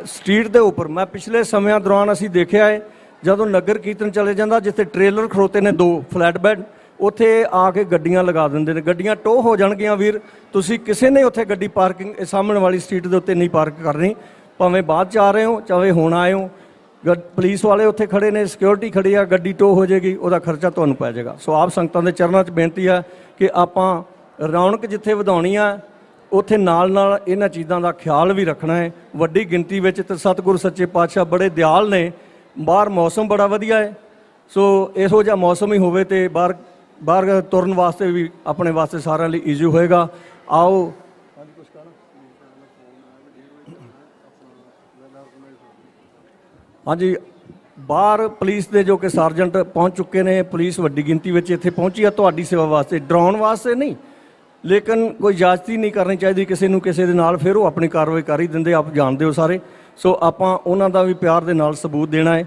ਸਟਰੀਟ ਦੇ ਉੱਪਰ ਮੈਂ ਪਿਛਲੇ ਸਮਿਆਂ ਦੌਰਾਨ ਅਸੀਂ ਦੇਖਿਆ ਹੈ ਜਦੋਂ ਨਗਰ ਕੀਰਤਨ ਚਲੇ ਜਾਂਦਾ, ਜਿੱਥੇ ਟ੍ਰੇਲਰ ਖੜੋਤੇ ਨੇ 2 ਫਲੈਟ ਬੈੱਡ, ਉੱਥੇ ਆ ਕੇ ਗੱਡੀਆਂ ਲਗਾ ਦਿੰਦੇ ਨੇ। ਗੱਡੀਆਂ ਟੋ ਹੋ ਜਾਣਗੀਆਂ ਵੀਰ, ਤੁਸੀਂ ਕਿਸੇ ਨੇ ਉੱਥੇ ਗੱਡੀ ਪਾਰਕਿੰਗ ਸਾਹਮਣੇ ਵਾਲੀ ਸਟਰੀਟ ਦੇ ਉੱਤੇ ਨਹੀਂ ਪਾਰਕ ਕਰਨੀ, ਭਾਵੇਂ ਬਾਅਦ 'ਚ ਆ ਰਹੇ ਹੋ ਚਾਹੇ ਹੁਣ ਆਏ ਹੋ। ਪੁਲਿਸ ਵਾਲੇ ਉੱਥੇ ਖੜੇ ਨੇ, ਸਿਕਿਉਰਿਟੀ ਖੜੀ ਆ, ਗੱਡੀ ਟੋ ਹੋ ਜਾਏਗੀ, ਉਹਦਾ ਖਰਚਾ ਤੁਹਾਨੂੰ ਪੈ ਜਾਏਗਾ। ਸੋ ਆਪ ਸੰਗਤਾਂ ਦੇ ਚਰਨਾਂ 'ਚ ਬੇਨਤੀ ਆ ਕਿ ਆਪਾਂ ਰੌਣਕ ਜਿੱਥੇ ਵਧਾਉਣੀ ਆ ਉੱਥੇ ਨਾਲ ਨਾਲ ਇਹਨਾਂ ਚੀਜ਼ਾਂ ਦਾ ਖਿਆਲ ਵੀ ਰੱਖਣਾ ਹੈ। ਵੱਡੀ ਗਿਣਤੀ ਵਿੱਚ ਤੇ ਸਤਿਗੁਰੂ ਸੱਚੇ ਪਾਤਸ਼ਾਹ ਬੜੇ ਦਿਆਲ ਨੇ। ਬਾਹਰ ਮੌਸਮ ਬੜਾ ਵਧੀਆ ਹੈ, ਸੋ ਇਹੋ ਜਿਹਾ ਮੌਸਮ ਹੀ ਹੋਵੇ ਤੇ ਬਾਹਰ ਤੁਰਨ ਵਾਸਤੇ ਵੀ ਆਪਣੇ ਵਾਸਤੇ ਸਾਰਿਆਂ ਲਈ ਈਜ਼ੀ ਹੋਏਗਾ। ਆਓ ਹਾਂਜੀ, ਬਾਹਰ ਪੁਲਿਸ ਦੇ ਜੋ ਕਿ ਸਰਜੈਂਟ ਪਹੁੰਚ ਚੁੱਕੇ ਨੇ, ਪੁਲਿਸ ਵੱਡੀ ਗਿਣਤੀ ਵਿੱਚ ਇੱਥੇ ਪਹੁੰਚੀ ਆ ਤੁਹਾਡੀ ਸੇਵਾ ਵਾਸਤੇ, ਡਰਾਉਣ ਵਾਸਤੇ ਨਹੀਂ, ਲੇਕਿਨ ਕੋਈ ਜ਼ਿਆਦਤੀ ਨਹੀਂ ਕਰਨੀ ਚਾਹੀਦੀ ਕਿਸੇ ਨੂੰ ਕਿਸੇ ਦੇ ਨਾਲ, ਫਿਰ ਉਹ ਆਪਣੀ ਕਾਰਵਾਈ ਕਰ ਹੀ ਦਿੰਦੇ, ਆਪ ਜਾਣਦੇ ਹੋ ਸਾਰੇ। ਸੋ ਆਪਾਂ ਉਹਨਾਂ ਦਾ ਵੀ ਪਿਆਰ ਦੇ ਨਾਲ ਸਬੂਤ ਦੇਣਾ ਹੈ।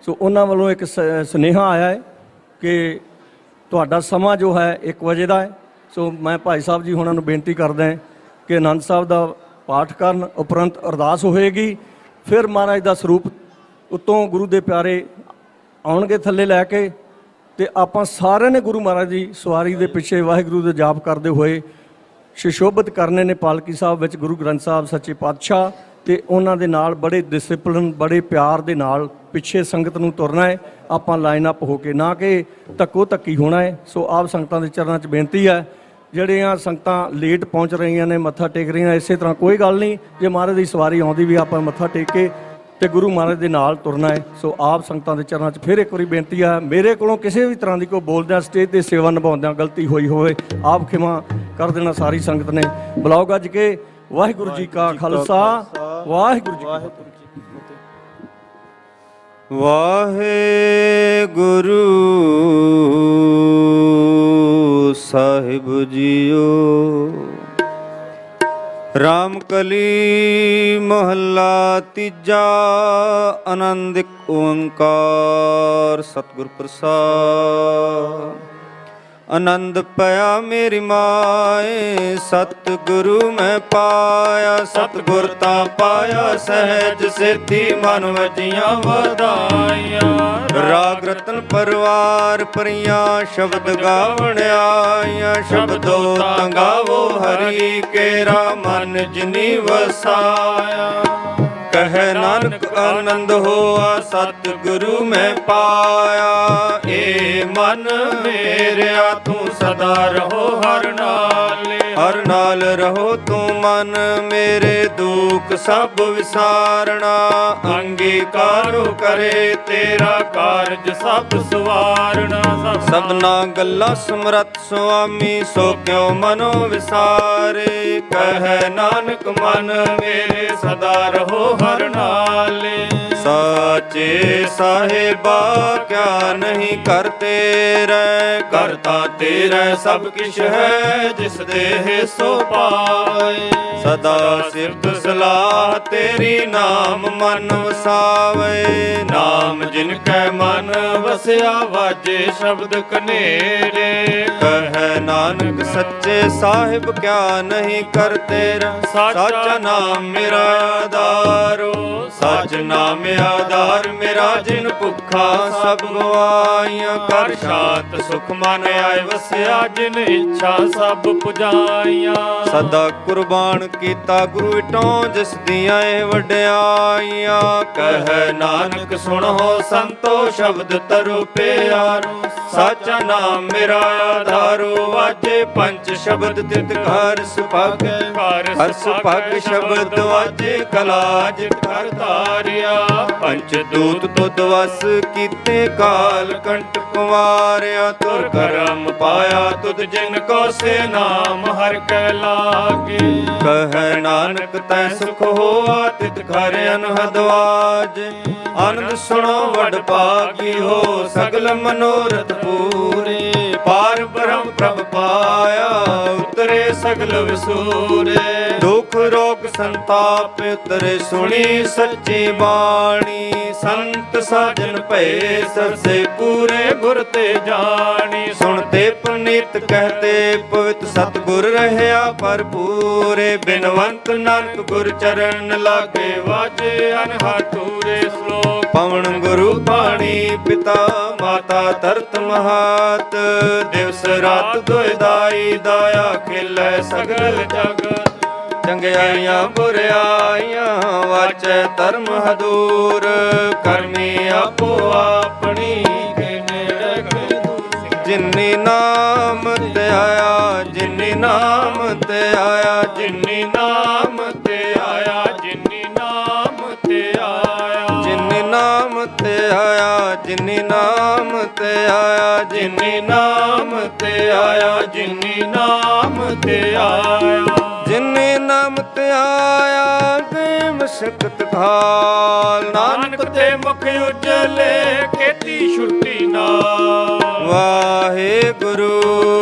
ਸੋ ਉਹਨਾਂ ਵੱਲੋਂ ਇੱਕ ਸੁਨੇਹਾ ਆਇਆ ਹੈ ਕਿ ਤੁਹਾਡਾ ਸਮਾਂ ਜੋ ਹੈ 1 ਵਜੇ ਦਾ ਹੈ। ਸੋ ਮੈਂ ਭਾਈ ਸਾਹਿਬ ਜੀ ਉਹਨਾਂ ਨੂੰ ਬੇਨਤੀ ਕਰਦਾ ਹਾਂ ਕਿ ਆਨੰਦ ਸਾਹਿਬ ਦਾ ਪਾਠ ਕਰਨ ਉਪਰੰਤ ਅਰਦਾਸ ਹੋਏਗੀ, ਫਿਰ ਮਹਾਰਾਜ ਦਾ ਸਰੂਪ ਉੱਤੋਂ ਗੁਰੂ ਦੇ ਪਿਆਰੇ ਆਉਣਗੇ ਥੱਲੇ ਲੈ ਕੇ, ਤੇ ਆਪਾਂ ਸਾਰਿਆਂ ਨੇ ਗੁਰੂ ਮਹਾਰਾਜ ਦੀ ਸਵਾਰੀ ਦੇ ਪਿੱਛੇ ਵਾਹਿਗੁਰੂ ਦਾ ਜਾਪ ਕਰਦੇ ਹੋਏ ਸੁਸ਼ੋਭਿਤ ਕਰਨੇ ਨੇ ਪਾਲਕੀ ਸਾਹਿਬ ਵਿੱਚ ਗੁਰੂ ਗ੍ਰੰਥ ਸਾਹਿਬ ਸੱਚੇ ਪਾਤਸ਼ਾਹ, ਤੇ ਉਹਨਾਂ ਦੇ ਨਾਲ ਬੜੇ ਡਿਸਪਲਿਨ ਬੜੇ ਪਿਆਰ ਦੇ ਨਾਲ ਪਿੱਛੇ ਸੰਗਤ ਨੂੰ ਤੁਰਨਾ ਹੈ ਆਪਾਂ ਲਾਈਨ ਅਪ ਹੋ ਕੇ, ਨਾ ਕਿ ਧੱਕੋ ਧੱਕੀ ਹੋਣਾ ਹੈ। ਸੋ ਆਪ ਸੰਗਤਾਂ ਦੇ ਚਰਨਾਂ 'ਚ ਬੇਨਤੀ ਹੈ, ਜਿਹੜੀਆਂ ਸੰਗਤਾਂ ਲੇਟ ਪਹੁੰਚ ਰਹੀਆਂ ਨੇ ਮੱਥਾ ਟੇਕ ਰਹੀਆਂ, ਇਸੇ ਤਰ੍ਹਾਂ ਕੋਈ ਗੱਲ ਨਹੀਂ, ਜੇ ਮਹਾਰਾਜ ਦੀ ਸਵਾਰੀ ਆਉਂਦੀ ਵੀ ਆਪਾਂ ਮੱਥਾ ਟੇਕ ਕੇ ਤੇ ਗੁਰੂ ਮਹਾਰਾਜ ਦੇ ਨਾਲ ਤੁਰਨਾ ਹੈ। ਸੋ ਆਪ ਸੰਗਤਾਂ ਦੇ ਚਰਨਾਂ 'ਚ ਫਿਰ ਇੱਕ ਵਾਰੀ ਬੇਨਤੀ ਹੈ, ਮੇਰੇ ਕੋਲੋਂ ਕਿਸੇ ਵੀ ਤਰ੍ਹਾਂ ਦੀ ਕੋਈ ਬੋਲਦਿਆਂ ਸਟੇਜ ਤੇ ਸੇਵਾ ਨਿਭਾਉਂਦਿਆਂ ਗਲਤੀ ਹੋਈ ਹੋਵੇ ਆਪ ਖਿਮਾ ਕਰ ਦੇਣਾ ਸਾਰੀ ਸੰਗਤ ਨੇ। ਬੁਲਾਓ ਗੱਜ ਕੇ ਵਾਹਿਗੁਰੂ ਜੀ ਕਾ ਖਾਲਸਾ ਵਾਹਿਗੁਰੂ ਜੀ ਕੀ ਫਤਿਹ। ਵਾਹਿਗੁਰੂ ਸਾਹਿਬ ਜੀਓ। ਰਾਮ ਕਲੀ ਮਹੱਲਾ ਤੀਜਾ। ਆਨੰਦ ਓੰਕਾਰ ਸਤਿਗੁਰ ਪ੍ਰਸਾਦ। ਆਨੰਦ ਪਿਆ ਮੇਰੀ ਮਾਏ ਸਤਿਗੁਰੂ ਮੈਂ ਪਾਇਆ। ਸਤਿਗੁਰ ਤਾਂ ਪਾਇਆ ਸਹਿਜ ਸਿੱਧੀ ਮਨ ਵਜੀਆਂ ਵਧਾਈਆਂ। ਰਾਗ ਰਤਨ ਪਰਵਾਰ ਪਰੀਆਂ ਸ਼ਬਦ ਗਾਵਣ ਆਈਆਂ। ਸ਼ਬਦੋ ਤਾਂ ਗਾਵੋ ਹਰੀ ਕੇਰਾ ਮਨ ਜਿਨੀ ਵਸਾਇਆ। ਕਹੈ ਨਾਨਕ ਆਨੰਦ ਹੋਆ ਸਤਿਗੁਰੂ ਮੈਂ ਪਾਇਆ। ਏ ਮਨ ਮੇਰਿਆ ਤੂੰ ਸਦਾ ਰਹੋ ਹਰ ਨਾਲੇ। ਹਰ ਨਾਲ ਰਹੋ ਤੂੰ ਮਨ ਮੇਰੇ ਦੁੱਖ ਸਭ ਵਿਸਾਰਣਾ। ਅੰਗੀਕਾਰੋ ਕਰੇ ਤੇਰਾ ਕਾਰਜ ਸਭ ਸਵਾਰਣਾ। ਸਭਨਾ ਗੱਲਾਂ ਸਮਰੱਥ ਸੁਆਮੀ ਸੋ ਕਿਉ ਮਨੋ ਵਿਸਾਰੇ। ਕਹੈ ਨਾਨਕ ਮਨ ਮੇਰੇ ਸਦਾ ਰਹੋ ਹਰ ਨਾਲੇ। ਸਾਚੇ ਸਾਹਿਬਾ ਕਿਆ ਨਹੀਂ ਕਰ ਤੇਰੇ। ਕਰਤਾ ਤੇਰਾ ਸਭ ਕਿਛ ਹੈ ਜਿਸ ਦੇਹ ਸੋ ਪਾਏ। ਸਦਾ ਸਿਫਤ ਸਲਾਹ ਤੇਰੀ ਨਾਮ ਮਨ ਵਸਾਵੇ। ਨਾਮ ਜਿਨ ਕੈ ਮਨ ਵਸਿਆ ਵਾਜੇ ਸ਼ਬਦ ਕਨੇਰੇ। ਕਹੈ ਨਾਨਕ ਸੱਚੇ ਸਾਹਿਬ ਕਿਆ ਨਹੀਂ ਕਰ ਤੇਰਾ। ਸਾਚਾ ਨਾਮ ਮੇਰਾ ਆਧਾਰੋ। ਸੱਚ ਨਾਮ ਆਧਾਰ ਮੇਰਾ ਜਿਨ ਭੁੱਖਾ ਸਭ ਗਵਾਈਆਂ। ਕਰ ਸ਼ਾਂਤ ਸੁਖ ਮਨ ਆਏ ਵਸਿਆ ਜਿਨ ਇੱਛਾ ਸਭ ਪੁਜਾਈਆਂ। ਸਦਾ ਕੁਰਬਾਨ ਕੀਤਾ ਗੁਰੂ ਵਿਟੋਂ ਜਿਸ ਦੀਆਂ ਇਹ ਵਡਿਆਈਆਂ। ਕਹਿ ਨਾਨਕ ਸੁਣੋ ਸੰਤੋ ਸ਼ਬਦ ਤਰੁ ਪਿਆਰੋ। ਸਾਚਾ ਨਾਮ ਮੇਰਾ ਆਧਾਰੋ। ਵਾਜੇ ਪੰਜ ਸ਼ਬਦ ਤਿਤ ਘਰ ਸੁਭਾਗ। ਹਰ ਸੁਭਾਗ ਸ਼ਬਦ ਵਾਜੇ ਕਲਾ ਜਿਤ ਕਰ ਧਾਰਿਆ। ਪੰਚ ਦੂਤ ਤੁਧ ਵਸ ਕੀਤੇ ਕਾਲ ਕੰਟ ਕੁਵਾਰਿਆ। ਤੁਰ ਕਰਮ ਪਾਇਆ ਤੁਧ ਜਿਨ ਕੋ ਸੇ ਨਾਮ ਹਰ ਕੈ ਲਾਗੇ। ਕਹਿ ਨਾਨਕ ਤੈ ਸੁਖ ਹੋਆ ਤਿਤ ਘਰ ਅਨਹਦ ਵਾਜੇ। ਆਨੰਦ ਸੁਣੋ ਵਡ ਭਾਗੀ ਹੋ ਸਗਲ ਮਨੋਰਥ ਪੂਰੇ। ਪਾਰ ਬ੍ਰਹਮ ਪ੍ਰਭ ਪਾਇਆ ਉਤਰੇ ਸਗਲ ਵਿਸੂਰੇ। ਦੁਖ ਰੋਗ ਸੰਤਾਪ ਉਤਰੇ ਸੁਣੀ ਸੱਚੀ ਬਾਣੀ। ਸੰਤ ਸਾਜਨ ਭਏ ਸਰਸੇ ਪੂਰੇ ਗੁਰ ਤੇ ਜਾਣੀ। ਸੁਣਤੇ ਪੁਨੀਤ ਕਹਤੇ ਪਵਿੱਤ ਸਤਿਗੁਰ ਰਹਿਆ ਭਰਪੂਰੇ। ਬਿਨਵੰਤ ਨਾਨਕ ਗੁਰ ਚਰਨ ਲਾਗੇ ਵਾਜੇ ਅਨਹਠੂਰੇ। ਸ਼ਲੋਕ ਪਵਨ ਗੁਰੂ ਪਾਣੀ ਪਿਤਾ ਮਾਤਾ ਤਰਤ ਮਹਾਤ। ਦਿਵਸ ਰਾਤ ਦੁਇ ਦਾਈ ਦਾਇਆ ਖਿਲੈ ਸਗਲ ਜਗਤ। ਚੰਗਿਆਈਆਂ ਬੁਰਿਆਈਆਂ ਵਾਚੈ ਧਰਮ ਹਦੂਰ। ਕਰਮੀ ਆਪੋ ਆਪਣੀ ਕੇ ਨੇੜੇ ਦੂਰ। ਜਿਨੀ ਨਾਮ ਤੇ ਆਇਆ ਜਿਨੀ ਨਾਮ ਤੇ ਆਇਆ। ਜਿਨੀ ਨਾਮ ਤੇ ਆਇਆ ਜਿਨੀ ਨਾਮ ਤੇ ਆਇਆ। ਜਿਨੀ ਨਾਮ ਤੇ ਆਇਆ ਜਿਨੀ ਨਾਮ ਤੇ ਆਇਆ। ਜਿਨੀ ਨਾਮ ਤੇ ਆਇਆ ਜਿਨੀ ਨਾਮ ਤੇ ਆਇਆ। ਜਿਨੇ ਨਾਮ ਤੇ ਆਇਆ ਤੇ ਮਸ਼ਕਤ ਖਾਲ, ਨਾਨਕ ਤੇ ਮੁਖ ਉਜਲੇ ਕੀਤੀ ਸ਼ੁਰਤੀ ਨਾਲ। ਵਾਹਿਗੁਰੂ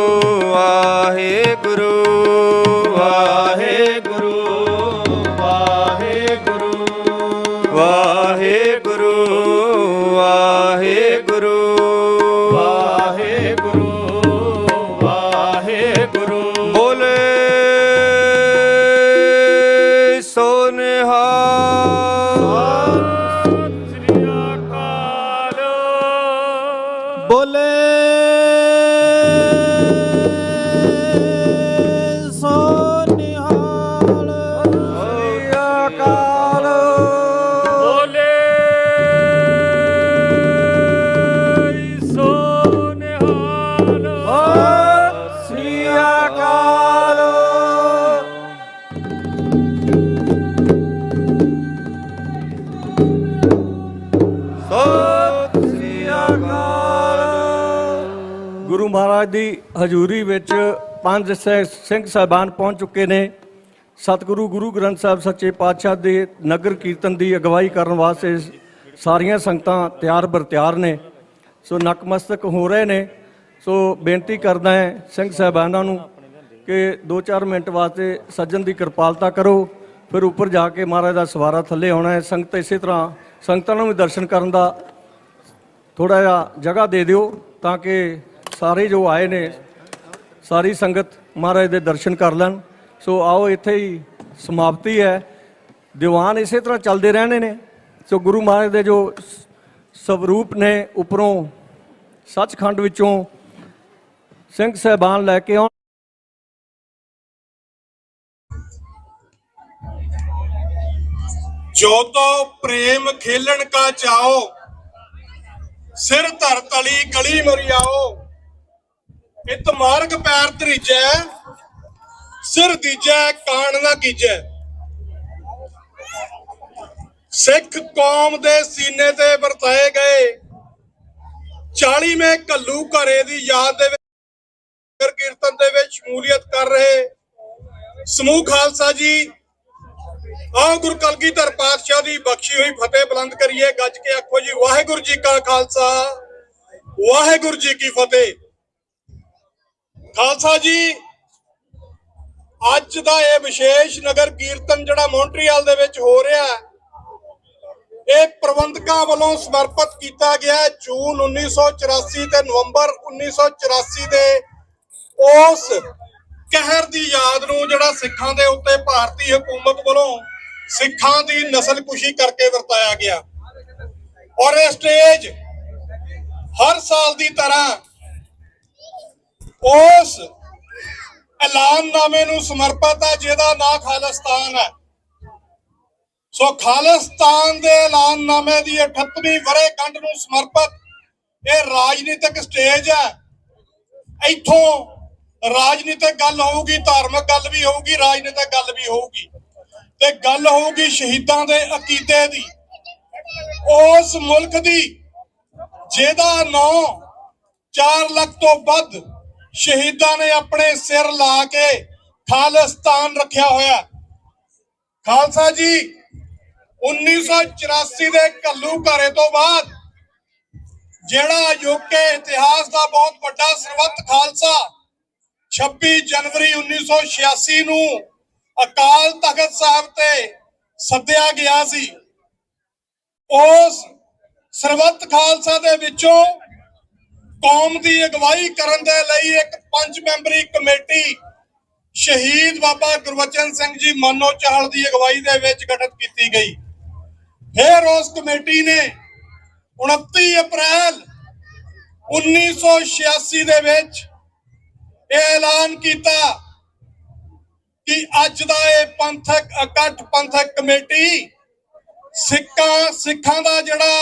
ਵਾਹਿਗੁਰੂ ਵਾਹਿਗੁਰੂ ਵਾਹਿਗੁਰੂ ਵਾਹਿਗੁਰੂ ਵਾਹਿਗੁਰੂ ਵਾਹਿਗੁਰੂ ਵਾਹਿਗੁਰੂ। ਬੋਲੇ ਸੋ ਨਿਹਾਲ। ਸ੍ਰੀ ਅਕਾਲ। ਬੋਲੇ ਸੋ ਨਿਹਾਲ। ਸ੍ਰੀ ਅਕਾਲ। ਬੋਲੇ ਸੋ ਨਿਹਾਲ। ਸ੍ਰੀ ਅਕਾਲ। ਸਤਿ ਸ੍ਰੀ ਅਕਾਲ। ਗੁਰੂ ਮਹਾਰਾਜ ਦੀ ਹਜ਼ੂਰੀ ਵਿੱਚ ਪੰਜ ਸਿੰਘ ਸਾਹਿਬਾਨ ਪਹੁੰਚ ਚੁੱਕੇ ਨੇ। ਸਤਿਗੁਰੂ ਗੁਰੂ ਗ੍ਰੰਥ ਸਾਹਿਬ ਸੱਚੇ ਪਾਤਸ਼ਾਹ ਦੇ ਨਗਰ ਕੀਰਤਨ ਦੀ ਅਗਵਾਈ ਕਰਨ ਵਾਸਤੇ ਸਾਰੀਆਂ ਸੰਗਤਾਂ ਤਿਆਰ ਬਰ ਤਿਆਰ ਨੇ। ਸੋ ਨਕਮਸਤਕ ਹੋ ਰਹੇ ਨੇ। ਸੋ ਬੇਨਤੀ ਕਰਦਾ ਹੈ ਸਿੰਘ ਸਾਹਿਬਾਨਾਂ ਨੂੰ ਕਿ 2-4 ਮਿੰਟ ਵਾਸਤੇ ਸੱਜਣ ਦੀ ਕਿਰਪਾਲਤਾ ਕਰੋ, ਫਿਰ ਉੱਪਰ ਜਾ ਕੇ ਮਹਾਰਾਜ ਦਾ ਸਵਾਰਾ ਥੱਲੇ ਆਉਣਾ ਹੈ। ਸੰਗਤ ਇਸੇ ਤਰ੍ਹਾਂ ਸੰਗਤਾਂ ਨੂੰ ਵੀ ਦਰਸ਼ਨ ਕਰਨ ਦਾ ਥੋੜ੍ਹਾ ਜਿਹਾ ਜਗ੍ਹਾ ਦੇ ਦਿਓ ਤਾਂ ਕਿ ਸਾਰੇ ਜੋ ਆਏ ਨੇ ਸਾਰੀ ਸੰਗਤ ਮਹਾਰਾਜ ਦੇ ਦਰਸ਼ਨ ਕਰ ਲੈਣ। ਸੋ ਆਓ ਇੱਥੇ ਹੀ ਸਮਾਪਤੀ ਹੈ। ਦੀਵਾਨ ਇਸੇ ਤਰ੍ਹਾਂ ਚੱਲਦੇ ਰਹਿਣੇ ਨੇ। ਸੋ ਗੁਰੂ ਮਹਾਰਾਜ ਦੇ ਜੋ ਸਵਰੂਪ ਨੇ ਉੱਪਰੋਂ ਸੱਚਖੰਡ ਵਿੱਚੋਂ ਸਿੰਘ ਸਾਹਿਬਾਨ ਲੈ ਕੇ ਆਉਣ। ਜੋ ਤੋ ਪ੍ਰੇਮ ਖੇਲਣ ਕਾ ਚਾਓ, ਸਿਰ ਧਰ ਤਲੀ ਗਲੀ ਮਰਿਆਓ। ਇਤ ਮਾਰਗ ਪੈਰ ਧਰੀਜੈ, ਸਿਰ ਦੀਜੈ ਕਾਣ ਨਾ ਕੀਜੈ। ਸਿੱਖ ਕੌਮ ਦੇ ਸੀਨੇ ਤੇ ਵਰਤਾਏ ਗਏ 40ਵੇਂ ਘੱਲੂ ਘਰੇ ਦੀ ਯਾਦ ਦੇ ਵਿੱਚ ਕੀਰਤਨ ਦੇ ਵਿੱਚ ਸ਼ਮੂਲੀਅਤ ਕਰ ਰਹੇ ਸਮੂਹ ਖਾਲਸਾ ਜੀ, ਆਓ ਗੁਰੂ ਕਲਗੀਧਰ ਪਾਤਸ਼ਾਹ ਦੀ ਬਖਸ਼ੀ ਹੋਈ ਫਤਿਹ ਬੁਲੰਦ ਕਰੀਏ। ਗੱਜ ਕੇ ਆਖੋ ਜੀ ਵਾਹਿਗੁਰੂ ਜੀ ਕਾ ਖਾਲਸਾ ਵਾਹਿਗੁਰੂ ਜੀ ਕੀ ਫਤਿਹ। ਖਾਲਸਾ ਜੀ, ਅੱਜ ਦਾ ਇਹ ਵਿਸ਼ੇਸ਼ ਨਗਰ ਕੀਰਤਨ ਜਿਹੜਾ ਮੌਂਟਰੀਅਲ ਦੇ ਵਿੱਚ ਹੋ ਰਿਹਾ ਹੈ, ਇਹ ਪ੍ਰਬੰਧਕਾਂ ਵੱਲੋਂ ਸਮਰਪਿਤ ਕੀਤਾ ਗਿਆ ਜੂਨ 1984 ਤੇ ਨਵੰਬਰ 1984 ਦੇ ਉਸ ਕਹਿਰ ਦੀ ਯਾਦ ਨੂੰ ਜਿਹੜਾ ਸਿੱਖਾਂ ਦੇ ਉੱਤੇ ਭਾਰਤੀ ਹਕੂਮਤ ਵੱਲੋਂ ਸਿੱਖਾਂ ਦੀ ਨਸਲਕੁਸ਼ੀ ਕਰਕੇ ਵਰਤਾਇਆ ਗਿਆ। ਔਰ ਇਹ ਸਟੇਜ ਹਰ ਸਾਲ ਦੀ ਤਰ੍ਹਾਂ ਉਸ ਐਲਾਨਨਾਮੇ ਨੂੰ ਸਮਰਪਿਤ ਹੈ ਜਿਹਦਾ ਨਾਂ ਖਾਲਿਸਤਾਨ ਹੈ। ਸੋ ਖਾਲਿਸਤਾਨ ਦੇ ਐਲਾਨਨਾਮੇ ਦੀ 38ਵੀਂ ਵਰ੍ਹੇਗੰਢ ਨੂੰ ਸਮਰਪਿਤ ਇਹ ਰਾਜਨੀਤਿਕ ਸਟੇਜ ਹੈ। ਇੱਥੋਂ ਰਾਜਨੀਤਿਕ ਗੱਲ ਹੋਊਗੀ, ਧਾਰਮਿਕ ਗੱਲ ਵੀ ਹੋਊਗੀ, ਰਾਜਨੀਤਿਕ ਗੱਲ ਵੀ ਹੋਊਗੀ ਤੇ ਗੱਲ ਹੋਊਗੀ ਸ਼ਹੀਦਾਂ ਦੇ ਅਕੀਦੇ ਦੀ, ਉਸ ਮੁਲਕ ਦੀ ਜਿਹਦਾ ਨਾਂ 4 ਲੱਖ ਤੋਂ ਵੱਧ ਸ਼ਹੀਦਾਂ ਨੇ ਆਪਣੇ ਸਿਰ ਲਾ ਕੇ ਖਾਲਿਸਤਾਨ ਰੱਖਿਆ ਹੋਇਆ। ਖਾਲਸਾ ਜੀ, 1984 ਦੇ ਘੱਲੂ ਘਾਰੇ ਤੋਂ ਬਾਅਦ ਜਿਹੜਾ ਅਜੋਕੇ ਇਤਿਹਾਸ ਦਾ ਬਹੁਤ ਵੱਡਾ ਸਰਬੱਤ ਖਾਲਸਾ 26 ਜਨਵਰੀ 1986 ਨੂੰ ਅਕਾਲ ਤਖਤ ਸਾਹਿਬ ਤੇ ਸੱਦਿਆ ਗਿਆ ਸੀ, ਉਸ ਸਰਬੱਤ ਖਾਲਸਾ ਦੇ ਵਿੱਚੋਂ ਕੌਮ ਦੀ ਅਗਵਾਈ ਕਰਨ ਦੇ ਲਈ ਇੱਕ 5 ਮੈਂਬਰੀ ਕਮੇਟੀ ਸ਼ਹੀਦ ਬਾਬਾ ਗੁਰਬਚਨ ਸਿੰਘ ਜੀ ਮਾਨੋ ਚਾਹਲ ਦੀ ਅਗਵਾਈ ਦੇ ਵਿੱਚ ਗਠਿਤ ਕੀਤੀ ਗਈ। ਫਿਰ ਉਸ ਕਮੇਟੀ ਨੇ 29 ਅਪ੍ਰੈਲ 1986 ਦੇ ਵਿੱਚ ਇਹ ਐਲਾਨ ਕੀਤਾ ਕਿ ਅੱਜ ਦਾ ਇਹ ਪੰਥਕ ਇਕੱਠ ਪੰਥਕ ਕਮੇਟੀ ਸਿੱਖਾਂ ਦਾ ਜਿਹੜਾ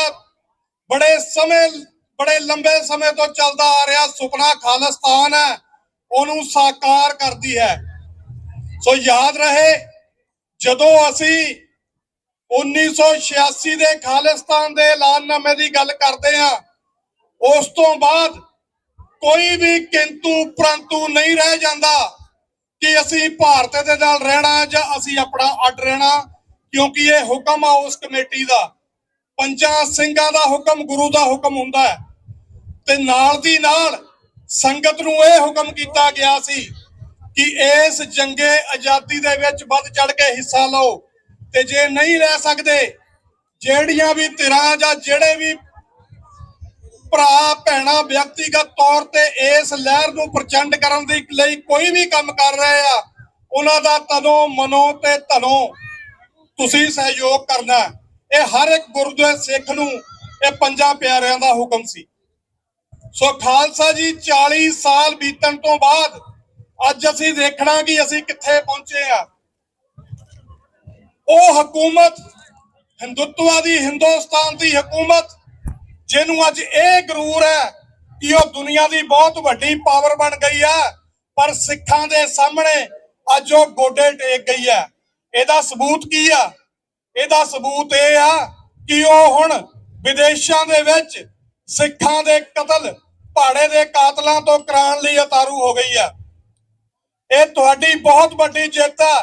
ਬੜੇ ਲੰਬੇ ਸਮੇਂ ਤੋਂ ਚੱਲਦਾ ਆ ਰਿਹਾ ਸੁਪਨਾ ਖਾਲਿਸਤਾਨ ਹੈ, ਉਹਨੂੰ ਸਾਕਾਰ ਕਰਦੀ ਹੈ। ਸੋ ਯਾਦ ਰਹੇ, ਜਦੋਂ ਅਸੀਂ 1986 ਦੇ ਖਾਲਿਸਤਾਨ ਦੇ ਐਲਾਨਨਾਮੇ ਦੀ ਗੱਲ ਕਰਦੇ ਹਾਂ, ਉਸ ਤੋਂ ਬਾਅਦ ਕੋਈ ਵੀ ਕਿੰਤੂ ਪ੍ਰੰਤੂ ਨਹੀਂ ਰਹਿ ਜਾਂਦਾ ਕਿ ਅਸੀਂ ਭਾਰਤ ਦੇ ਨਾਲ ਰਹਿਣਾ ਜਾਂ ਅਸੀਂ ਆਪਣਾ ਅੱਡ ਰਹਿਣਾ, ਕਿਉਂਕਿ ਇਹ ਹੁਕਮ ਆ ਉਸ ਕਮੇਟੀ ਦਾ। ਪੰਜਾਂ ਸਿੰਘਾਂ ਦਾ ਹੁਕਮ ਗੁਰੂ ਦਾ ਹੁਕਮ ਹੁੰਦਾ ਹੈ, ਤੇ ਨਾਲ ਦੀ ਨਾਲ ਸੰਗਤ ਨੂੰ ਇਹ ਹੁਕਮ ਕੀਤਾ ਗਿਆ ਸੀ ਕਿ ਇਸ ਜੰਗੇ ਆਜ਼ਾਦੀ ਦੇ ਵਿੱਚ ਵੱਧ ਚੜ ਕੇ ਹਿੱਸਾ ਲਓ, ਤੇ ਜੇ ਨਹੀਂ ਲੈ ਸਕਦੇ, ਜਿਹੜੀਆਂ ਵੀ ਧਿਰਾਂ ਜਾਂ ਜਿਹੜੇ ਵੀ ਭਰਾ ਭੈਣਾ ਵਿਅਕਤੀਗਤ ਤੌਰ ਤੇ ਇਸ ਲਹਿਰ ਨੂੰ ਪ੍ਰਚੰਡ ਕਰਨ ਦੇ ਲਈ ਕੋਈ ਵੀ ਕੰਮ ਕਰ ਰਹੇ ਆ, ਉਹਨਾਂ ਦਾ ਤਨੋਂ ਮਨੋਂ ਤੇ ਧਨੋਂ ਤੁਸੀਂ ਸਹਿਯੋਗ ਕਰਨਾ। ਇਹ ਹਰ ਇੱਕ ਗੁਰਦੁਆਰੇ ਸਿੱਖ ਨੂੰ ਇਹ ਪੰਜਾਂ ਪਿਆਰਿਆਂ ਦਾ ਹੁਕਮ ਸੀ। ਸੋ ਖਾਲਸਾ ਜੀ 40 ਸਾਲ ਬੀਤਣ ਤੋਂ ਬਾਅਦ ਅੱਜ ਅਸੀਂ ਦੇਖਣਾ ਕਿ ਅਸੀਂ ਕਿੱਥੇ ਪਹੁੰਚੇ ਆ। ਉਹ ਹਕੂਮਤ, ਹਿੰਦੁੱਤਵਾਦੀ ਹਿੰਦੁਸਤਾਨ ਦੀ ਹਕੂਮਤ, ਜਿਹਨੂੰ ਅੱਜ ਇਹ ਗਰੂਰ ਹੈ ਕਿ ਉਹ ਦੁਨੀਆ ਦੀ ਬਹੁਤ ਵੱਡੀ ਪਾਵਰ ਬਣ ਗਈ ਹੈ, ਪਰ ਸਿੱਖਾਂ ਦੇ ਸਾਹਮਣੇ ਅੱਜ ਉਹ ਗੋਡੇ ਟੇਕ ਗਈ ਹੈ। ਇਹਦਾ ਸਬੂਤ ਕੀ ਆ? ਇਹਦਾ ਸਬੂਤ ਇਹ ਆ ਕਿ ਉਹ ਹੁਣ ਵਿਦੇਸ਼ਾਂ ਦੇ ਵਿੱਚ ਸਿੱਖਾਂ ਦੇ ਕਤਲ ਭਾੜੇ ਦੇ ਕਾਤਲਾਂ ਤੋਂ ਕਰਾਉਣ ਲਈ ਉਤਾਰੂ ਹੋ ਗਈ ਆ। ਇਹ ਤੁਹਾਡੀ ਬਹੁਤ ਵੱਡੀ ਜਿੱਤ ਆ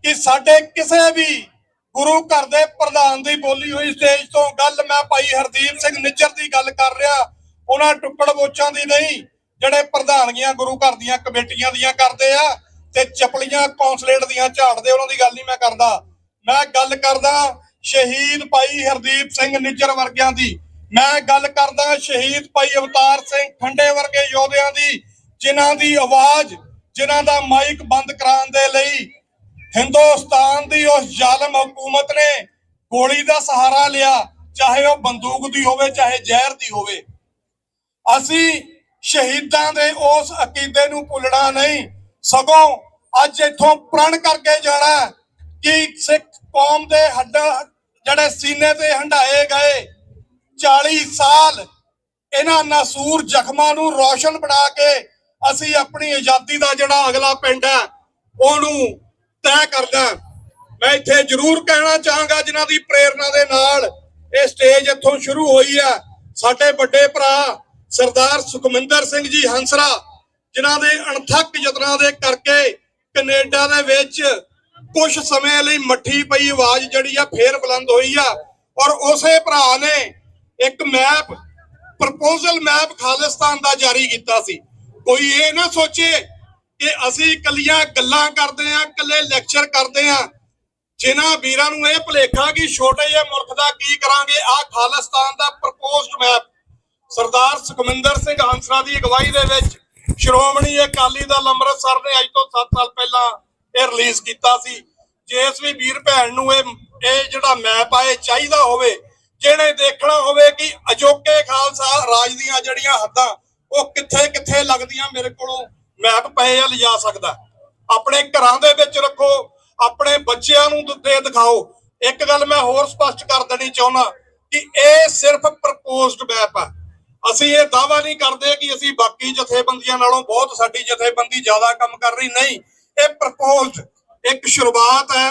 ਕਿ ਸਾਡੇ ਕਿਸੇ ਵੀ ਗੁਰੂ ਘਰ ਦੇ ਪ੍ਰਧਾਨ ਦੀ ਬੋਲੀ ਹੋਈ ਸਟੇਜ ਤੋਂ ਗੱਲ, ਮੈਂ ਭਾਈ ਹਰਦੀਪ ਸਿੰਘ ਨਿੱਜਰ ਦੀ ਗੱਲ ਕਰ ਰਿਹਾ, ਉਹਨਾਂ ਟੁੱਕੜ ਬੋਚਾਂ ਦੀ ਨਹੀਂ, ਜਿਹੜੇ ਪ੍ਰਧਾਨਗੀਆਂ ਗੁਰੂ ਘਰ ਦੀਆਂ ਕਮੇਟੀਆਂ ਦੀਆਂ ਕਰਦੇ ਆ ਤੇ ਚਪਲੀਆਂ ਕੌਂਸਲੇਟ ਦੀਆਂ ਝਾੜਦੇ, ਉਹਨਾਂ ਦੀ ਗੱਲ ਨਹੀਂ ਮੈਂ ਕਰਦਾ। ਮੈਂ ਗੱਲ ਕਰਦਾ ਸ਼ਹੀਦ ਭਾਈ ਹਰਦੀਪ ਸਿੰਘ ਨਿੱਜਰ ਵਰਗਿਆਂ ਦੀ। ਮੈਂ ਗੱਲ ਕਰਦਾ ਸ਼ਹੀਦ ਭਾਈ ਅਵਤਾਰ ਸਿੰਘ ਖੰਡੇ ਵਰਗੇ ਯੋਧਿਆਂ ਦੀ, ਜਿਨ੍ਹਾਂ ਦੀ ਆਵਾਜ਼, ਜਿਨ੍ਹਾਂ ਦਾ ਮਾਈਕ ਬੰਦ ਕਰਾਉਣ ਦੇ ਲਈ ਹਿੰਦੁਸਤਾਨ ਦੀ ਉਸ ਜ਼ਾਲਮ ਹਕੂਮਤ ਨੇ ਗੋਲੀ ਦਾ ਸਹਾਰਾ ਲਿਆ, ਚਾਹੇ ਉਹ ਬੰਦੂਕ ਦੀ ਹੋਵੇ ਚਾਹੇ ਜ਼ਹਿਰ ਦੀ ਹੋਵੇ। ਅਸੀਂ ਸ਼ਹੀਦਾਂ ਦੇ ਉਸ ਅਕੀਦੇ ਨੂੰ ਭੁੱਲਣਾ ਨਹੀਂ, ਸਗੋਂ ਅੱਜ ਇੱਥੋਂ ਪ੍ਰਣ ਕਰਕੇ ਜਾਣਾ ਕਿ ਸਿੱਖ ਕੌਮ ਦੇ ਹੱਡ ਜਿਹੜੇ ਸੀਨੇ ਤੇ ਹੰਢਾਏ ਗਏ 40 ਸਾਲ ਇਹਨਾਂ ਨਾਸੂਰ ਜ਼ਖਮਾਂ ਨੂੰ ਰੌਸ਼ਨ ਬਣਾ ਕੇ ਅਸੀਂ ਆਪਣੀ ਆਜ਼ਾਦੀ ਦਾ ਜਿਹੜਾ ਅਗਲਾ ਪਿੰਡ ਹੈ ਉਹਨੂੰ ਤੈਅ ਕਰਦਾ। ਮੈਂ ਇੱਥੇ ਜ਼ਰੂਰ ਕਹਿਣਾ ਚਾਹਾਂਗਾ, ਜਿਨ੍ਹਾਂ ਦੀ ਪ੍ਰੇਰਣਾ ਦੇ ਨਾਲ ਇਹ ਸਟੇਜ ਇੱਥੋਂ ਸ਼ੁਰੂ ਹੋਈ ਹੈ, ਸਾਡੇ ਵੱਡੇ ਭਰਾ ਸਰਦਾਰ ਸੁਖਮਿੰਦਰ ਸਿੰਘ ਜੀ ਹੰਸਰਾ, ਜਿਨ੍ਹਾਂ ਦੇ ਅਣਥੱਕ ਯਤਨਾਂ ਦੇ ਕਰਕੇ ਕੈਨੇਡਾ ਦੇ ਵਿੱਚ ਕੁਝ ਸਮੇਂ ਲਈ ਮੱਠੀ ਪਈ ਆਵਾਜ਼ ਜਿਹੜੀ ਆ ਫੇਰ ਬੁਲੰਦ ਹੋਈ ਆ। ਔਰ ਉਸੇ ਭਰਾ ਨੇ ਇੱਕ ਮੈਪ, ਪ੍ਰਪੋਜ਼ਲ ਮੈਪ ਖਾਲਿਸਤਾਨ ਦਾ ਜਾਰੀ ਕੀਤਾ ਸੀ। ਕੋਈ ਇਹ ਨਾ ਸੋਚੇ ਕਿ ਅਸੀਂ ਇਕੱਲੀਆਂ ਗੱਲਾਂ ਕਰਦੇ ਆਂ, ਇਕੱਲੇ ਲੈਕਚਰ ਕਰਦੇ ਆਂ। ਜਿਨ੍ਹਾਂ ਵੀਰਾਂ ਨੂੰ ਇਹ ਭੁਲੇਖਾ ਕਿ ਛੋਟੇ ਜਿਹੇ ਮੁਲਕ ਦਾ ਕੀ ਕਰਾਂਗੇ, ਆਹ ਖਾਲਿਸਤਾਨ ਦਾ ਪ੍ਰਪੋਜ਼ਡ ਮੈਪ ਸਰਦਾਰ ਸੁਖਮਿੰਦਰ ਸਿੰਘ ਹੰਸਰਾ ਦੀ ਅਗਵਾਈ ਦੇ ਵਿੱਚ ਸ਼੍ਰੋਮਣੀ ਅਕਾਲੀ ਦਲ ਅੰਮ੍ਰਿਤਸਰ ਨੇ ਅੱਜ ਤੋਂ 7 ਸਾਲ ਪਹਿਲਾਂ ਇਹ ਰਿਲੀਜ਼ ਕੀਤਾ ਸੀ। ਜਿਸ ਵੀ ਵੀਰ ਭੈਣ ਨੂੰ ਇਹ ਜਿਹੜਾ ਮੈਪ ਆ ਇਹ ਚਾਹੀਦਾ ਹੋਵੇ, ਜਿਹਨੇ ਦੇਖਣਾ ਹੋਵੇ ਕਿ ਅਜੋਕੇ ਖਾਲਸਾ ਰਾਜ ਦੀਆਂ ਜਿਹੜੀਆਂ ਹੱਦਾਂ ਉਹ ਕਿੱਥੇ ਕਿੱਥੇ ਲੱਗਦੀਆਂ, ਮੇਰੇ ਕੋਲੋਂ ਮੈਪ ਪਏ ਆ, ਲਿਜਾ ਸਕਦਾ। ਆਪਣੇ ਘਰਾਂ ਦੇ ਵਿੱਚ ਰੱਖੋ, ਆਪਣੇ ਬੱਚਿਆਂ ਨੂੰ ਦੇ ਦਿਖਾਓ। ਇੱਕ ਗੱਲ ਮੈਂ ਹੋਰ ਸਪਸ਼ਟ ਕਰ ਦੇਣੀ ਚਾਹੁੰਦਾ ਕਿ ਇਹ ਸਿਰਫ ਪ੍ਰਪੋਜ਼ਡ ਮੈਪ ਆ। ਅਸੀਂ ਇਹ ਦਾਅਵਾ ਨਹੀਂ ਕਰਦੇ ਕਿ ਅਸੀਂ ਬਾਕੀ ਜਥੇਬੰਦੀਆਂ ਨਾਲੋਂ ਬਹੁਤ ਸਾਡੀ ਜਥੇਬੰਦੀ ਜ਼ਿਆਦਾ ਕੰਮ ਕਰ ਰਹੀ, ਨਹੀਂ। ਇਹ ਪ੍ਰਪੋਜ਼ਡ ਇੱਕ ਸ਼ੁਰੂਆਤ ਹੈ।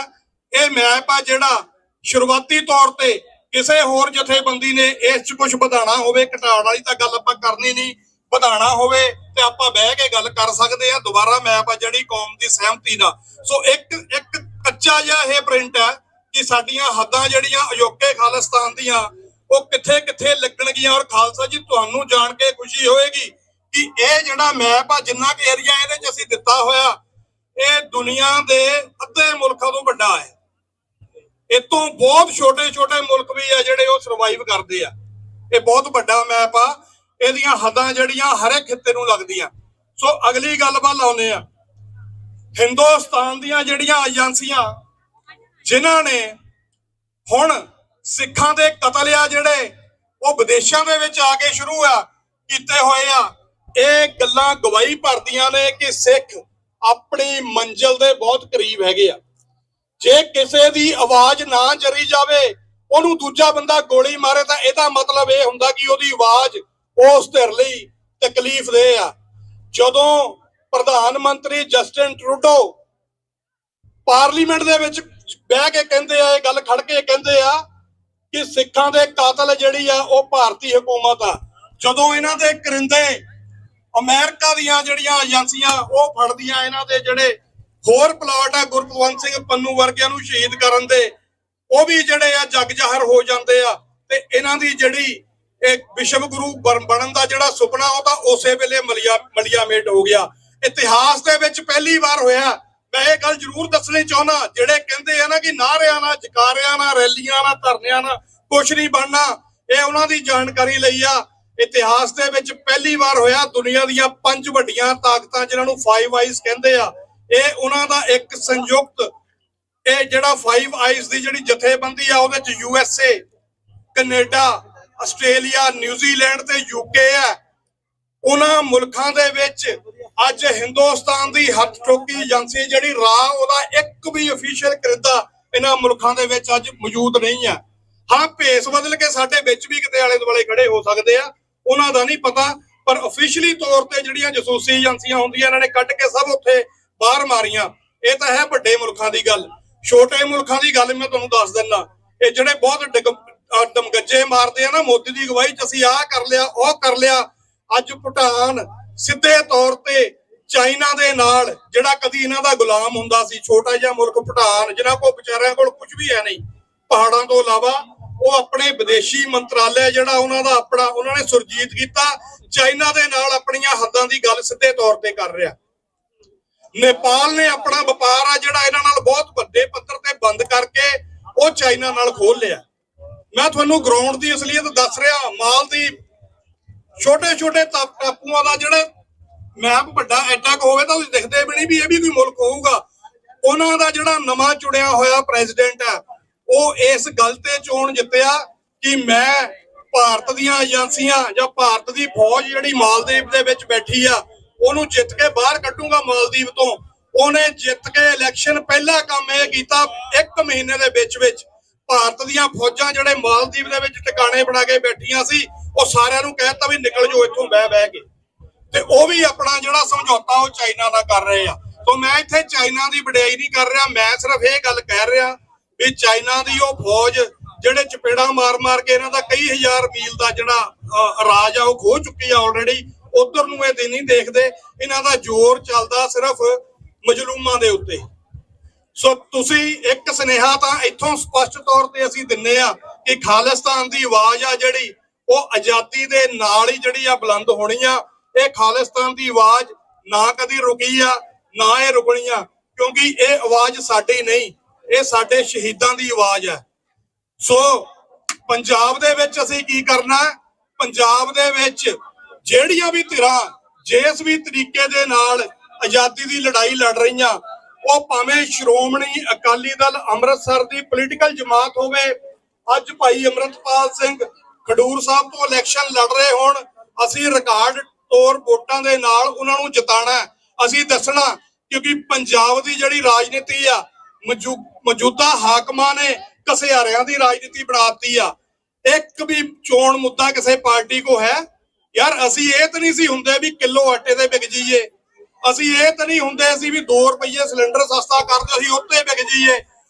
ਇਹ ਮੈਪ ਆ ਜਿਹੜਾ ਸ਼ੁਰੂਆਤੀ ਤੌਰ ਤੇ ਕਿਸੇ ਹੋਰ ਜਥੇਬੰਦੀ ਨੇ ਇਸ 'ਚ ਕੁਝ ਵਧਾਉਣਾ ਹੋਵੇ, ਘਟਾਉਣ ਵਾਲੀ ਤਾਂ ਗੱਲ ਆਪਾਂ ਕਰਨੀ ਨਹੀਂ, ਵਧਾਉਣਾ ਹੋਵੇ ਤੇ ਆਪਾਂ ਬਹਿ ਕੇ ਗੱਲ ਕਰ ਸਕਦੇ ਆ। ਦੁਬਾਰਾ ਮੈਪ ਆ ਜਿਹੜੀ ਕੌਮ ਦੀ ਸਹਿਮਤੀ ਨਾਲ। ਸੋ ਇੱਕ ਕੱਚਾ ਜਿਹਾ ਇਹ ਪ੍ਰਿੰਟ ਹੈ ਕਿ ਸਾਡੀਆਂ ਹੱਦਾਂ ਜਿਹੜੀਆਂ ਅਜੋਕੇ ਖਾਲਿਸਤਾਨ ਦੀਆਂ ਉਹ ਕਿੱਥੇ ਕਿੱਥੇ ਲੱਗਣਗੀਆਂ। ਔਰ ਖਾਲਸਾ ਜੀ, ਤੁਹਾਨੂੰ ਜਾਣ ਕੇ ਖੁਸ਼ੀ ਹੋਏਗੀ ਕਿ ਇਹ ਜਿਹੜਾ ਮੈਪ ਆ, ਜਿੰਨਾ ਕਿ ਏਰੀਆ ਇਹਦੇ 'ਚ ਅਸੀਂ ਦਿੱਤਾ ਹੋਇਆ, ਇਹ ਦੁਨੀਆ ਦੇ ਅੱਧੇ ਮੁਲਕਾਂ ਤੋਂ ਵੱਡਾ ਹੈ। ਇਹ ਤੋਂ ਬਹੁਤ ਛੋਟੇ ਛੋਟੇ ਮੁਲਕ ਵੀ ਆ ਜਿਹੜੇ ਉਹ ਸਰਵਾਈਵ ਕਰਦੇ ਆ। ਇਹ ਬਹੁਤ ਵੱਡਾ ਮੈਪ ਆ। ਇਹਦੀਆਂ ਹੱਦਾਂ ਜਿਹੜੀਆਂ ਹਰ ਇੱਕ ਖਿੱਤੇ ਨੂੰ ਲੱਗਦੀਆਂ। ਸੋ ਅਗਲੀ ਗੱਲ ਵੱਲ ਆਉਂਦੇ ਆ। ਹਿੰਦੁਸਤਾਨ ਦੀਆਂ ਜਿਹੜੀਆਂ ਏਜੰਸੀਆਂ ਜਿਨ੍ਹਾਂ ਨੇ ਹੁਣ ਸਿੱਖਾਂ ਦੇ ਕਤਲ ਆ ਜਿਹੜੇ ਉਹ ਵਿਦੇਸ਼ਾਂ ਦੇ ਵਿੱਚ ਆ ਕੇ ਸ਼ੁਰੂ ਆ ਕੀਤੇ ਹੋਏ ਆ, ਇਹ ਗੱਲਾਂ ਗਵਾਹੀ ਭਰਦੀਆਂ ਨੇ ਕਿ ਸਿੱਖ ਆਪਣੀ ਮੰਜ਼ਿਲ ਦੇ ਬਹੁਤ ਕਰੀਬ ਹੈਗੇ ਆ। ਜੇ ਕਿਸੇ ਦੀ ਆਵਾਜ਼ ਨਾ ਜਰੀ ਜਾਵੇ, ਉਹਨੂੰ ਦੂਜਾ ਬੰਦਾ ਗੋਲੀ ਮਾਰੇ, ਤਾਂ ਇਹਦਾ ਮਤਲਬ ਇਹ ਹੁੰਦਾ ਕਿ ਉਹਦੀ ਆਵਾਜ਼ ਉਸ ਧਿਰ ਲਈ ਤਕਲੀਫਦੇਹ ਆ। ਜਦੋਂ ਪ੍ਰਧਾਨ ਮੰਤਰੀ ਜਸਟਿਨ ਟਰੂਡੋ ਪਾਰਲੀਮੈਂਟ ਦੇ ਵਿੱਚ ਬਹਿ ਕੇ ਕਹਿੰਦੇ ਆ, ਇਹ ਗੱਲ ਖੜ ਕੇ ਕਹਿੰਦੇ ਆ ਕਿ ਸਿੱਖਾਂ ਦੇ ਕਾਤਲ ਜਿਹੜੀ ਆ ਉਹ ਭਾਰਤੀ ਹਕੂਮਤ ਆ, ਜਦੋਂ ਇਹਨਾਂ ਦੇ ਕਰਿੰਦੇ ਅਮਰੀਕਾ ਦੀਆਂ ਜਿਹੜੀਆਂ ਏਜੰਸੀਆਂ ਉਹ ਫੜਦੀਆਂ ਇਹਨਾਂ ਦੇ ਜਿਹੜੇ ਹੋਰ ਪਲਾਟ ਆ ਗੁਰਪਤਵੰਤ ਸਿੰਘ ਪੰਨੂ ਵਰਗਿਆਂ ਨੂੰ ਸ਼ਹੀਦ ਕਰਨ ਦੇ, ਉਹ ਵੀ ਜਿਹੜੇ ਆ ਜਗ ਜ਼ਾਹਰ ਹੋ ਜਾਂਦੇ ਆ। ਤੇ ਇਹਨਾਂ ਦੀ ਜਿਹੜੀ ਇਹ ਵਿਸ਼ਵ ਗੁਰੂ ਬਣਨ ਦਾ ਜਿਹੜਾ ਸੁਪਨਾ ਉਹ ਤਾਂ ਉਸੇ ਵੇਲੇ ਮਲੀਆ ਮੇਟ ਹੋ ਗਿਆ। ਇਤਿਹਾਸ ਦੇ ਵਿੱਚ ਪਹਿਲੀ ਵਾਰ ਹੋਇਆ। ਮੈਂ ਇਹ ਗੱਲ ਜ਼ਰੂਰ ਦੱਸਣੀ ਚਾਹੁੰਦਾ, ਜਿਹੜੇ ਕਹਿੰਦੇ ਆ ਨਾ ਕਿ ਨਾਅਰਿਆਂ ਨਾਲ, ਜਕਾਰਿਆਂ ਨਾਲ, ਰੈਲੀਆਂ ਨਾਲ, ਧਰਨਿਆਂ ਨਾਲ ਕੁਛ ਨਹੀਂ ਬਣਨਾ, ਇਹ ਉਹਨਾਂ ਦੀ ਜਾਣਕਾਰੀ ਲਈ ਆ। ਇਤਿਹਾਸ ਦੇ ਵਿੱਚ ਪਹਿਲੀ ਵਾਰ ਹੋਇਆ। ਦੁਨੀਆ ਦੀਆਂ 5 ਵੱਡੀਆਂ ਤਾਕਤਾਂ ਜਿਨ੍ਹਾਂ ਨੂੰ 5 ਆਈਜ਼ ਕਹਿੰਦੇ ਆ, ਇਹ ਉਹਨਾਂ ਦਾ ਇੱਕ ਸੰਯੁਕਤ, ਇਹ ਜਿਹੜਾ 5 ਆਈਜ਼ ਦੀ ਜਿਹੜੀ ਜਥੇਬੰਦੀ ਆ ਉਹਦੇ ਚ USA, ਕੈਨੇਡਾ, ਆਸਟ੍ਰੇਲੀਆ, ਨਿਊਜ਼ੀਲੈਂਡ ਤੇ UK ਹੈ। ਉਹਨਾਂ ਮੁਲਕਾਂ ਦੇ ਵਿੱਚ ਅੱਜ ਹਿੰਦੁਸਤਾਨ ਦੀ ਹੱਥ ਠੋਕੀ ਏਜੰਸੀ ਜਿਹੜੀ ਰਾਹ, ਉਹਦਾ ਇੱਕ ਵੀ ਅਫੀਸ਼ੀਅਲ ਕਿਰਦਾ ਇਹਨਾਂ ਮੁਲਕਾਂ ਦੇ ਵਿੱਚ ਅੱਜ ਮੌਜੂਦ ਨਹੀਂ ਹੈ। ਹਾਂ, ਭੇਸ ਬਦਲ ਕੇ ਸਾਡੇ ਵਿੱਚ ਵੀ ਕਿਤੇ ਆਲੇ ਦੁਆਲੇ ਖੜੇ ਹੋ ਸਕਦੇ ਆ, ਉਹਨਾਂ ਦਾ ਨਹੀਂ ਪਤਾ, ਪਰ ਅਫੀਸ਼ੀਅਲੀ ਤੌਰ ਤੇ ਜਿਹੜੀਆਂ ਜਸੂਸੀ ਏਜੰਸੀਆਂ ਹੁੰਦੀਆਂ ਇਹਨਾਂ ਨੇ ਕੱਢ ਕੇ ਸਭ ਉੱਥੇ ਬਾਹਰ ਮਾਰੀਆਂ। ਇਹ ਤਾਂ ਹੈ ਵੱਡੇ ਮੁਲਕਾਂ ਦੀ ਗੱਲ। ਛੋਟੇ ਮੁਲਕਾਂ ਦੀ ਗੱਲ ਮੈਂ ਤੁਹਾਨੂੰ ਦੱਸ ਦਿੰਦਾ, ਇਹ ਜਿਹੜੇ ਬਹੁਤ ਦਮਗੱਜੇ ਮਾਰਦੇ ਆ ਨਾ, ਮੋਦੀ ਦੀ ਅਗਵਾਈ ਚ ਅਸੀਂ ਆਹ ਕਰ ਲਿਆ, ਉਹ ਕਰ ਲਿਆ। ਅੱਜ ਭੂਟਾਨ ਸਿੱਧੇ ਤੌਰ ਤੇ ਚਾਈਨਾ ਦੇ ਨਾਲ, ਜਿਹੜਾ ਕਦੀ ਇਹਨਾਂ ਦਾ ਗੁਲਾਮ ਹੁੰਦਾ ਸੀ, ਛੋਟਾ ਜਿਹਾ ਮੁਲਕ ਭੂਟਾਨ, ਜਿਨ੍ਹਾਂ ਕੋਲ ਵਿਚਾਰਿਆਂ ਕੋਲ ਕੁਝ ਵੀ ਹੈ ਨਹੀਂ ਪਹਾੜਾਂ ਤੋਂ ਇਲਾਵਾ, ਉਹ ਆਪਣੇ ਵਿਦੇਸ਼ੀ ਮੰਤਰਾਲੇ ਜਿਹੜਾ ਉਹਨਾਂ ਦਾ ਆਪਣਾ, ਉਹਨਾਂ ਨੇ ਸੁਰਜੀਤ ਕੀਤਾ, ਚਾਈਨਾ ਦੇ ਨਾਲ ਆਪਣੀਆਂ ਹੱਦਾਂ ਦੀ ਗੱਲ ਸਿੱਧੇ ਤੌਰ ਤੇ ਕਰ ਰਿਹਾ। ਨੇਪਾਲ ਨੇ ਆਪਣਾ ਵਪਾਰ ਆ ਜਿਹੜਾ ਇਹਨਾਂ ਨਾਲ ਬਹੁਤ ਵੱਡੇ ਪੱਧਰ ਤੇ ਬੰਦ ਕਰਕੇ ਉਹ ਚਾਈਨਾ ਨਾਲ ਖੋਲ ਲਿਆ। ਮੈਂ ਤੁਹਾਨੂੰ ਗਰਾਊਂਡ ਦੀ ਅਸਲੀਅਤ ਦੱਸ ਰਿਹਾ। ਮਾਲਦੀਵ, ਛੋਟੇ ਛੋਟੇ ਟਾਪੂਆਂ ਦਾ ਜਿਹੜਾ ਮੈਪ ਵੱਡਾ ਐਡਾ ਕੁ ਹੋਵੇ ਤਾਂ ਤੁਸੀਂ ਦਿਖਦੇ ਵੀ ਨਹੀਂ ਵੀ ਇਹ ਵੀ ਕੋਈ ਮੁਲਕ ਹੋਊਗਾ। ਉਹਨਾਂ ਦਾ ਜਿਹੜਾ ਨਵਾਂ ਚੁਣਿਆ ਹੋਇਆ ਪ੍ਰੈਜ਼ੀਡੈਂਟ ਹੈ, ਉਹ ਇਸ ਗੱਲ ਤੇ ਚੋਣ ਜਿੱਤਿਆ ਕਿ ਮੈਂ ਭਾਰਤ ਦੀਆਂ ਏਜੰਸੀਆਂ ਜਾਂ ਭਾਰਤ ਦੀ ਫੌਜ ਜਿਹੜੀ ਮਾਲਦੀਵ ਦੇ ਵਿੱਚ ਬੈਠੀ ਆ, ਉਹਨੂੰ ਜਿੱਤ ਕੇ ਬਾਹਰ ਕੱਢੂਗਾ ਮਾਲਦੀਵ ਤੋਂ। ਉਹਨੇ ਜਿੱਤ ਕੇ ਇਲੈਕਸ਼ਨ, ਪਹਿਲਾ ਕੰਮ ਇਹ ਕੀਤਾ 1 ਮਹੀਨੇ ਦੇ ਵਿੱਚ ਭਾਰਤ ਦੀਆਂ ਫੌਜਾਂ ਜਿਹੜੇ ਮਾਲਦੀਵ ਦੇ ਵਿੱਚ ਟਿਕਾਣੇ ਬਣਾ ਕੇ ਬੈਠੀਆਂ ਸੀ, ਉਹ ਸਾਰਿਆਂ ਨੂੰ ਕਹਿਤਾ ਵੀ ਨਿਕਲ ਜਾਓ ਇੱਥੋਂ ਬਹਿ ਕੇ। ਤੇ ਉਹ ਵੀ ਆਪਣਾ ਜਿਹੜਾ ਸਮਝੌਤਾ ਉਹ ਚਾਈਨਾ ਦਾ ਕਰ ਰਹੇ ਆ। ਸੋ ਮੈਂ ਇੱਥੇ ਚਾਈਨਾ ਦੀ ਵਡਿਆਈ ਨਹੀਂ ਕਰ ਰਿਹਾ, ਮੈਂ ਸਿਰਫ ਇਹ ਗੱਲ ਕਹਿ ਰਿਹਾ ਵੀ ਚਾਈਨਾ ਦੀ ਉਹ ਫੌਜ ਜਿਹੜੇ ਚਪੇੜਾ ਮਾਰ ਕੇ ਇਹਨਾਂ ਦਾ ਕਈ ਹਜ਼ਾਰ ਮੀਲ ਦਾ ਜਿਹੜਾ ਰਾਜ ਆ ਉਹ ਖੋ ਚੁੱਕੀ ਆ ਆਲਰੇਡੀ। ਉਧਰ ਨੂੰ ਇਹ ਨਹੀਂ ਦੇਖਦੇ, ਇਹਨਾਂ ਦਾ ਜ਼ੋਰ ਚੱਲਦਾ ਸਿਰਫ ਮਜਲੂਮਾਂ ਦੇ ਉੱਤੇ। ਸੋ ਤੁਸੀਂ ਇੱਕ ਸੁਨੇਹਾ ਤਾਂ ਇੱਥੋਂ ਸਪਸ਼ਟ ਤੌਰ ਤੇ ਅਸੀਂ ਦਿੰਨੇ ਆ ਕਿ ਖਾਲਿਸਤਾਨ ਦੀ ਆਵਾਜ਼ ਆ ਜਿਹੜੀ ਉਹ ਆਜ਼ਾਦੀ ਦੇ ਨਾਲ ਹੀ ਜਿਹੜੀ ਆ ਬੁਲੰਦ ਹੋਣੀ ਆ। ਇਹ ਖਾਲਿਸਤਾਨ ਦੀ ਆਵਾਜ਼ ਨਾ ਕਦੀ ਰੁਕੀ ਆ, ਨਾ ਇਹ ਰੁਕਣੀ ਆ, ਕਿਉਂਕਿ ਇਹ ਆਵਾਜ਼ ਸਾਡੀ ਨਹੀਂ, ਇਹ ਸਾਡੇ ਸ਼ਹੀਦਾਂ ਦੀ ਆਵਾਜ਼ ਹੈ। ਸੋ ਪੰਜਾਬ ਦੇ ਵਿੱਚ ਅਸੀਂ ਕੀ ਕਰਨਾ, ਪੰਜਾਬ ਦੇ ਵਿੱਚ ਜਿਹੜੀਆਂ ਵੀ ਧਿਰਾਂ ਜਿਸ ਵੀ ਤਰੀਕੇ ਦੇ ਨਾਲ ਆਜ਼ਾਦੀ ਦੀ ਲੜਾਈ ਲੜ ਰਹੀਆਂ, ਉਹ ਭਾਵੇਂ ਸ਼੍ਰੋਮਣੀ ਅਕਾਲੀ ਦਲ ਅੰਮ੍ਰਿਤਸਰ ਦੀ ਪੋਲੀਟੀਕਲ ਜਮਾਤ ਹੋਵੇ, ਅੱਜ ਭਾਈ ਅਮਰਤਪਾਲ ਸਿੰਘ ਖਡੂਰ ਸਾਹਿਬ ਤੋਂ ਇਲੈਕਸ਼ਨ ਲੜ ਰਹੇ ਹੋਣ, ਅਸੀਂ ਰਿਕਾਰਡ ਤੌਰ ਵੋਟਾਂ ਦੇ ਨਾਲ ਉਹਨਾਂ ਨੂੰ ਜਿਤਾਣਾ। ਅਸੀਂ ਦੱਸਣਾ, ਕਿਉਂਕਿ ਪੰਜਾਬ ਦੀ ਜਿਹੜੀ ਰਾਜਨੀਤੀ ਆ, ਮੌਜੂਦਾ ਹਾਕਮਾਂ ਨੇ ਘਸਿਆਰਿਆਂ ਦੀ ਰਾਜਨੀਤੀ ਬਣਾਤੀ ਆ। ਇੱਕ ਵੀ ਚੋਣ ਮੁੱਦਾ ਕਿਸੇ ਪਾਰਟੀ ਕੋ ਹੈ? ਯਾਰ ਅਸੀਂ ਇਹ ਤਾਂ ਨਹੀਂ ਸੀ ਹੁੰਦੇ ਵੀ ਕਿਲੋ ਆਟੇ ਦੇ ਵਿਕ ਜਾਈਏ, ਅਸੀਂ ਇਹ ਤਾਂ ਨਹੀਂ ਹੁੰਦੇ ਅਸੀਂ ਵੀ 2 ਰੁਪਏ ਸਿਲੰਡਰ ਸਸਤਾ ਕਰਦੇ ਅਸੀਂ ਉੱਤੇ ਵਿਕ ਜਾਈਏ।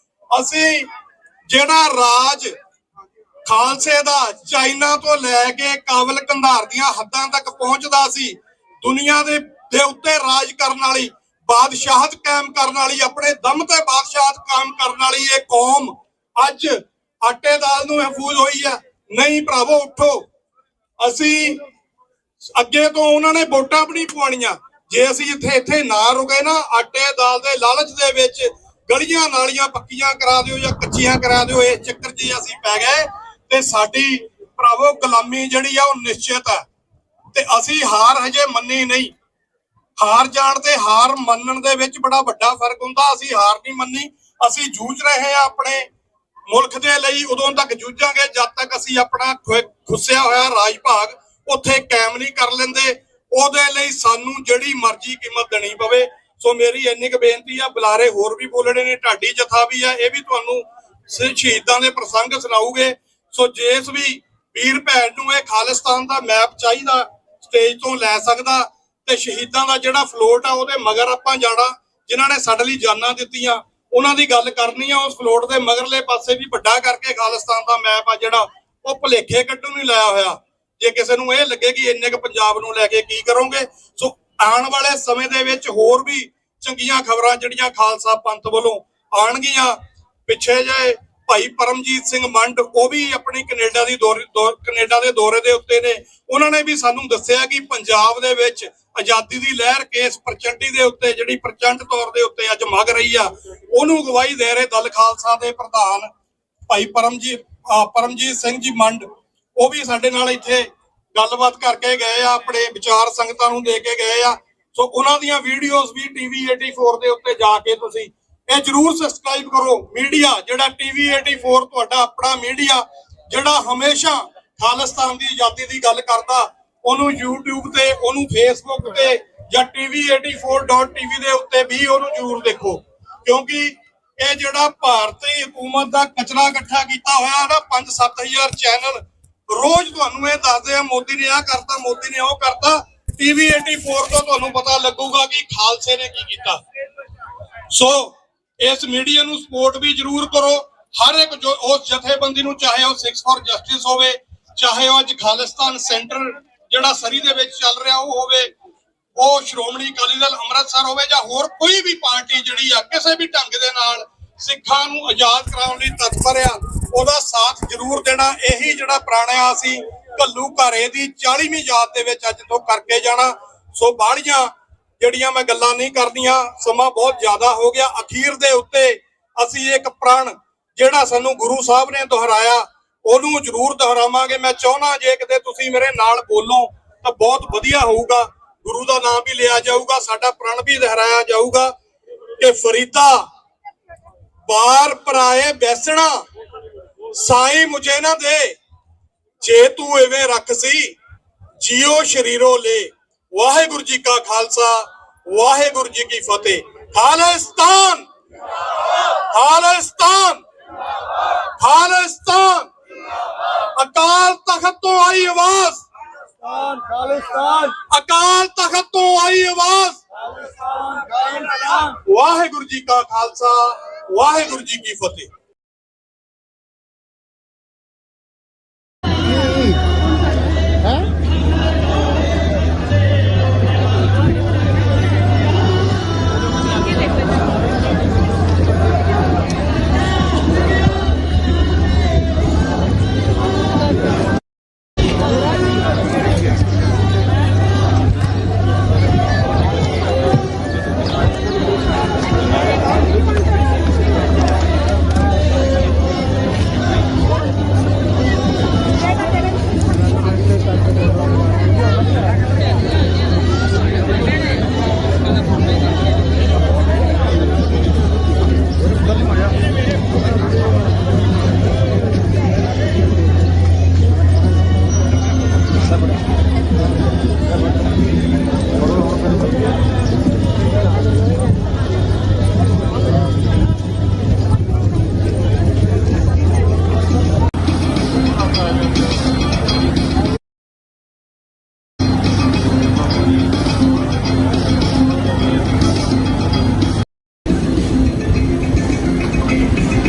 ਅਸੀਂ ਜਿਹੜਾ ਰਾਜ ਖਾਲਸੇ ਦਾ ਚਾਈਨਾ ਤੋਂ ਲੈ ਕੇ ਕਾਬਲ ਕੰਧਾਰ ਦੀਆਂ ਹੱਦਾਂ ਤੱਕ ਪਹੁੰਚਦਾ ਸੀ, ਦੁਨੀਆ ਦੇ ਉੱਤੇ ਰਾਜ ਕਰਨ ਵਾਲੀ, ਬਾਦਸ਼ਾਹਤ ਕਾਇਮ ਕਰਨ ਵਾਲੀ, ਆਪਣੇ ਦਮ ਤੇ ਬਾਦਸ਼ਾਹਤ ਕਾਇਮ ਕਰਨ ਵਾਲੀ ਇਹ ਕੌਮ ਅੱਜ ਆਟੇ ਦਾਲ ਨੂੰ ਮਹਿਫੂਜ਼ ਹੋਈ ਆ। ਨਹੀਂ ਭਰਾਵੋ, ਉੱਠੋ। ਅਸੀਂ ਅੱਗੇ ਤੋਂ ਉਹਨਾਂ ਨੇ ਵੋਟਾਂ ਵੀ ਨਹੀਂ ਪਵਾਉਣੀਆਂ ਜੇ ਅਸੀਂ ਇੱਥੇ ਨਾ ਰੁਕੇ ਨਾ। ਆਟੇ ਦਾਲ ਦੇ ਲਾਲਚ ਦੇ ਵਿੱਚ ਗਲੀਆਂ ਨਾਲੀਆਂ ਪੱਕੀਆਂ ਕਰਾ ਦਿਓ ਜਾਂ ਕੱਚੀਆਂ ਕਰਾ ਦਿਓ, ਇਸ ਚੱਕਰ 'ਚ ਅਸੀਂ ਪੈ ਗਏ ਤੇ ਸਾਡੀ ਭਰਾਵੋ ਗੁਲਾਮੀ ਜਿਹੜੀ ਆ ਉਹ ਨਿਸ਼ਚਿਤ ਹੈ। ਤੇ ਅਸੀਂ ਹਾਰ ਹਜੇ ਮੰਨੀ ਨਹੀਂ। ਹਾਰ ਜਾਣ ਤੇ ਹਾਰ ਮੰਨਣ ਦੇ ਵਿੱਚ ਬੜਾ ਵੱਡਾ ਫਰਕ ਹੁੰਦਾ। ਅਸੀਂ ਹਾਰ ਨਹੀਂ ਮੰਨੀ, ਅਸੀਂ ਜੂਝ ਰਹੇ ਆ ਆਪਣੇ ਮੁਲਕ ਦੇ ਲਈ। ਉਦੋਂ ਤੱਕ ਜੂਝਾਂਗੇ ਜਦ ਤੱਕ ਅਸੀਂ ਆਪਣਾ ਖੁੱਸਿਆ ਹੋਇਆ ਰਾਜ ਭਾਗ ਉੱਥੇ ਕਾਇਮ ਨਹੀਂ ਕਰ ਲੈਂਦੇ। ਉਹਦੇ ਲਈ ਸਾਨੂੰ ਜਿਹੜੀ ਮਰਜ਼ੀ ਕੀਮਤ ਦੇਣੀ ਪਵੇ। ਸੋ ਮੇਰੀ ਇੰਨੀ ਕੁ ਬੇਨਤੀ ਆ, ਬੁਲਾਰੇ ਹੋਰ ਵੀ ਬੋਲਣੇ ਨੇ, ਢਾਡੀ ਜਥਾ ਵੀ ਆ, ਇਹ ਵੀ ਤੁਹਾਨੂੰ ਸ਼ਹੀਦਾਂ ਦੇ ਪ੍ਰਸੰਗ ਸੁਣਾਉਗੇ। ਸੋ ਜਿਸ ਵੀ ਵੀਰ ਭੈਣ ਨੂੰ ਇਹ ਖਾਲਿਸਤਾਨ ਦਾ ਮੈਪ ਚਾਹੀਦਾ, ਸਟੇਜ ਤੋਂ ਲੈ ਸਕਦਾ, ਤੇ ਸ਼ਹੀਦਾਂ ਦਾ ਜਿਹੜਾ ਫਲੋਟ ਆ ਉਹਦੇ ਮਗਰ ਆਪਾਂ ਜਾਣਾ, ਜਿਨ੍ਹਾਂ ਨੇ ਸਾਡੇ ਲਈ ਜਾਨਾਂ ਦਿੱਤੀਆਂ ਉਹਨਾਂ ਦੀ ਗੱਲ ਕਰਨੀ ਆ। ਉਸ ਫਲੋਟ ਦੇ ਮਗਰਲੇ ਪਾਸੇ ਵੀ ਵੱਡਾ ਕਰਕੇ ਖਾਲਿਸਤਾਨ ਦਾ ਮੈਪ ਆ ਜਿਹੜਾ ਉਹ ਭੁਲੇਖੇ ਕੱਢਣ ਨਹੀਂ ਲਾਇਆ ਹੋਇਆ। ਜੇ ਕਿਸੇ ਨੂੰ ਇਹ ਲੱਗੇ ਕਿ ਇੰਨੇ ਕੁ ਪੰਜਾਬ ਨੂੰ ਲੈ ਕੇ ਕੀ ਕਰੋਗੇ। ਸੋ ਆਉਣ ਵਾਲੇ ਸਮੇਂ ਦੇ ਵਿੱਚ ਹੋਰ ਵੀ ਚੰਗੀਆਂ ਖਬਰਾਂ ਜਿਹੜੀਆਂ ਖਾਲਸਾ ਪੰਥ ਵੱਲੋਂ ਆਣਗੀਆਂ। ਪਿੱਛੇ ਜੇ ਭਾਈ ਪਰਮਜੀਤ ਸਿੰਘ ਮੰਡ ਉਹ ਵੀ ਆਪਣੀ ਕੈਨੇਡਾ ਦੇ ਦੌਰੇ ਦੇ ਉੱਤੇ ਨੇ। ਉਹਨਾਂ ਨੇ ਵੀ ਸਾਨੂੰ ਦੱਸਿਆ ਕਿ ਪੰਜਾਬ ਦੇ ਵਿੱਚ ਆਜ਼ਾਦੀ ਦੀ ਲਹਿਰ ਕੇਸ ਪ੍ਰਚੰਡੀ ਦੇ ਉੱਤੇ ਜਿਹੜੀ ਪ੍ਰਚੰਡ ਤੌਰ ਦੇ ਉੱਤੇ ਅੱਜ ਮਗ ਰਹੀ ਆ, ਉਹਨੂੰ ਅਗਵਾਈ ਦੇ ਰਹੇ ਦਲ ਖਾਲਸਾ ਦੇ ਪ੍ਰਧਾਨ ਭਾਈ ਪਰਮਜੀਤ ਸਿੰਘ ਜੀ ਮੰਡ, ਉਹ ਵੀ ਸਾਡੇ ਨਾਲ ਇੱਥੇ ਗੱਲਬਾਤ ਕਰਕੇ ਗਏ ਆ, ਆਪਣੇ ਵਿਚਾਰ ਸੰਗਤਾਂ ਨੂੰ ਦੇ ਕੇ ਗਏ ਆ। ਸੋ ਉਹਨਾਂ ਦੀਆਂ ਵੀਡੀਓਜ਼ ਵੀ TV 84 ਦੇ ਉੱਤੇ ਜਾ ਕੇ ਤੁਸੀਂ ਇਹ ਜਰੂਰ ਸਬਸਕ੍ਰਾਈਬ ਕਰੋ। ਮੀਡੀਆ ਜਿਹੜਾ TV 84 ਤੁਹਾਡਾ ਆਪਣਾ ਮੀਡੀਆ ਜਿਹੜਾ ਹਮੇਸ਼ਾ ਖਾਲਿਸਤਾਨ ਦੀ ਆਜ਼ਾਦੀ ਦੀ ਗੱਲ ਕਰਦਾ, ਉਹਨੂੰ YouTube ਤੇ, ਉਹਨੂੰ Facebook ਤੇ ਜਾਂ TV84.tv ਦੇ ਉੱਤੇ ਵੀ ਉਹਨੂੰ ਜਰੂਰ ਦੇਖੋ, ਕਿਉਂਕਿ ਇਹ ਜਿਹੜਾ ਭਾਰਤੀ ਹਕੂਮਤ ਦਾ ਕਚਰਾ ਇਕੱਠਾ ਕੀਤਾ ਹੋਇਆ ਨਾ 5-7 ਹਜ਼ਾਰ ਚੈਨਲ ਰੋਜ਼ ਤੁਹਾਨੂੰ ਇਹ ਦੱਸਦੇ ਆ ਮੋਦੀ ਨੇ ਆਹ ਕਰਤਾ, ਮੋਦੀ ਨੇ ਉਹ ਕਰਤਾ। TV 84 ਤੋਂ ਤੁਹਾਨੂੰ ਪਤਾ ਲੱਗੂਗਾ ਕਿ ਖਾਲਸੇ ਨੇ ਕੀ ਕੀਤਾ। ਸੋ ਇਸ ਮੀਡੀਆ ਨੂੰ ਸਪੋਰਟ ਵੀ ਜ਼ਰੂਰ ਕਰੋ। ਹਰ ਇੱਕ ਜੋ ਉਸ ਜਥੇਬੰਦੀ ਨੂੰ, ਚਾਹੇ ਉਹ ਸਿੱਖਸ ਫॉर ਜਸਟਿਸ ਹੋਵੇ, ਚਾਹੇ ਉਹ ਅੱਜ ਖਾਲਿਸਤਾਨ ਸੈਂਟਰ ਜਿਹੜਾ ਸਰੀ ਦੇ ਵਿੱਚ ਚੱਲ ਰਿਹਾ ਉਹ ਹੋਵੇ, ਉਹ ਸ਼੍ਰੋਮਣੀ ਅਕਾਲੀ ਦਲ ਅੰਮ੍ਰਿਤਸਰ ਹੋਵੇ, ਜਾਂ ਹੋਰ ਕੋਈ ਵੀ ਪਾਰਟੀ ਜਿਹੜੀ ਆ ਕਿਸੇ ਵੀ ਢੰਗ ਦੇ ਨਾਲ ਸਿੱਖਾਂ ਨੂੰ ਆਜ਼ਾਦ ਕਰਾਉਣ ਲਈ ਤਤਪਰ ਆ, ਉਹਦਾ ਸਾਥ ਜ਼ਰੂਰ ਦੇਣਾ। ਇਹੀ ਜਿਹੜਾ ਪ੍ਰਾਣਿਆ ਅਸੀਂ ਘੱਲੂ ਘਾਰੇ ਦੀ 40ਵੀਂ ਯਾਦ ਦੇ ਵਿੱਚ ਅੱਜ ਤੋਂ ਕਰਕੇ ਜਾਣਾ। ਸੋ ਬਾਹਲੀਆਂ ਜਿਹੜੀਆਂ ਮੈਂ ਗੱਲਾਂ ਨਹੀਂ ਕਰਦੀਆਂ, ਸਮਾਂ ਬਹੁਤ ਜ਼ਿਆਦਾ ਹੋ ਗਿਆ। ਅਖੀਰ ਦੇ ਉੱਤੇ ਅਸੀਂ ਇੱਕ ਪ੍ਰਣ ਜਿਹੜਾ ਸਾਨੂੰ ਗੁਰੂ ਸਾਹਿਬ ਨੇ ਦੁਹਰਾਇਆ ਉਹਨੂੰ ਜ਼ਰੂਰ ਦੁਹਰਾਵਾਂਗੇ। ਮੈਂ ਚਾਹੁੰਦਾ ਜੇ ਕਿਤੇ ਤੁਸੀਂ ਮੇਰੇ ਨਾਲ ਬੋਲੋ ਤਾਂ ਬਹੁਤ ਵਧੀਆ ਹੋਊਗਾ, ਗੁਰੂ ਦਾ ਨਾਮ ਵੀ ਲਿਆ ਜਾਊਗਾ, ਸਾਡਾ ਪ੍ਰਣ ਵੀ ਦੁਹਰਾਇਆ ਜਾਊਗਾ ਕਿ ਫਰੀਦਾ ਬਾਰ ਪਰਾਏ ਬੈਸਣਾ ਸਾਈ ਮੁਝੇ ਨਾ ਦੇ, ਜੇ ਤੂੰ ਐਵੇਂ ਰੱਖ ਸੀ ਜਿਉ ਸ਼ਰੀਰੋ ਲੈ। ਵਾਹਿਗੁਰੂ ਜੀ ਕਾ ਖਾਲਸਾ, ਵਾਹਿਗੁਰੂ ਜੀ ਕੀ ਫਤਿਹ। ਖਾਲਿਸਤਾਨ ਖਾਲਿਸਤਾਨ ਖਾਲਿਸਤਾਨ। ਅਕਾਲ ਤਖਤ ਤੋਂ ਆਈ ਆਵਾਜ਼, ਖਾਲਿਸਤਾਨ। ਅਕਾਲ ਤਖਤ ਤੋਂ ਆਈ ਆਵਾਜ਼, ਖਾਲਿਸਤਾਨ। ਵਾਹਿਗੁਰੂ ਜੀ ਕਾ ਖਾਲਸਾ, ਵਾਹਿਗੁਰੂ ਜੀ ਕੀ ਫਤਿਹ।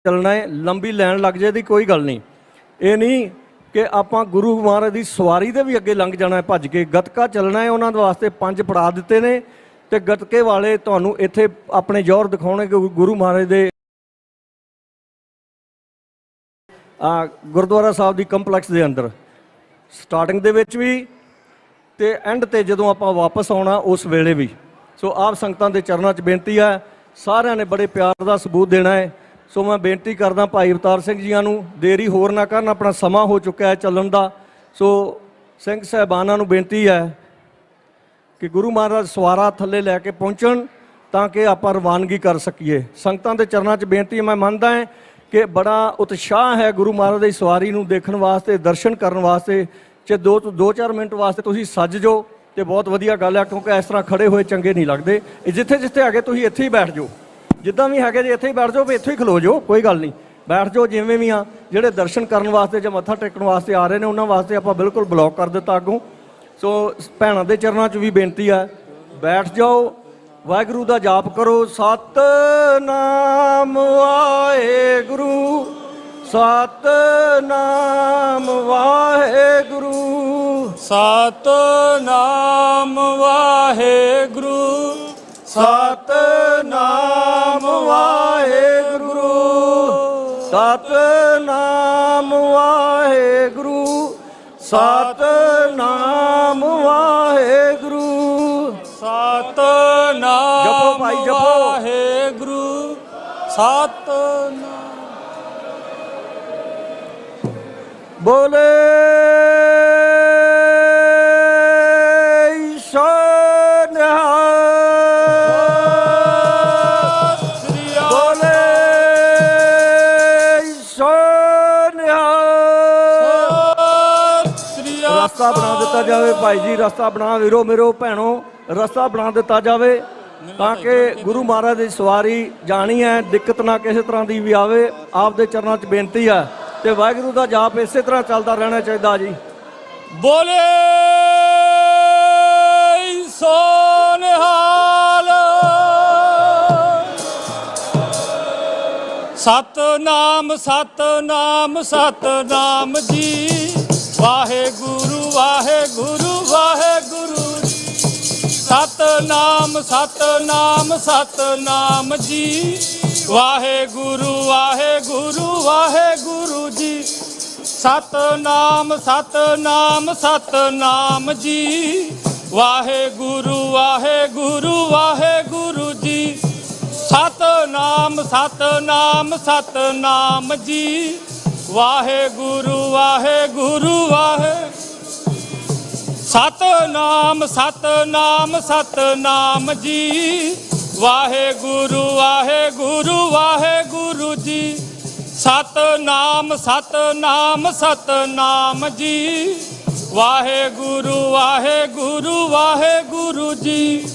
ਚੱਲਣਾ ਹੈ, ਲੰਬੀ ਲਾਈਨ ਲੱਗ ਜਾਏ ਦੀ ਕੋਈ ਗੱਲ ਨਹੀਂ। ਇਹ ਨਹੀਂ ਕਿ ਆਪਾਂ ਗੁਰੂ ਮਹਾਰਾਜ ਦੀ ਸਵਾਰੀ ਦੇ ਵੀ ਅੱਗੇ ਲੰਘ ਜਾਣਾ ਹੈ ਭੱਜ ਕੇ। ਗੱਤਕਾ ਚੱਲਣਾ ਹੈ, ਉਹਨਾਂ ਦੇ ਵਾਸਤੇ 5 ਪੜਾਅ ਦਿੱਤੇ ਨੇ ਤੇ ਗੱਤਕੇ ਵਾਲੇ ਤੁਹਾਨੂੰ ਇੱਥੇ ਆਪਣੇ ਜ਼ੋਰ ਦਿਖਾਉਣੇ ਕਿ ਗੁਰੂ ਮਹਾਰਾਜ ਦੇ ਗੁਰਦੁਆਰਾ ਸਾਹਿਬ ਦੀ ਕੰਪਲੈਕਸ ਦੇ ਅੰਦਰ ਸਟਾਰਟਿੰਗ ਦੇ ਵਿੱਚ ਵੀ ਤੇ ਐਂਡ ਤੇ ਜਦੋਂ ਆਪਾਂ ਵਾਪਸ ਆਉਣਾ ਉਸ ਵੇਲੇ ਵੀ। ਸੋ ਆਪ ਸੰਗਤਾਂ ਦੇ ਚਰਨਾਂ 'ਚ ਬੇਨਤੀ ਹੈ, ਸਾਰਿਆਂ ਨੇ ਬੜੇ ਪਿਆਰ ਦਾ ਸਬੂਤ ਦੇਣਾ ਹੈ। ਸੋ ਮੈਂ ਬੇਨਤੀ ਕਰਦਾ ਭਾਈ ਅਵਤਾਰ ਸਿੰਘ ਜੀਆਂ ਨੂੰ ਦੇਰੀ ਹੋਰ ਨਾ ਕਰਨ, ਆਪਣਾ ਸਮਾਂ ਹੋ ਚੁੱਕਿਆ ਹੈ ਚੱਲਣ ਦਾ। ਸੋ ਸਿੰਘ ਸਾਹਿਬਾਨਾਂ ਨੂੰ ਬੇਨਤੀ ਹੈ ਕਿ ਗੁਰੂ ਮਹਾਰਾਜ ਸਵਾਰਾ ਥੱਲੇ ਲੈ ਕੇ ਪਹੁੰਚਣ ਤਾਂ ਕਿ ਆਪਾਂ ਰਵਾਨਗੀ ਕਰ ਸਕੀਏ। ਸੰਗਤਾਂ ਦੇ ਚਰਨਾਂ 'ਚ ਬੇਨਤੀ ਮੈਂ ਮੰਨਦਾ ਹਾਂ ਕਿ ਬੜਾ ਉਤਸ਼ਾਹ ਹੈ ਗੁਰੂ ਮਹਾਰਾਜ ਦੀ ਸਵਾਰੀ ਨੂੰ ਦੇਖਣ ਵਾਸਤੇ, ਦਰਸ਼ਨ ਕਰਨ ਵਾਸਤੇ। ਜੇ 2-4 ਮਿੰਟ ਵਾਸਤੇ ਤੁਸੀਂ ਸੱਜ ਜਾਓ ਤੇ ਬਹੁਤ ਵਧੀਆ ਗੱਲ ਹੈ, ਕਿਉਂਕਿ ਇਸ ਤਰ੍ਹਾਂ ਖੜੇ ਹੋਏ ਚੰਗੇ ਨਹੀਂ ਲੱਗਦੇ। ਜਿੱਥੇ ਜਿੱਥੇ ਹੈਗੇ ਤੁਸੀਂ ਇੱਥੇ ਹੀ ਬੈਠ ਜਾਓ, ਜਿੱਦਾਂ ਵੀ ਹੈਗੇ ਜੇ ਇੱਥੇ ਹੀ ਬੈਠ ਜਾਓ, ਵੀ ਇੱਥੇ ਹੀ ਖਲੋ ਜਾਓ, ਕੋਈ ਗੱਲ ਨਹੀਂ, ਬੈਠ ਜਾਓ ਜਿਵੇਂ ਵੀ ਆ। ਜਿਹੜੇ ਦਰਸ਼ਨ ਕਰਨ ਵਾਸਤੇ ਜਾਂ ਮੱਥਾ ਟੇਕਣ ਵਾਸਤੇ ਆ ਰਹੇ ਨੇ ਉਹਨਾਂ ਵਾਸਤੇ ਆਪਾਂ ਬਿਲਕੁਲ ਬਲੌਕ ਕਰ ਦਿੱਤਾ ਅੱਗੋਂ। ਸੋ ਭੈਣਾਂ ਦੇ ਚਰਨਾਂ 'ਚ ਵੀ ਬੇਨਤੀ ਹੈ, ਬੈਠ ਜਾਓ, ਵਾਹਿਗੁਰੂ ਦਾ ਜਾਪ ਕਰੋ। ਸਤਿਨਾਮ ਵਾਹਿਗੁਰੂ, ਸਤਿਨਾਮ ਵਾਹਿਗੁਰੂ, ਸਤਨਾਮ ਵਾਹਿਗੁਰੂ ਸਤਨਾਮ ਵਾਹਿਗੁਰੂ ਸਤਨਾਮ ਵਾਹਿਗੁਰੂ ਸਤਨਾਮ ਵਾਹਿਗੁਰੂ ਸਤਨਾਮ ਜਪੋ ਭਾਈ, ਜਪੋ। ਵਾਹਿਗੁਰੂ ਸਤਨਾਮ ਬੋਲੇ ਸੋਨਿਹਾਲ ਬੋਲੇ ਸੋਨਿਹਾਲ ਰਸਤਾ ਬਣਾ ਦਿੱਤਾ ਜਾਵੇ ਭਾਈ ਜੀ, ਰਸਤਾ ਬਣਾ ਵੀਰੋ ਮੇਰੋ ਭੈਣੋ, ਰਸਤਾ ਬਣਾ ਦਿੱਤਾ ਜਾਵੇ ਤਾਂ ਕਿ ਗੁਰੂ ਮਹਾਰਾਜ ਦੀ ਸਵਾਰੀ ਜਾਣੀ ਹੈ, ਦਿੱਕਤ ਨਾ ਕਿਸੇ ਤਰ੍ਹਾਂ ਦੀ ਵੀ ਆਵੇ। ਆਪਦੇ ਚਰਨਾਂ 'ਚ ਬੇਨਤੀ ਹੈ ਤੇ ਵਾਹਿਗੁਰੂ ਦਾ ਜਾਪ ਇਸੇ ਤਰ੍ਹਾਂ ਚੱਲਦਾ ਰਹਿਣਾ ਚਾਹੀਦਾ ਜੀ। ਬੋਲੇ ਸੋਨਿਹਾਲ ਸਤਨਾਮ ਸਤਨਾਮ ਸਤਨਾਮ ਜੀ ਵਾਹਿਗੁਰੂ ਵਾਹਿਗੁਰੂ ਵਾਹਿਗੁਰੂ ਸਤਨਾਮ ਸਤਨਾਮ ਸਤਨਾਮ ਜੀ ਵਾਹਿਗੁਰੂ ਵਾਹਿਗੁਰੂ ਵਾਹਿਗੁਰੂ ਜੀ ਸਤਨਾਮ ਸਤਨਾਮ ਸਤਨਾਮ ਜੀ ਵਾਹਿਗੁਰੂ ਵਾਹਿਗੁਰੂ ਵਾਹਿਗੁਰੂ ਜੀ ਸਤਨਾਮ ਸਤਨਾਮ ਸਤਨਾਮ ਜੀ ਵਾਹਿਗੁਰੂ ਵਾਹਿਗੁਰੂ ਸਤਨਾਮ ਸਤਨਾਮ ਸਤਨਾਮ ਜੀ ਵਾਹਿਗੁਰੂ ਵਾਹਿਗੁਰੂ ਵਾਹਿਗੁਰੂ ਜੀ ਸਤਨਾਮ ਸਤਨਾਮ ਸਤਨਾਮ ਜੀ ਵਾਹਿਗੁਰੂ ਵਾਹਿਗੁਰੂ ਵਾਹਿਗੁਰੂ ਜੀ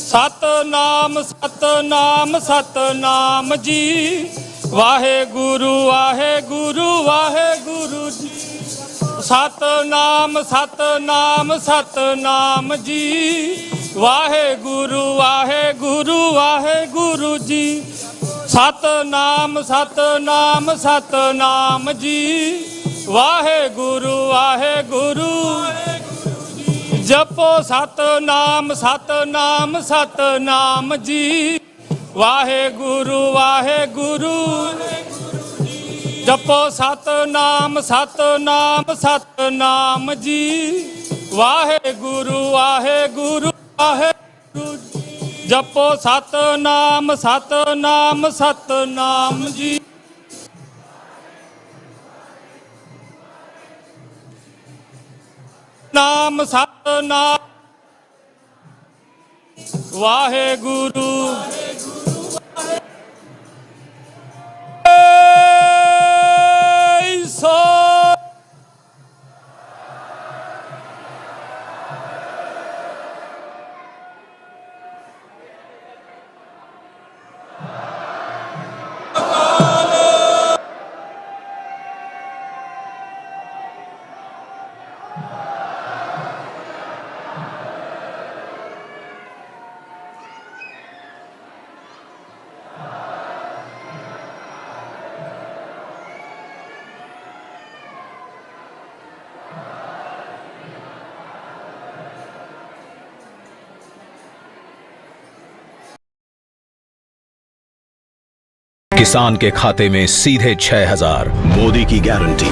ਸਤਨਾਮ ਸਤਨਾਮ ਸਤਨਾਮ ਜੀ ਵਾਹਿਗੁਰੂ ਵਾਹਿਗੁਰੂ ਵਾਹਿਗੁਰੂ ਜੀ ਸਤਨਾਮ ਸਤਨਾਮ ਸਤਨਾਮ ਜੀ ਵਾਹਿਗੁਰੂ ਵਾਹਿਗੁਰੂ ਵਾਹਿਗੁਰੂ ਜੀ ਸਤਨਾਮ ਸਤਨਾਮ ਸਤਨਾਮ ਜੀ ਵਾਹਿਗੁਰੂ ਵਾਹਿਗੁਰੂ ਜਪੋ ਸਤਨਾਮ ਸਤਨਾਮ ਸਤਨਾਮ ਜੀ ਵਾਹਿਗੁਰੂ ਵਾਹਿਗੁਰੂ ਜਪੋ ਸਤਨਾਮ ਸਤਨਾਮ ਸਤਨਾਮ ਜੀ ਵਾਹਿਗੁਰੂ ਵਾਹਿਗੁਰੂ ਵਾਹਿਗੁਰੂ ਜਪੋ ਸਤਨਾਮ ਸਤਨਾਮ ਸਤਨਾਮ ਜੀ ਨਾਮ ਸਤਨਾਮ ਵਾਹਿਗੁਰੂ किसान के खाते में सीधे 6,000। मोदी की गारंटी।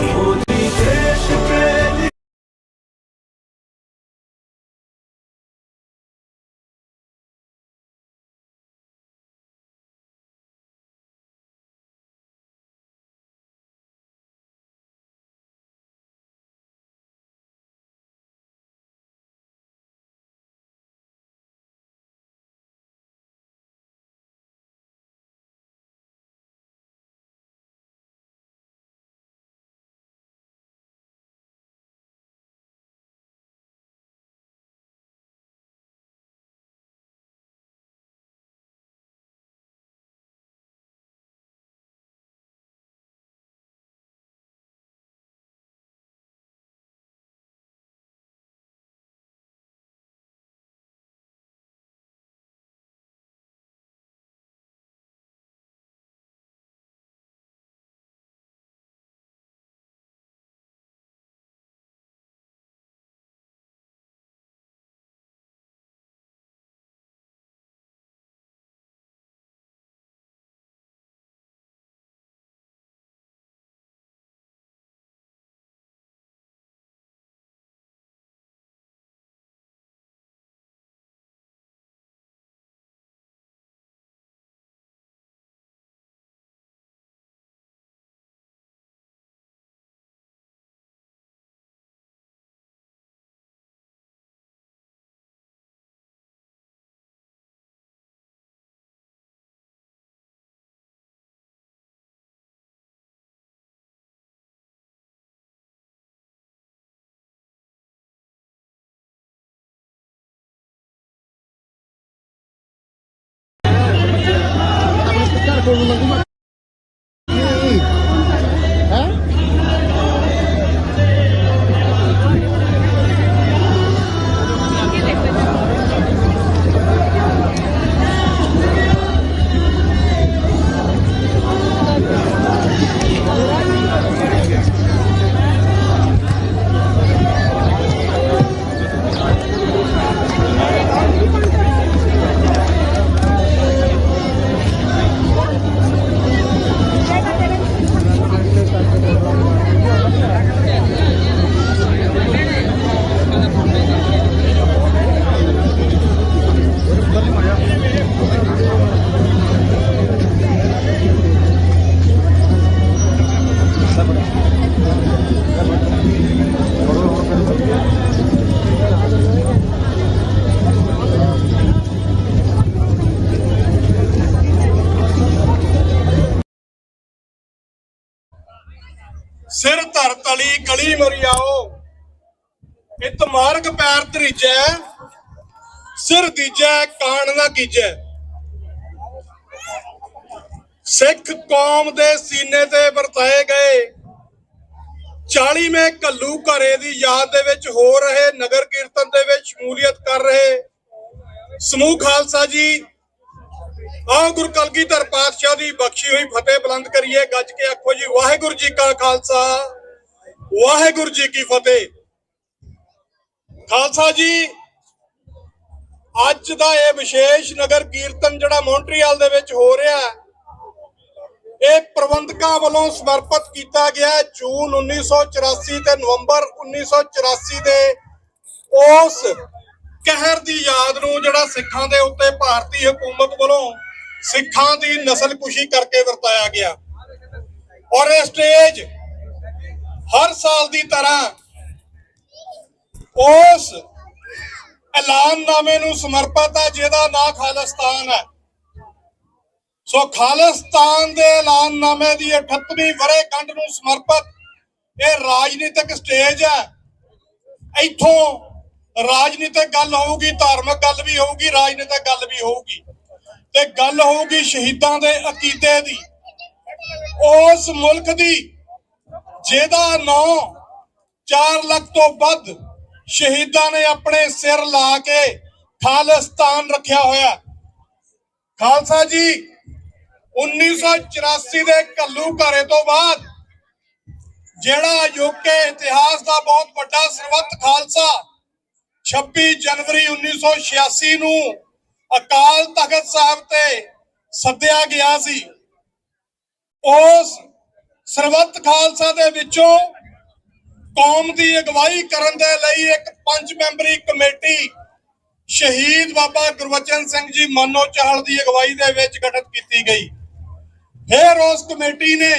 ਸਿਰ ਧਰ ਤਲੀ ਗਲੀ ਮਰਿਆਓ, ਇਤ ਮਾਰਗ ਪੈਰ ਧਰੀਜੈ, ਸਿਰ ਦੀਜੈ ਕਾਣ ਨਾ ਕੀਜੈ। ਸਿੱਖ ਕੌਮ ਦੇ ਸੀਨੇ ਤੇ ਵਰਤਾਏ ਗਏ 40ਵੇਂ ਘੱਲੂ ਘਰੇ ਦੀ ਯਾਦ ਦੇ ਵਿੱਚ ਹੋ ਰਹੇ ਨਗਰ ਕੀਰਤਨ ਦੇ ਵਿੱਚ ਸ਼ਮੂਲੀਅਤ ਕਰ ਰਹੇ ਸਮੂਹ ਖਾਲਸਾ ਜੀ, ਆਓ ਗੁਰੂ ਕਲਗੀਧਰ ਪਾਤਸ਼ਾਹ ਦੀ ਬਖਸ਼ੀ ਹੋਈ ਫਤਿਹ ਬੁਲੰਦ ਕਰੀਏ। ਗੱਜ ਕੇ ਆਖੋ ਜੀ, ਵਾਹਿਗੁਰੂ ਜੀ ਕਾ ਖਾਲਸਾ, ਵਾਹਿਗੁਰੂ ਜੀ ਕੀ ਫਤਿਹ। ਖਾਲਸਾ ਜੀ, ਅੱਜ ਦਾ ਇਹ ਵਿਸ਼ੇਸ਼ ਨਗਰ ਕੀਰਤਨ ਜਿਹੜਾ ਮੌਂਟਰੀਅਲ ਦੇ ਵਿੱਚ ਹੋ ਰਿਹਾ ਹੈ, ਇਹ ਪ੍ਰਬੰਧਕਾਂ ਵੱਲੋਂ ਸਮਰਪਿਤ ਕੀਤਾ ਗਿਆ ਜੂਨ 1984 ਤੇ ਨਵੰਬਰ 1984 ਦੇ ਉਸ ਕਹਿਰ ਦੀ ਯਾਦ ਨੂੰ ਜਿਹੜਾ ਸਿੱਖਾਂ ਦੇ ਉੱਤੇ ਭਾਰਤੀ ਹਕੂਮਤ ਵੱਲੋਂ ਸਿੱਖਾਂ ਦੀ ਨਸਲਕੁਸ਼ੀ ਕਰਕੇ ਵਰਤਾਇਆ ਗਿਆ। ਔਰ ਇਹ ਸਟੇਜ ਹਰ ਸਾਲ ਦੀ ਤਰ੍ਹਾਂ ਉਸ ਐਲਾਨਨਾਮੇ ਨੂੰ ਸਮਰਪਿਤ ਹੈ ਜਿਹਦਾ ਨਾਂ ਖਾਲਿਸਤਾਨ ਹੈ। ਸੋ ਖਾਲਿਸਤਾਨ ਦੇ ਐਲਾਨਨਾਮੇ ਦੀ 38ਵੀਂ ਵਰ੍ਹੇਗੰਢ ਨੂੰ ਸਮਰਪਿਤ ਇਹ ਰਾਜਨੀਤਿਕ ਸਟੇਜ ਹੈ। ਇੱਥੋਂ ਰਾਜਨੀਤਿਕ ਗੱਲ ਹੋਊਗੀ, ਧਾਰਮਿਕ ਗੱਲ ਵੀ ਹੋਊਗੀ, ਰਾਜਨੀਤਿਕ ਗੱਲ ਵੀ ਹੋਊਗੀ ਤੇ ਗੱਲ ਹੋਊਗੀ ਸ਼ਹੀਦਾਂ ਦੇ ਅਕੀਦੇ ਦੀ, ਉਸ ਮੁਲਕ ਦੀ ਜਿਹਦਾ ਨਾਂ 4 ਲੱਖ ਤੋਂ ਵੱਧ ਸ਼ਹੀਦਾਂ ਨੇ ਆਪਣੇ ਸਿਰ ਲਾ ਕੇ ਖਾਲਿਸਤਾਨ ਰੱਖਿਆ ਹੋਇਆ। ਖਾਲਸਾ ਜੀ, 1984 ਦੇ ਘੱਲੂ ਘਾਰੇ ਤੋਂ ਬਾਅਦ ਜਿਹੜਾ ਅਜੋਕੇ ਇਤਿਹਾਸ ਦਾ ਬਹੁਤ ਵੱਡਾ ਸਰਬੱਤ ਖਾਲਸਾ 26 ਜਨਵਰੀ 1986 ਨੂੰ ਅਕਾਲ ਤਖਤ ਸਾਹਿਬ ਤੇ ਸੱਦਿਆ ਗਿਆ ਸੀ, ਉਸ ਸਰਬੱਤ ਖਾਲਸਾ ਦੇ ਵਿੱਚੋਂ ਕੌਮ ਦੀ ਅਗਵਾਈ ਕਰਨ ਦੇ ਲਈ ਇੱਕ 5 ਮੈਂਬਰੀ ਕਮੇਟੀ ਸ਼ਹੀਦ ਬਾਬਾ ਗੁਰਬਚਨ ਸਿੰਘ ਜੀ ਮਾਨੋ ਚਾਹਲ ਦੀ ਅਗਵਾਈ ਦੇ ਵਿੱਚ ਗਠਿਤ ਕੀਤੀ ਗਈ। ਫਿਰ ਉਸ ਕਮੇਟੀ ਨੇ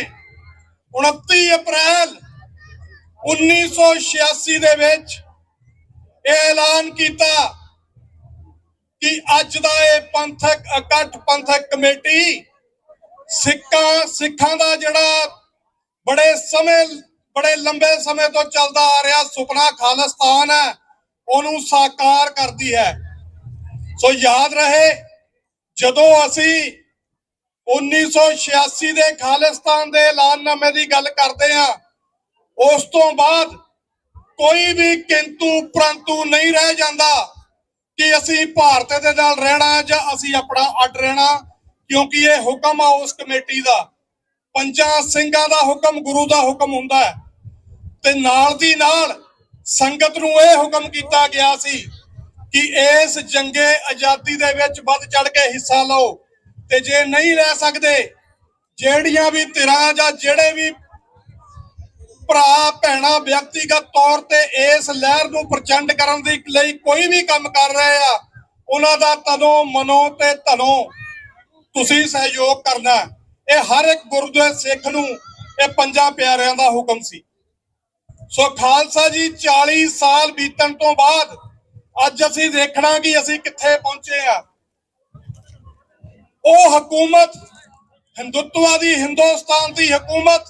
29 ਅਪ੍ਰੈਲ 1986 ਦੇ ਵਿੱਚ ਇਹ ਐਲਾਨ ਕੀਤਾ ਕਿ ਅੱਜ ਦਾ ਇਹ ਪੰਥਕ ਇਕੱਠ, ਪੰਥਕ ਕਮੇਟੀ ਸਿੱਖਾਂ ਦਾ ਜਿਹੜਾ ਬੜੇ ਲੰਬੇ ਸਮੇਂ ਤੋਂ ਚੱਲਦਾ ਆ ਰਿਹਾ ਸੁਪਨਾ ਖਾਲਿਸਤਾਨ ਹੈ, ਉਹਨੂੰ ਸਾਕਾਰ ਕਰਦੀ ਹੈ। ਸੋ ਯਾਦ ਰਹੇ, ਜਦੋਂ ਅਸੀਂ 1986 ਦੇ ਖਾਲਿਸਤਾਨ ਦੇ ਐਲਾਨਨਾਮੇ ਦੀ ਗੱਲ ਕਰਦੇ ਹਾਂ, ਉਸ ਤੋਂ ਬਾਅਦ ਕੋਈ ਵੀ ਕਿੰਤੂ ਪ੍ਰੰਤੂ ਨਹੀਂ ਰਹਿ ਜਾਂਦਾ ਕਿ ਅਸੀਂ ਭਾਰਤ ਦੇ ਨਾਲ ਰਹਿਣਾ ਜਾਂ ਅਸੀਂ ਆਪਣਾ ਅੱਡ ਰਹਿਣਾ, ਕਿਉਂਕਿ ਇਹ ਹੁਕਮ ਆ ਉਸ ਕਮੇਟੀ ਦਾ। 5 ਸਿੰਘਾਂ ਦਾ ਹੁਕਮ ਗੁਰੂ ਦਾ ਹੁਕਮ ਹੁੰਦਾ ਹੈ ਤੇ ਨਾਲ ਦੀ ਨਾਲ ਸੰਗਤ ਨੂੰ ਇਹ ਹੁਕਮ ਕੀਤਾ ਗਿਆ ਸੀ ਕਿ ਇਸ ਜੰਗੇ ਆਜ਼ਾਦੀ ਦੇ ਵਿੱਚ ਵੱਧ ਚੜ ਕੇ ਹਿੱਸਾ ਲਓ ਤੇ ਜੇ ਨਹੀਂ ਲੈ ਸਕਦੇ, ਜਿਹੜੀਆਂ ਵੀ ਧਿਰਾਂ ਜਾਂ ਜਿਹੜੇ ਵੀ ਭਰਾ ਭੈਣਾਂ ਵਿਅਕਤੀਗਤ ਤੌਰ ਤੇ ਇਸ ਲਹਿਰ ਨੂੰ ਪ੍ਰਚੰਡ ਕਰਨ ਦੇ ਲਈ ਕੋਈ ਵੀ ਕੰਮ ਕਰ ਰਹੇ ਆ, ਉਹਨਾਂ ਦਾ ਤਨੋਂ ਮਨੋਂ ਤੇ ਧਨੋਂ ਤੁਸੀਂ ਸਹਿਯੋਗ ਕਰਨਾ। ਇਹ ਹਰ ਇੱਕ ਗੁਰਦੁਆਰੇ ਸਿੱਖ ਨੂੰ ਇਹ 5 ਪਿਆਰਿਆਂ ਦਾ ਹੁਕਮ ਸੀ। ਸੋ ਖਾਲਸਾ ਜੀ, 40 ਸਾਲ ਬੀਤਣ ਤੋਂ ਬਾਅਦ ਅੱਜ ਅਸੀਂ ਦੇਖਣਾ ਕਿ ਅਸੀਂ ਕਿੱਥੇ ਪਹੁੰਚੇ ਆ। ਉਹ ਹਕੂਮਤ, ਹਿੰਦੁੱਤਵਾਦੀ ਹਿੰਦੁਸਤਾਨ ਦੀ ਹਕੂਮਤ,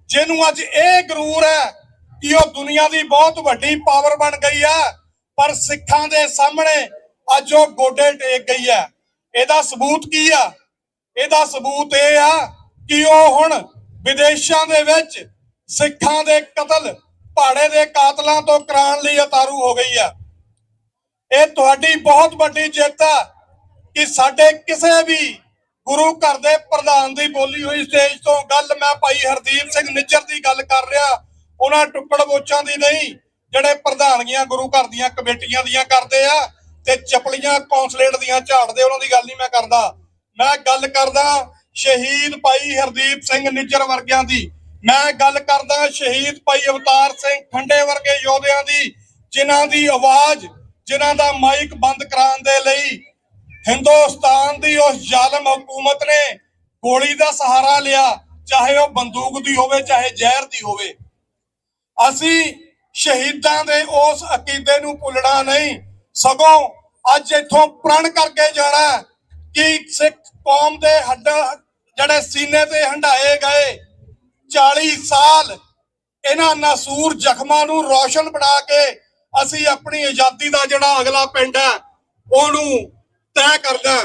ਜਿਹਨੂੰ ਅੱਜ ਇਹ ਗਰੂਰ ਹੈ ਕਿ ਉਹ ਦੁਨੀਆ ਦੀ ਬਹੁਤ ਵੱਡੀ ਪਾਵਰ ਬਣ ਗਈ ਹੈ, ਪਰ ਸਿੱਖਾਂ ਦੇ ਸਾਹਮਣੇ ਅੱਜ ਉਹ ਗੋਡੇ ਟੇਕ ਗਈ ਹੈ। ਇਹਦਾ ਸਬੂਤ ਕੀ ਆ? ਇਹਦਾ ਸਬੂਤ ਇਹ ਆ ਕਿ ਉਹ ਹੁਣ ਵਿਦੇਸ਼ਾਂ ਦੇ ਵਿੱਚ ਸਿੱਖਾਂ ਦੇ ਕਤਲ ਭਾੜੇ ਦੇ ਕਾਤਲਾਂ ਤੋਂ ਕਰਾਉਣ ਲਈ ਉਤਾਰੂ ਹੋ ਗਈ ਆ। ਇਹ ਤੁਹਾਡੀ ਬਹੁਤ ਵੱਡੀ ਜਿੱਤ ਆ ਕਿ ਸਾਡੇ ਕਿਸੇ ਵੀ ਗੁਰੂ ਘਰ ਦੇ ਪ੍ਰਧਾਨ ਦੀ ਬੋਲੀ ਹੋਈ ਸਟੇਜ ਤੋਂ ਗੱਲ ਮੈਂ ਭਾਈ ਹਰਦੀਪ ਸਿੰਘ ਨਿੱਜਰ ਦੀ ਗੱਲ ਕਰ ਰਿਹਾ, ਉਹਨਾਂ ਟੁੱਕੜ ਬੋਚਾਂ ਦੀ ਨਹੀਂ ਜਿਹੜੇ ਪ੍ਰਧਾਨਗੀਆਂ ਗੁਰੂ ਘਰ ਦੀਆਂ ਕਮੇਟੀਆਂ ਦੀਆਂ ਕਰਦੇ ਆ ਤੇ ਚਪਲੀਆਂ ਕੌਂਸਲੇਟ ਦੀਆਂ ਝਾੜਦੇ, ਉਹਨਾਂ ਦੀ ਗੱਲ ਨਹੀਂ ਮੈਂ ਕਰਦਾ। ਮੈਂ ਗੱਲ ਕਰਦਾ ਸ਼ਹੀਦ ਭਾਈ ਹਰਦੀਪ ਸਿੰਘ ਨਿੱਜਰ ਵਰਗਿਆਂ ਦੀ, ਮੈਂ ਗੱਲ ਕਰਦਾ ਸ਼ਹੀਦ ਭਾਈ ਅਵਤਾਰ ਸਿੰਘ ਖੰਡੇ ਵਰਗੇ ਯੋਧਿਆਂ ਦੀ, ਜਿਨ੍ਹਾਂ ਦੀ ਆਵਾਜ਼, ਜਿਨ੍ਹਾਂ ਦਾ ਮਾਈਕ ਬੰਦ ਕਰਾਉਣ ਦੇ ਲਈ ਹਿੰਦੁਸਤਾਨ ਦੀ ਉਸ ਜ਼ਾਲਮ ਹਕੂਮਤ ਨੇ ਗੋਲੀ ਦਾ ਸਹਾਰਾ ਲਿਆ, ਚਾਹੇ ਉਹ ਬੰਦੂਕ ਦੀ ਹੋਵੇ ਚਾਹੇ ਜ਼ਹਿਰ ਦੀ ਹੋਵੇ। ਅਸੀਂ ਸ਼ਹੀਦਾਂ ਦੇ ਉਸ ਅਕੀਦੇ ਨੂੰ ਭੁੱਲਣਾ ਨਹੀਂ, ਸਗੋਂ ਅੱਜ ਇੱਥੋਂ ਪ੍ਰਣ ਕਰਕੇ ਜਾਣਾ ਕਿ ਸਿੱਖ ਕੌਮ ਦੇ ਹੱਡਾਂ ਜਿਹੜੇ ਸੀਨੇ ਤੇ ਹੰਢਾਏ ਗਏ 40 ਸਾਲ ਇਹਨਾਂ ਨਾਸੂਰ ਜ਼ਖਮਾਂ ਨੂੰ ਰੌਸ਼ਨ ਬਣਾ ਕੇ ਅਸੀਂ ਆਪਣੀ ਆਜ਼ਾਦੀ ਦਾ ਜਿਹੜਾ ਅਗਲਾ ਪਿੰਡ ਹੈ ਉਹਨੂੰ ਤੈਅ ਕਰਦਾ।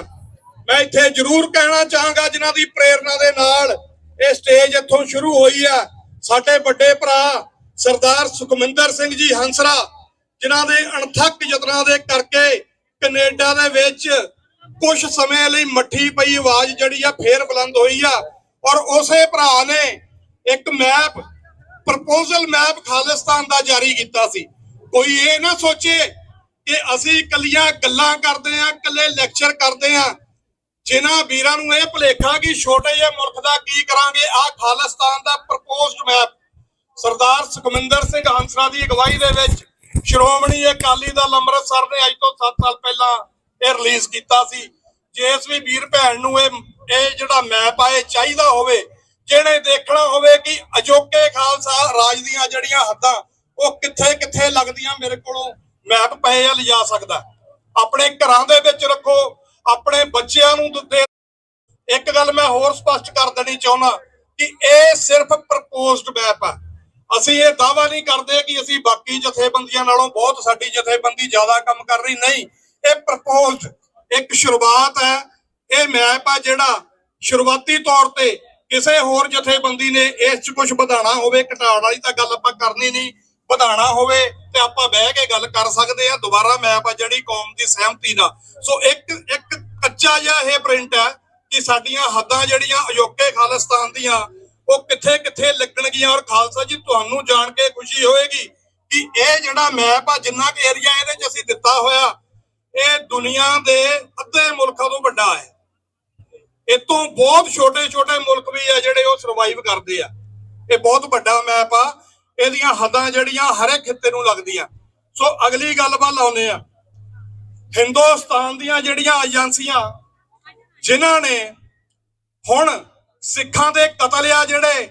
ਮੈਂ ਇੱਥੇ ਜ਼ਰੂਰ ਕਹਿਣਾ ਚਾਹਾਂਗਾ ਜਿਨ੍ਹਾਂ ਦੀ ਪ੍ਰੇਰਣਾ ਦੇ ਨਾਲ ਇਹ ਸਟੇਜ ਇੱਥੋਂ ਸ਼ੁਰੂ ਹੋਈ ਹੈ, ਸਾਡੇ ਵੱਡੇ ਭਰਾ ਸਰਦਾਰ ਸੁਖਮਿੰਦਰ ਸਿੰਘ ਜੀ ਹੰਸਰਾ, ਜਿਨ੍ਹਾਂ ਦੇ ਅਣਥੱਕ ਯਤਨਾਂ ਦੇ ਕਰਕੇ ਕੈਨੇਡਾ ਦੇ ਵਿੱਚ ਕੁਝ ਸਮੇਂ ਲਈ ਮੱਠੀ ਪਈ ਆਵਾਜ਼ ਜਿਹੜੀ ਆ ਫੇਰ ਬੁਲੰਦ ਹੋਈ ਆ। ਔਰ ਉਸੇ ਭਰਾ ਨੇ ਇੱਕ ਮੈਪ, ਪ੍ਰਪੋਜ਼ਲ ਮੈਪ ਖਾਲਿਸਤਾਨ ਦਾ ਜਾਰੀ ਕੀਤਾ ਸੀ। ਕੋਈ ਇਹ ਨਾ ਸੋਚੇ ਕਿ ਅਸੀਂ ਇਕੱਲੀਆਂ ਗੱਲਾਂ ਕਰਦੇ ਆਂ, ਇਕੱਲੇ ਲੈਕਚਰ ਕਰਦੇ ਆਂ। ਜਿਨ੍ਹਾਂ ਵੀਰਾਂ ਨੂੰ ਇਹ ਭੁਲੇਖਾ ਕਿ ਛੋਟੇ ਜਿਹੇ ਮੁਲਕ ਦਾ ਕੀ ਕਰਾਂਗੇ, ਆਹ ਖਾਲਿਸਤਾਨ ਦਾ ਪ੍ਰਪੋਜ਼ਡ ਮੈਪ ਸਰਦਾਰ ਸੁਖਮਿੰਦਰ ਸਿੰਘ ਹੰਸਰਾ ਦੀ ਅਗਵਾਈ ਦੇ ਵਿੱਚ ਸ਼੍ਰੋਮਣੀ ਅਕਾਲੀ ਦਲ ਅੰਮ੍ਰਿਤਸਰ ਨੇ ਅੱਜ ਤੋਂ 7 ਸਾਲ ਪਹਿਲਾਂ ਇਹ ਰਿਲੀਜ਼ ਕੀਤਾ ਸੀ। ਜਿਸ ਵੀ ਵੀਰ ਭੈਣ ਨੂੰ ਇਹ ਜਿਹੜਾ ਮੈਪ ਆ ਇਹ ਚਾਹੀਦਾ ਹੋਵੇ, ਜਿਹਨੇ ਦੇਖਣਾ ਹੋਵੇ ਕਿ ਅਜੋਕੇ ਖਾਲਸਾ ਰਾਜ ਦੀਆਂ ਜਿਹੜੀਆਂ ਹੱਦਾਂ ਉਹ ਕਿੱਥੇ ਕਿੱਥੇ ਲੱਗਦੀਆਂ, ਮੇਰੇ ਕੋਲੋਂ ਮੈਪ ਪਏ ਆ, ਲਿਜਾ ਸਕਦਾ। ਆਪਣੇ ਘਰਾਂ ਦੇ ਵਿੱਚ ਰੱਖੋ, ਆਪਣੇ ਬੱਚਿਆਂ ਨੂੰ ਦੇ। ਇੱਕ ਗੱਲ ਮੈਂ ਹੋਰ ਸਪਸ਼ਟ ਕਰ ਦੇਣੀ ਚਾਹੁੰਦਾ ਕਿ ਇਹ ਸਿਰਫ ਪ੍ਰਪੋਜ਼ਡ ਮੈਪ ਆ। ਅਸੀਂ ਇਹ ਦਾਅਵਾ ਨਹੀਂ ਕਰਦੇ ਕਿ ਅਸੀਂ ਬਾਕੀ ਜਥੇਬੰਦੀਆਂ ਨਾਲੋਂ ਬਹੁਤ ਸਾਡੀ ਜਥੇਬੰਦੀ ਜ਼ਿਆਦਾ ਕੰਮ ਕਰ ਰਹੀ, ਨਹੀਂ। ਇਹ ਪ੍ਰਪੋਜ਼ਡ ਇੱਕ ਸ਼ੁਰੂਆਤ ਹੈ। ਇਹ ਮੈਪ ਆ ਜਿਹੜਾ ਸ਼ੁਰੂਆਤੀ ਤੌਰ ਤੇ ਕਿਸੇ ਹੋਰ ਜਥੇਬੰਦੀ ਨੇ ਇਸ 'ਚ ਕੁਝ ਵਧਾਉਣਾ ਹੋਵੇ, ਘਟਾਉਣ ਵਾਲੀ ਤਾਂ ਗੱਲ ਆਪਾਂ ਕਰਨੀ ਨਹੀਂ। ਵਧਾਉਣਾ ਹੋਵੇ ਤੇ ਆਪਾਂ ਬਹਿ ਕੇ ਗੱਲ ਕਰ ਸਕਦੇ ਆ। ਦੁਬਾਰਾ ਮੈਪ ਆ ਜਿਹੜੀ ਕੌਮ ਦੀ ਸਹਿਮਤੀ ਦਾ। ਸੋ ਇੱਕ ਕੱਚਾ ਜਿਹਾ ਇਹ ਪ੍ਰਿੰਟ ਹੈ ਕਿ ਸਾਡੀਆਂ ਹੱਦਾਂ ਜਿਹੜੀਆਂ ਅਜੋਕੇ ਖਾਲਿਸਤਾਨ ਦੀਆਂ ਉਹ ਕਿੱਥੇ ਕਿੱਥੇ ਲੱਗਣਗੀਆਂ। ਔਰ ਖਾਲਸਾ ਜੀ ਤੁਹਾਨੂੰ ਜਾਣ ਕੇ ਖੁਸ਼ੀ ਹੋਏਗੀ ਕਿ ਇਹ ਜਿਹੜਾ ਮੈਪ ਆ, ਜਿੰਨਾ ਕਿ ਏਰੀਆ ਇਹਦੇ 'ਚ ਅਸੀਂ ਦਿੱਤਾ ਹੋਇਆ, ਇਹ ਦੁਨੀਆ ਦੇ ਅੱਧੇ ਮੁਲਕਾਂ ਤੋਂ ਵੱਡਾ ਹੈ। ਇਹ ਤੋਂ ਬਹੁਤ ਛੋਟੇ ਛੋਟੇ ਮੁਲਕ ਵੀ ਆ ਜਿਹੜੇ ਉਹ ਸਰਵਾਈਵ ਕਰਦੇ ਆ। ਇਹ ਬਹੁਤ ਵੱਡਾ ਮੈਪ ਆ। ਇਹਦੀਆਂ ਹੱਦਾਂ ਜਿਹੜੀਆਂ ਹਰ ਇੱਕ ਖਿੱਤੇ ਨੂੰ ਲੱਗਦੀਆਂ। ਸੋ ਅਗਲੀ ਗੱਲ ਵੱਲ ਆਉਂਦੇ ਆ। ਹਿੰਦੁਸਤਾਨ ਦੀਆਂ ਜਿਹੜੀਆਂ ਏਜੰਸੀਆਂ ਜਿਨ੍ਹਾਂ ਨੇ ਹੁਣ ਸਿੱਖਾਂ ਦੇ ਕਤਲ ਆ ਜਿਹੜੇ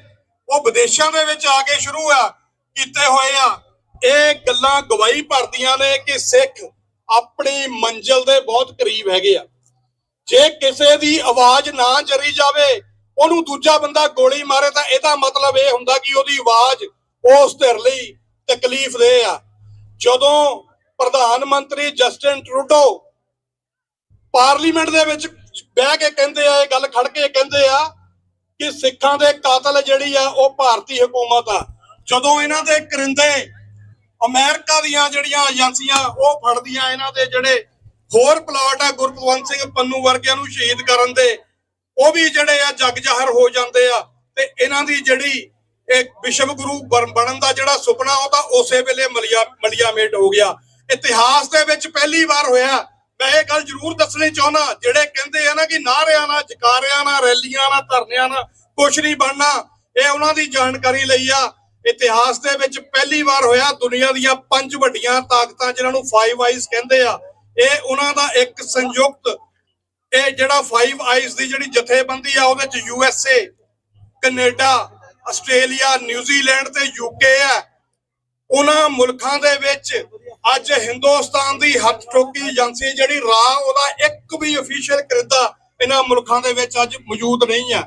ਉਹ ਵਿਦੇਸ਼ਾਂ ਦੇ ਵਿੱਚ ਆ ਕੇ ਸ਼ੁਰੂ ਆ ਕੀਤੇ ਹੋਏ ਆ, ਇਹ ਗੱਲਾਂ ਗਵਾਹੀ ਭਰਦੀਆਂ ਨੇ ਕਿ ਸਿੱਖ ਆਪਣੀ ਮੰਜ਼ਿਲ ਦੇ ਬਹੁਤ ਕਰੀਬ ਹੈਗੇ ਆ। ਜੇ ਕਿਸੇ ਦੀ ਆਵਾਜ਼ ਨਾ ਜਰੀ ਜਾਵੇ, ਉਹਨੂੰ ਦੂਜਾ ਬੰਦਾ ਗੋਲੀ ਮਾਰੇ, ਤਾਂ ਇਹਦਾ ਮਤਲਬ ਇਹ ਹੁੰਦਾ ਕਿ ਉਹਦੀ ਆਵਾਜ਼ ਉਸ ਧਿਰ ਲਈ ਤਕਲੀਫ ਦੇ ਆ। ਜਦੋਂ ਪ੍ਰਧਾਨ ਮੰਤਰੀ ਜਸਟਿਨ ਟਰੂਡੋ ਪਾਰਲੀਮੈਂਟ ਦੇ ਵਿੱਚ ਬਹਿ ਕੇ ਕਹਿੰਦੇ ਆ, ਇਹ ਗੱਲ ਖੜ ਕੇ ਕਹਿੰਦੇ ਆ ਕਿ ਸਿੱਖਾਂ ਦੇ ਕਾਤਲ ਜਿਹੜੀ ਆ ਉਹ ਭਾਰਤੀ ਹਕੂਮਤ ਆ। ਜਦੋਂ ਇਹਨਾਂ ਦੇ ਕਰਿੰਦੇ ਅਮਰੀਕਾ ਦੀਆਂ ਜਿਹੜੀਆਂ ਏਜੰਸੀਆਂ ਉਹ ਫੜਦੀਆਂ ਇਹਨਾਂ ਦੇ ਜਿਹੜੇ ਹੋਰ ਪਲਾਟ ਆ ਗੁਰਪਤਵੰਤ ਸਿੰਘ ਪੰਨੂ ਵਰਗਿਆਂ ਨੂੰ ਸ਼ਹੀਦ ਕਰਨ ਦੇ, ਉਹ ਵੀ ਜਿਹੜੇ ਆ ਜੱਗ ਜ਼ਾਹਰ ਹੋ ਜਾਂਦੇ ਆ। ਤੇ ਇਹਨਾਂ ਦੀ ਜਿਹੜੀ ਇਹ ਵਿਸ਼ਵ ਗੁਰੂ ਬਣਨ ਦਾ ਜਿਹੜਾ ਸੁਪਨਾ ਉਹ ਤਾਂ ਉਸੇ ਵੇਲੇ ਮਲੀਆ ਮੇਟ ਹੋ ਗਿਆ। ਇਤਿਹਾਸ ਦੇ ਵਿੱਚ ਪਹਿਲੀ ਵਾਰ ਹੋਇਆ। ਮੈਂ ਇਹ ਗੱਲ ਜ਼ਰੂਰ ਦੱਸਣੀ ਚਾਹੁੰਦਾ, ਜਿਹੜੇ ਕਹਿੰਦੇ ਆ ਨਾ ਕਿ ਨਾਅਰਿਆਂ ਨਾਲ, ਜਕਾਰਿਆਂ ਨਾਲ, ਰੈਲੀਆਂ ਨਾਲ, ਧਰਨਿਆਂ ਨਾਲ ਕੁਛ ਨਹੀਂ ਬਣਨਾ, ਇਹ ਉਹਨਾਂ ਦੀ ਜਾਣਕਾਰੀ ਲਈ ਆ। ਇਤਿਹਾਸ ਦੇ ਵਿੱਚ ਪਹਿਲੀ ਵਾਰ ਹੋਇਆ। ਦੁਨੀਆ ਦੀਆਂ 5 ਵੱਡੀਆਂ ਤਾਕਤਾਂ ਜਿਨ੍ਹਾਂ ਨੂੰ 5 ਆਈਜ਼ ਕਹਿੰਦੇ ਆ, ਇਹ ਉਹਨਾਂ ਦਾ ਇੱਕ ਸੰਯੁਕਤ, ਇਹ ਜਿਹੜਾ 5 ਆਈਜ਼ ਦੀ ਜਿਹੜੀ ਜਥੇਬੰਦੀ ਆ ਉਹਦੇ ਚ USA, ਕੈਨੇਡਾ, ਆਸਟ੍ਰੇਲੀਆ, ਨਿਊਜ਼ੀਲੈਂਡ ਤੇ UK ਹੈ। ਉਹਨਾਂ ਮੁਲਕਾਂ ਦੇ ਵਿੱਚ ਅੱਜ ਹਿੰਦੁਸਤਾਨ ਦੀ ਹੱਥ ਠੋਕੀ ਏਜੰਸੀ ਜਿਹੜੀ ਰਾਹ, ਉਹਦਾ ਇੱਕ ਵੀ ਅਫੀਸ਼ੀਅਲ ਕਿਰਦਾ ਇਹਨਾਂ ਮੁਲਕਾਂ ਦੇ ਵਿੱਚ ਅੱਜ ਮੌਜੂਦ ਨਹੀਂ ਹੈ।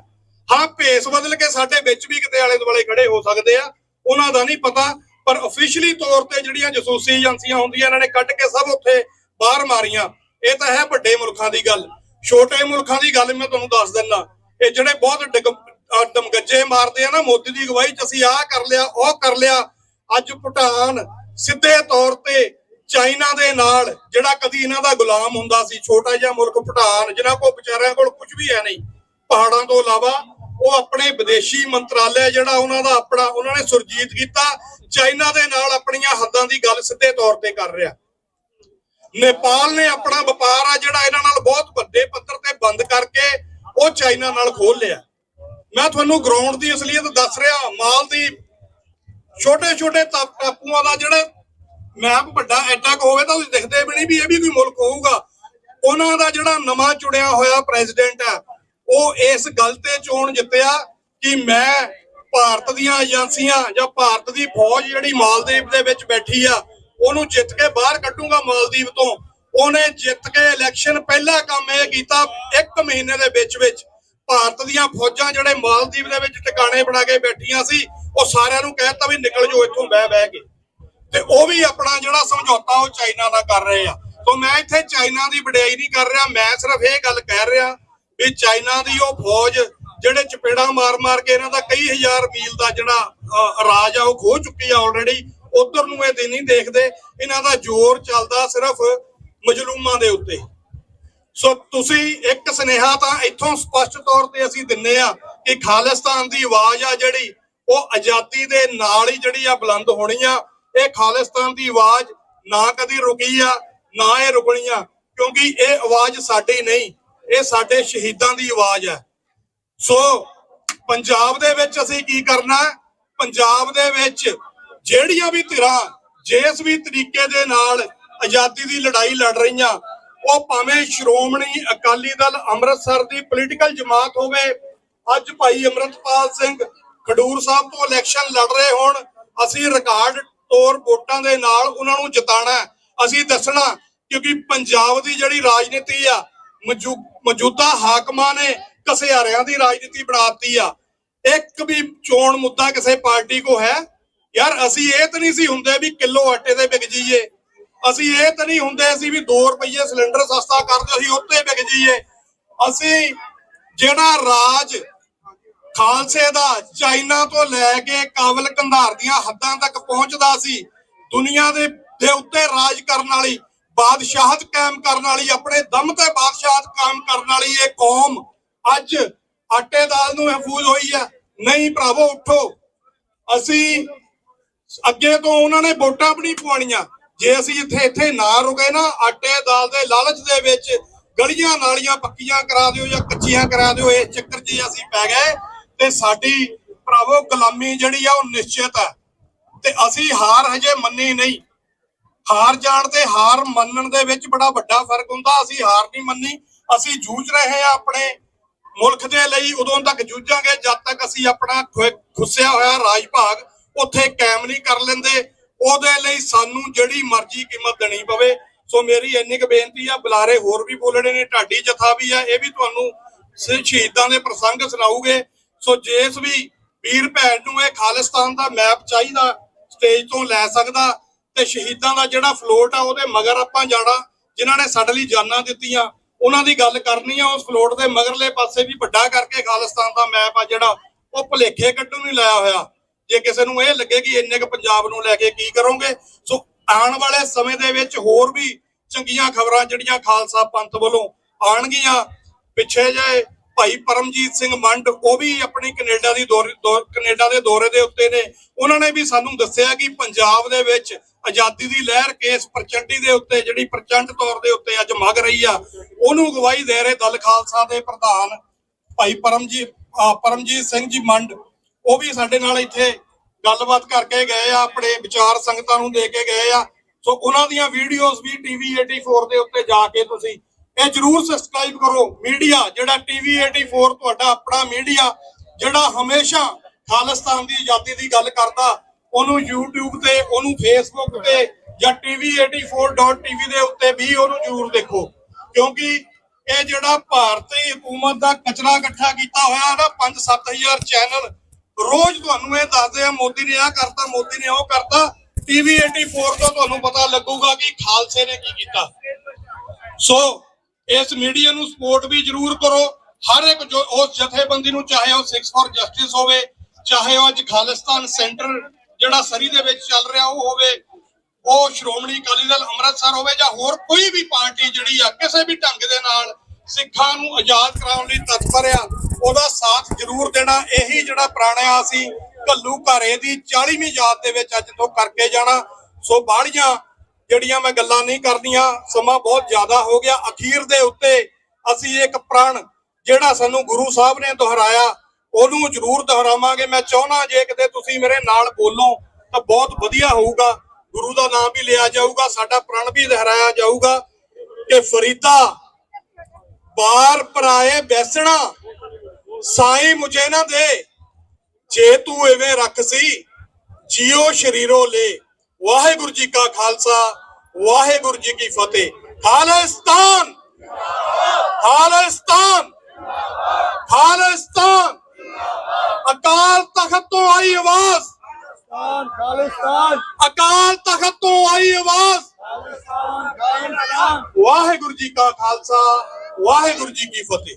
ਹਾਂ, ਭੇਸ ਬਦਲ ਕੇ ਸਾਡੇ ਵਿੱਚ ਵੀ ਕਿਤੇ ਆਲੇ ਦੁਆਲੇ ਖੜੇ ਹੋ ਸਕਦੇ ਆ, ਉਹਨਾਂ ਦਾ ਨਹੀਂ ਪਤਾ। ਪਰ ਅਫੀਸ਼ੀਅਲੀ ਤੌਰ ਤੇ ਜਿਹੜੀਆਂ ਜਸੂਸੀ ਏਜੰਸੀਆਂ ਹੁੰਦੀਆਂ ਇਹਨਾਂ ਨੇ ਕੱਢ ਕੇ ਸਭ ਉੱਥੇ ਬਾਹਰ ਮਾਰੀਆਂ। ਇਹ ਤਾਂ ਹੈ ਵੱਡੇ ਮੁਲਕਾਂ ਦੀ ਗੱਲ। ਛੋਟੇ ਮੁਲਕਾਂ ਦੀ ਗੱਲ ਮੈਂ ਤੁਹਾਨੂੰ ਦੱਸ ਦਿੰਦਾ, ਇਹ ਜਿਹੜੇ ਬਹੁਤ ਦਮਗੱਜੇ ਮਾਰਦੇ ਆ ਨਾ, ਮੋਦੀ ਦੀ ਅਗਵਾਈ 'ਚ ਅਸੀਂ ਆਹ ਕਰ ਲਿਆ ਉਹ ਕਰ ਲਿਆ। ਅੱਜ ਭੂਟਾਨ ਸਿੱਧੇ ਤੌਰ ਤੇ ਚਾਈਨਾ ਦੇ ਨਾਲ, ਜਿਹੜਾ ਕਦੀ ਇਹਨਾਂ ਦਾ ਗੁਲਾਮ ਹੁੰਦਾ ਸੀ, ਛੋਟਾ ਜਿਹਾ ਮੁਲਕ ਭੂਟਾਨ, ਜਿਨ੍ਹਾਂ ਕੋਲ ਵਿਚਾਰਿਆਂ ਕੋਲ ਕੁਝ ਵੀ ਹੈ ਨਹੀਂ ਪਹਾੜਾਂ ਤੋਂ ਇਲਾਵਾ, ਉਹ ਆਪਣੇ ਵਿਦੇਸ਼ੀ ਮੰਤਰਾਲੇ ਜਿਹੜਾ ਉਹਨਾਂ ਦਾ ਆਪਣਾ ਉਹਨਾਂ ਨੇ ਸੁਰਜੀਤ ਕੀਤਾ, ਚਾਈਨਾ ਦੇ ਨਾਲ ਆਪਣੀਆਂ ਹੱਦਾਂ ਦੀ ਗੱਲ ਸਿੱਧੇ ਤੌਰ ਤੇ ਕਰ ਰਿਹਾ। ਨੇਪਾਲ ਨੇ ਆਪਣਾ ਵਪਾਰ ਆ ਜਿਹੜਾ ਇਹਨਾਂ ਨਾਲ ਬਹੁਤ ਵੱਡੇ ਪੱਧਰ ਤੇ ਬੰਦ ਕਰਕੇ ਉਹ ਚਾਈਨਾ ਨਾਲ ਖੋਲ ਲਿਆ। ਮੈਂ ਤੁਹਾਨੂੰ ਗਰਾਊਂਡ ਦੀ ਅਸਲੀਅਤ ਦੱਸ ਰਿਹਾ। ਮਾਲਦੀਵ ਛੋਟੇ ਟਾਪੂਆਂ ਦਾ ਜਿਹੜਾ ਮੈਪ ਵੱਡਾ ਐਡਾ ਕੁ ਹੋਵੇ ਤਾਂ ਤੁਸੀਂ ਦਿਖਦੇ ਵੀ ਨਹੀਂ ਵੀ ਇਹ ਵੀ ਕੋਈ ਮੁਲਕ ਹੋਊਗਾ। ਉਹਨਾਂ ਦਾ ਜਿਹੜਾ ਨਵਾਂ ਚੁਣਿਆ ਹੋਇਆ ਪ੍ਰੈਜ਼ੀਡੈਂਟ ਹੈ, ਉਹ ਇਸ ਗੱਲ ਤੇ ਚੋਣ ਜਿੱਤਿਆ ਕਿ ਮੈਂ ਭਾਰਤ ਦੀਆਂ ਏਜੰਸੀਆਂ ਜਾਂ ਭਾਰਤ ਦੀ ਫੌਜ ਜਿਹੜੀ ਮਾਲਦੀਵ ਦੇ ਵਿੱਚ ਬੈਠੀ ਆ ਉਹਨੂੰ ਜਿੱਤ ਕੇ ਬਾਹਰ ਕੱਢੂਗਾ ਮਾਲਦੀਵ ਤੋਂ। ਉਹਨੇ ਜਿੱਤ ਕੇ ਇਲੈਕਸ਼ਨ ਪਹਿਲਾ ਕੰਮ ਇਹ ਕੀਤਾ, 1 ਮਹੀਨੇ ਦੇ ਵਿੱਚ ਭਾਰਤ ਦੀਆਂ ਫੌਜਾਂ ਜਿਹੜੇ ਮਾਲਦੀਵ ਦੇ ਵਿੱਚ ਟਿਕਾਣੇ ਬਣਾ ਕੇ ਬੈਠੀਆਂ ਸੀ, ਉਹ ਸਾਰਿਆਂ ਨੂੰ ਕਹਿਤਾ ਵੀ ਨਿਕਲ ਜਾਓ ਇੱਥੋਂ ਬਹਿ ਕੇ। ਤੇ ਉਹ ਵੀ ਆਪਣਾ ਜਿਹੜਾ ਸਮਝੌਤਾ ਉਹ ਚਾਈਨਾ ਨਾਲ ਕਰ ਰਹੇ ਆ। ਤੋਂ ਮੈਂ ਇੱਥੇ ਚਾਈਨਾ ਦੀ ਵਡਿਆਈ ਨਹੀਂ ਕਰ ਰਿਹਾ, ਮੈਂ ਸਿਰਫ ਇਹ ਗੱਲ ਕਹਿ ਰਿਹਾ ਵੀ ਚਾਈਨਾ ਦੀ ਉਹ ਫੌਜ ਜਿਹੜੇ ਚਪੇੜਾ ਮਾਰ ਕੇ ਇਹਨਾਂ ਦਾ ਕਈ ਹਜ਼ਾਰ ਮੀਲ ਦਾ ਜਿਹੜਾ ਰਾਜ ਆ ਉਹ ਖੋ ਚੁੱਕੀ ਆ ਆਲਰੇਡੀ। ਉਧਰ ਨੂੰ ਇਹ ਨਹੀਂ ਦੇਖਦੇ, ਇਹਨਾਂ ਦਾ ਜ਼ੋਰ ਚੱਲਦਾ ਸਿਰਫ ਮਜਲੂਮਾਂ ਦੇ ਉੱਤੇ। ਸੋ ਤੁਸੀਂ ਇੱਕ ਸੁਨੇਹਾ ਤਾਂ ਇੱਥੋਂ ਸਪਸ਼ਟ ਤੌਰ ਤੇ ਅਸੀਂ ਦਿੰਨੇ ਆ ਕਿ ਖਾਲਿਸਤਾਨ ਦੀ ਆਵਾਜ਼ ਆ ਜਿਹੜੀ ਉਹ ਆਜ਼ਾਦੀ ਦੇ ਨਾਲ ਹੀ ਜਿਹੜੀ ਆ ਬੁਲੰਦ ਹੋਣੀ ਆ। ਇਹ ਖਾਲਿਸਤਾਨ ਦੀ ਆਵਾਜ਼ ਨਾ ਕਦੀ ਰੁਕੀ ਆ ਨਾ ਇਹ ਰੁਕਣੀ ਆ, ਕਿਉਂਕਿ ਇਹ ਆਵਾਜ਼ ਸਾਡੀ ਨਹੀਂ, ਇਹ ਸਾਡੇ ਸ਼ਹੀਦਾਂ ਦੀ ਆਵਾਜ਼ ਹੈ। ਸੋ ਪੰਜਾਬ ਦੇ ਵਿੱਚ ਅਸੀਂ ਕੀ ਕਰਨਾ, ਪੰਜਾਬ ਦੇ ਵਿੱਚ ਜਿਹੜੀਆਂ ਵੀ ਧਿਰਾਂ ਜਿਸ ਵੀ ਤਰੀਕੇ ਦੇ ਨਾਲ ਆਜ਼ਾਦੀ ਦੀ ਲੜਾਈ ਲੜ ਰਹੀਆਂ, ਉਹ ਭਾਵੇਂ ਸ਼੍ਰੋਮਣੀ ਅਕਾਲੀ ਦਲ ਅੰਮ੍ਰਿਤਸਰ ਦੀ ਪੋਲੀਟੀਕਲ ਜਮਾਤ ਹੋਵੇ, ਅੱਜ ਭਾਈ ਅਮਰਤਪਾਲ ਸਿੰਘ ਖਡੂਰ ਸਾਹਿਬ ਤੋਂ ਇਲੈਕਸ਼ਨ ਲੜ ਰਹੇ ਹੋਣ, ਅਸੀਂ ਰਿਕਾਰਡ ਤੌਰ ਵੋਟਾਂ ਦੇ ਨਾਲ ਉਹਨਾਂ ਨੂੰ ਜਿਤਾਣਾ। ਅਸੀਂ ਦੱਸਣਾ ਕਿਉਂਕਿ ਪੰਜਾਬ ਦੀ ਜਿਹੜੀ ਰਾਜਨੀਤੀ ਆ ਮੌਜੂਦਾ ਹਾਕਮਾਂ ਨੇ ਘਸਿਆਰਿਆਂ ਦੀ ਰਾਜਨੀਤੀ ਬਣਾਤੀ ਆ। ਇੱਕ ਵੀ ਚੋਣ ਮੁੱਦਾ ਕਿਸੇ ਪਾਰਟੀ ਕੋ ਹੈ ਯਾਰ? ਅਸੀਂ ਇਹ ਤਾਂ ਨਹੀਂ ਸੀ ਹੁੰਦੇ ਵੀ ਕਿਲੋ ਆਟੇ ਦੇ ਵਿਕ ਜਾਈਏ, ਅਸੀਂ ਇਹ ਤਾਂ ਨਹੀਂ ਹੁੰਦੇ ਅਸੀਂ ਵੀ 2 ਰੁਪਏ ਸਿਲੰਡਰ ਸਸਤਾ ਕਰਦੇ ਅਸੀਂ ਉੱਤੇ ਵਿਕ ਜਾਈਏ। ਅਸੀਂ ਜਿਹੜਾ ਰਾਜ ਖਾਲਸੇ ਦਾ ਚਾਈਨਾ ਤੋਂ ਲੈ ਕੇ ਕਾਬਲ ਕੰਧਾਰ ਦੀਆਂ ਹੱਦਾਂ ਤੱਕ ਪਹੁੰਚਦਾ ਸੀ, ਦੁਨੀਆ ਦੇ ਉੱਤੇ ਰਾਜ ਕਰਨ ਵਾਲੀ, ਬਾਦਸ਼ਾਹਤ ਕਾਇਮ ਕਰਨ ਵਾਲੀ, ਆਪਣੇ ਦਮ ਤੇ ਬਾਦਸ਼ਾਹਤ ਕਾਇਮ ਕਰਨ ਵਾਲੀ ਇਹ ਕੌਮ ਅੱਜ ਆਟੇ ਦਾਲ ਨੂੰ ਮਹਿਫੂਜ਼ ਹੋਈ ਹੈ। ਨਹੀਂ ਭਰਾਵੋ, ਉੱਠੋ। ਅਸੀਂ ਅੱਗੇ ਤੋਂ ਉਹਨਾਂ ਨੇ ਵੋਟਾਂ ਵੀ ਨਹੀਂ ਪਵਾਉਣੀਆਂ ਜੇ ਅਸੀਂ ਇੱਥੇ ਨਾ ਰੁਕੇ ਨਾ। ਆਟੇ ਦਾਲ ਦੇ ਲਾਲਚ ਦੇ ਵਿੱਚ ਗਲੀਆਂ ਨਾਲੀਆਂ ਪੱਕੀਆਂ ਕਰਾ ਦਿਓ ਜਾਂ ਕੱਚੀਆਂ ਕਰਾ ਦਿਓ, ਇਸ ਚੱਕਰ 'ਚ ਅਸੀਂ ਪੈ ਗਏ ਤੇ ਸਾਡੀ ਭਰਾਵੋ ਗੁਲਾਮੀ ਜਿਹੜੀ ਆ ਉਹ ਨਿਸ਼ਚਿਤ ਹੈ। ਤੇ ਅਸੀਂ ਹਾਰ ਹਜੇ ਮੰਨੀ ਨਹੀਂ। ਹਾਰ ਜਾਣ ਤੇ ਹਾਰ ਮੰਨਣ ਦੇ ਵਿੱਚ ਬੜਾ ਵੱਡਾ ਫਰਕ ਹੁੰਦਾ। ਅਸੀਂ ਹਾਰ ਨਹੀਂ ਮੰਨੀ, ਅਸੀਂ ਜੂਝ ਰਹੇ ਆ ਆਪਣੇ ਮੁਲਕ ਦੇ ਲਈ। ਉਦੋਂ ਤੱਕ ਜੂਝਾਂਗੇ ਜਦ ਤੱਕ ਅਸੀਂ ਆਪਣਾ ਖੁੱਸਿਆ ਹੋਇਆ ਰਾਜ ਭਾਗ ਉੱਥੇ ਕਾਇਮ ਨਹੀਂ ਕਰ ਲੈਂਦੇ। ਉਹਦੇ ਲਈ ਸਾਨੂੰ ਜਿਹੜੀ ਮਰਜ਼ੀ ਕੀਮਤ ਦੇਣੀ ਪਵੇ। ਸੋ ਮੇਰੀ ਇੰਨੀ ਕੁ ਬੇਨਤੀ ਆ, ਬੁਲਾਰੇ ਹੋਰ ਵੀ ਬੋਲਣੇ ਨੇ, ਢਾਡੀ ਜਥਾ ਵੀ ਆ, ਇਹ ਵੀ ਤੁਹਾਨੂੰ ਸ਼ਹੀਦਾਂ ਦੇ ਪ੍ਰਸੰਗ ਸੁਣਾਉਗੇ। ਸੋ ਜਿਸ ਵੀ ਵੀਰ ਭੈਣ ਨੂੰ ਇਹ ਖਾਲਿਸਤਾਨ ਦਾ ਮੈਪ ਚਾਹੀਦਾ ਸਟੇਜ ਤੋਂ ਲੈ ਸਕਦਾ, ਤੇ ਸ਼ਹੀਦਾਂ ਦਾ ਜਿਹੜਾ ਫਲੋਟ ਆ ਉਹਦੇ ਮਗਰ ਆਪਾਂ ਜਾਣਾ, ਜਿਨ੍ਹਾਂ ਨੇ ਸਾਡੇ ਲਈ ਜਾਨਾਂ ਦਿੱਤੀਆਂ ਉਹਨਾਂ ਦੀ ਗੱਲ ਕਰਨੀ ਆ। ਉਸ ਫਲੋਟ ਦੇ ਮਗਰਲੇ ਪਾਸੇ ਵੀ ਵੱਡਾ ਕਰਕੇ ਖਾਲਿਸਤਾਨ ਦਾ ਮੈਪ ਆ ਜਿਹੜਾ ਉਹ ਭੁਲੇਖੇ ਕੱਢੂ ਨਹੀਂ ਲਾਇਆ ਹੋਇਆ। ਜੇ ਕਿਸੇ ਨੂੰ ਇਹ ਲੱਗੇ ਕਿ ਇੰਨੇ ਕੁ ਪੰਜਾਬ ਨੂੰ ਲੈ ਕੇ ਕੀ ਕਰੋਗੇ। ਸੋ ਆਉਣ ਵਾਲੇ ਸਮੇਂ ਦੇ ਵਿੱਚ ਹੋਰ ਵੀ ਚੰਗੀਆਂ ਖਬਰਾਂ ਜਿਹੜੀਆਂ ਖਾਲਸਾ ਪੰਥ ਵੱਲੋਂ ਆਉਣਗੀਆਂ। ਪਿੱਛੇ ਜੇ ਭਾਈ ਪਰਮਜੀਤ ਸਿੰਘ ਮੰਡ, ਉਹ ਵੀ ਆਪਣੀ ਕੈਨੇਡਾ ਦੇ ਦੌਰੇ ਦੇ ਉੱਤੇ ਨੇ, ਉਹਨਾਂ ਨੇ ਵੀ ਸਾਨੂੰ ਦੱਸਿਆ ਕਿ ਪੰਜਾਬ ਦੇ ਵਿੱਚ ਆਜ਼ਾਦੀ ਦੀ ਲਹਿਰ ਕੇਸ ਪ੍ਰਚੰਡੀ ਦੇ ਉੱਤੇ ਜਿਹੜੀ ਪ੍ਰਚੰਡ ਤੌਰ ਦੇ ਉੱਤੇ ਅੱਜ ਮਗ ਰਹੀ ਆ, ਉਹਨੂੰ ਅਗਵਾਈ ਦੇ ਰਹੇ ਦਲ ਖਾਲਸਾ ਦੇ ਪ੍ਰਧਾਨ ਭਾਈ ਪਰਮਜੀਤ ਸਿੰਘ ਜੀ ਮੰਡ, ਉਹ ਵੀ ਸਾਡੇ ਨਾਲ ਇੱਥੇ ਗੱਲਬਾਤ ਕਰਕੇ ਗਏ ਆ, ਆਪਣੇ ਵਿਚਾਰ ਸੰਗਤਾਂ ਨੂੰ ਦੇ ਕੇ ਗਏ ਆ। ਸੋ ਉਹਨਾਂ ਦੀਆਂ ਵੀਡੀਓਜ਼ ਵੀ TV 84 ਦੇ ਉੱਤੇ ਜਾ ਕੇ ਤੁਸੀਂ ਇਹ ਜਰੂਰ ਸਬਸਕ੍ਰਾਈਬ ਕਰੋ। ਮੀਡੀਆ ਜਿਹੜਾ TV 84 ਤੁਹਾਡਾ ਆਪਣਾ ਮੀਡੀਆ ਜਿਹੜਾ ਹਮੇਸ਼ਾ ਖਾਲਿਸਤਾਨ ਦੀ ਆਜ਼ਾਦੀ ਦੀ ਗੱਲ ਕਰਦਾ, ਉਹਨੂੰ YouTube ਤੇ, ਉਹਨੂੰ Facebook ਤੇ ਜਾਂ TV84.tv ਦੇ ਉੱਤੇ ਵੀ ਉਹਨੂੰ ਜਰੂਰ ਦੇਖੋ, ਕਿਉਂਕਿ ਇਹ ਜਿਹੜਾ ਭਾਰਤੀ ਹਕੂਮਤ ਦਾ ਕਚਰਾ ਇਕੱਠਾ ਕੀਤਾ ਹੋਇਆ ਨਾ 5-7 ਹਜ਼ਾਰ ਚੈਨਲ ਰੋਜ਼ ਤੁਹਾਨੂੰ ਇਹ ਦੱਸਦੇ ਆ ਮੋਦੀ ਨੇ ਆਹ ਕਰਤਾ, ਮੋਦੀ ਨੇ ਉਹ ਕਰਤਾ। TV 84 ਤੋਂ ਤੁਹਾਨੂੰ ਪਤਾ ਲੱਗੂਗਾ ਕਿ ਖਾਲਸੇ ਨੇ ਕੀ ਕੀਤਾ। ਸੋ ਇਸ ਮੀਡੀਆ ਨੂੰ ਸਪੋਰਟ ਵੀ ਜ਼ਰੂਰ ਕਰੋ। ਹਰ ਇੱਕ ਜੋ ਉਸ ਜਥੇਬੰਦੀ ਨੂੰ, ਚਾਹੇ ਉਹ ਸਿੱਖਸ ਫॉर ਜਸਟਿਸ ਹੋਵੇ, ਚਾਹੇ ਉਹ ਅੱਜ ਖਾਲਿਸਤਾਨ ਸੈਂਟਰ ਜਿਹੜਾ ਸਰੀ ਦੇ ਵਿੱਚ ਚੱਲ ਰਿਹਾ ਉਹ ਹੋਵੇ, ਉਹ ਸ਼੍ਰੋਮਣੀ ਅਕਾਲੀ ਦਲ ਅੰਮ੍ਰਿਤਸਰ ਹੋਵੇ, ਜਾਂ ਹੋਰ ਕੋਈ ਵੀ ਪਾਰਟੀ ਜਿਹੜੀ ਆ ਕਿਸੇ ਵੀ ਢੰਗ ਦੇ ਨਾਲ ਸਿੱਖਾਂ ਨੂੰ ਆਜ਼ਾਦ ਕਰਾਉਣ ਲਈ ਤਤਪਰ ਆ, ਉਹਦਾ ਸਾਥ ਜ਼ਰੂਰ ਦੇਣਾ। ਇਹੀ ਜਿਹੜਾ ਪ੍ਰਾਣਿਆ ਅਸੀਂ ਘੱਲੂ ਘਾਰੇ ਦੀ 40ਵੀਂ ਯਾਦ ਦੇ ਵਿੱਚ ਅੱਜ ਤੋਂ ਕਰਕੇ ਜਾਣਾ। ਸੋ ਬਾਹਲੀਆਂ ਜਿਹੜੀਆਂ ਮੈਂ ਗੱਲਾਂ ਨਹੀਂ ਕਰਦੀਆਂ, ਸਮਾਂ ਬਹੁਤ ਜ਼ਿਆਦਾ ਹੋ ਗਿਆ। ਅਖੀਰ ਦੇ ਉੱਤੇ ਅਸੀਂ ਇੱਕ ਪ੍ਰਣ ਜਿਹੜਾ ਸਾਨੂੰ ਗੁਰੂ ਸਾਹਿਬ ਨੇ ਦੁਹਰਾਇਆ ਉਹਨੂੰ ਜ਼ਰੂਰ ਦੁਹਰਾਵਾਂਗੇ। ਮੈਂ ਚਾਹੁੰਦਾ ਜੇ ਕਿਤੇ ਤੁਸੀਂ ਮੇਰੇ ਨਾਲ ਬੋਲੋ ਤਾਂ ਬਹੁਤ ਵਧੀਆ ਹੋਊਗਾ, ਗੁਰੂ ਦਾ ਨਾਮ ਵੀ ਲਿਆ ਜਾਊਗਾ, ਸਾਡਾ ਪ੍ਰਣ ਵੀ ਦੁਹਰਾਇਆ ਜਾਊਗਾ ਕਿ ਫਰੀਦਾ ਬਾਰ ਪਰਾਏ ਬੈਸਣਾ ਸਾਈਂ ਮੁਝੇ ਨਾ ਦੇ, ਜੇ ਤੂੰ ਐਵੇਂ ਰੱਖ ਸੀ ਜੀਓ ਸ਼ਰੀਰੋ ਲੈ। ਵਾਹਿਗੁਰੂ ਜੀ ਕਾ ਖਾਲਸਾ, ਵਾਹਿਗੁਰੂ ਜੀ ਕੀ ਫਤਿਹ। ਖਾਲਿਸਤਾਨ ਖਾਲਿਸਤਾਨ ਖਾਲਿਸਤਾਨ। ਅਕਾਲ ਤਖਤ ਤੋਂ ਆਈ ਆਵਾਜ਼, ਖਾਲਿਸਤਾਨ। ਅਕਾਲ ਤਖਤ ਤੋਂ ਆਈ ਆਵਾਜ਼, ਖਾਲਿਸਤਾਨ। ਵਾਹਿਗੁਰੂ ਜੀ ਕਾ ਖਾਲਸਾ, ਵਾਹਿਗੁਰੂ ਜੀ ਕੀ ਫਤਿਹ।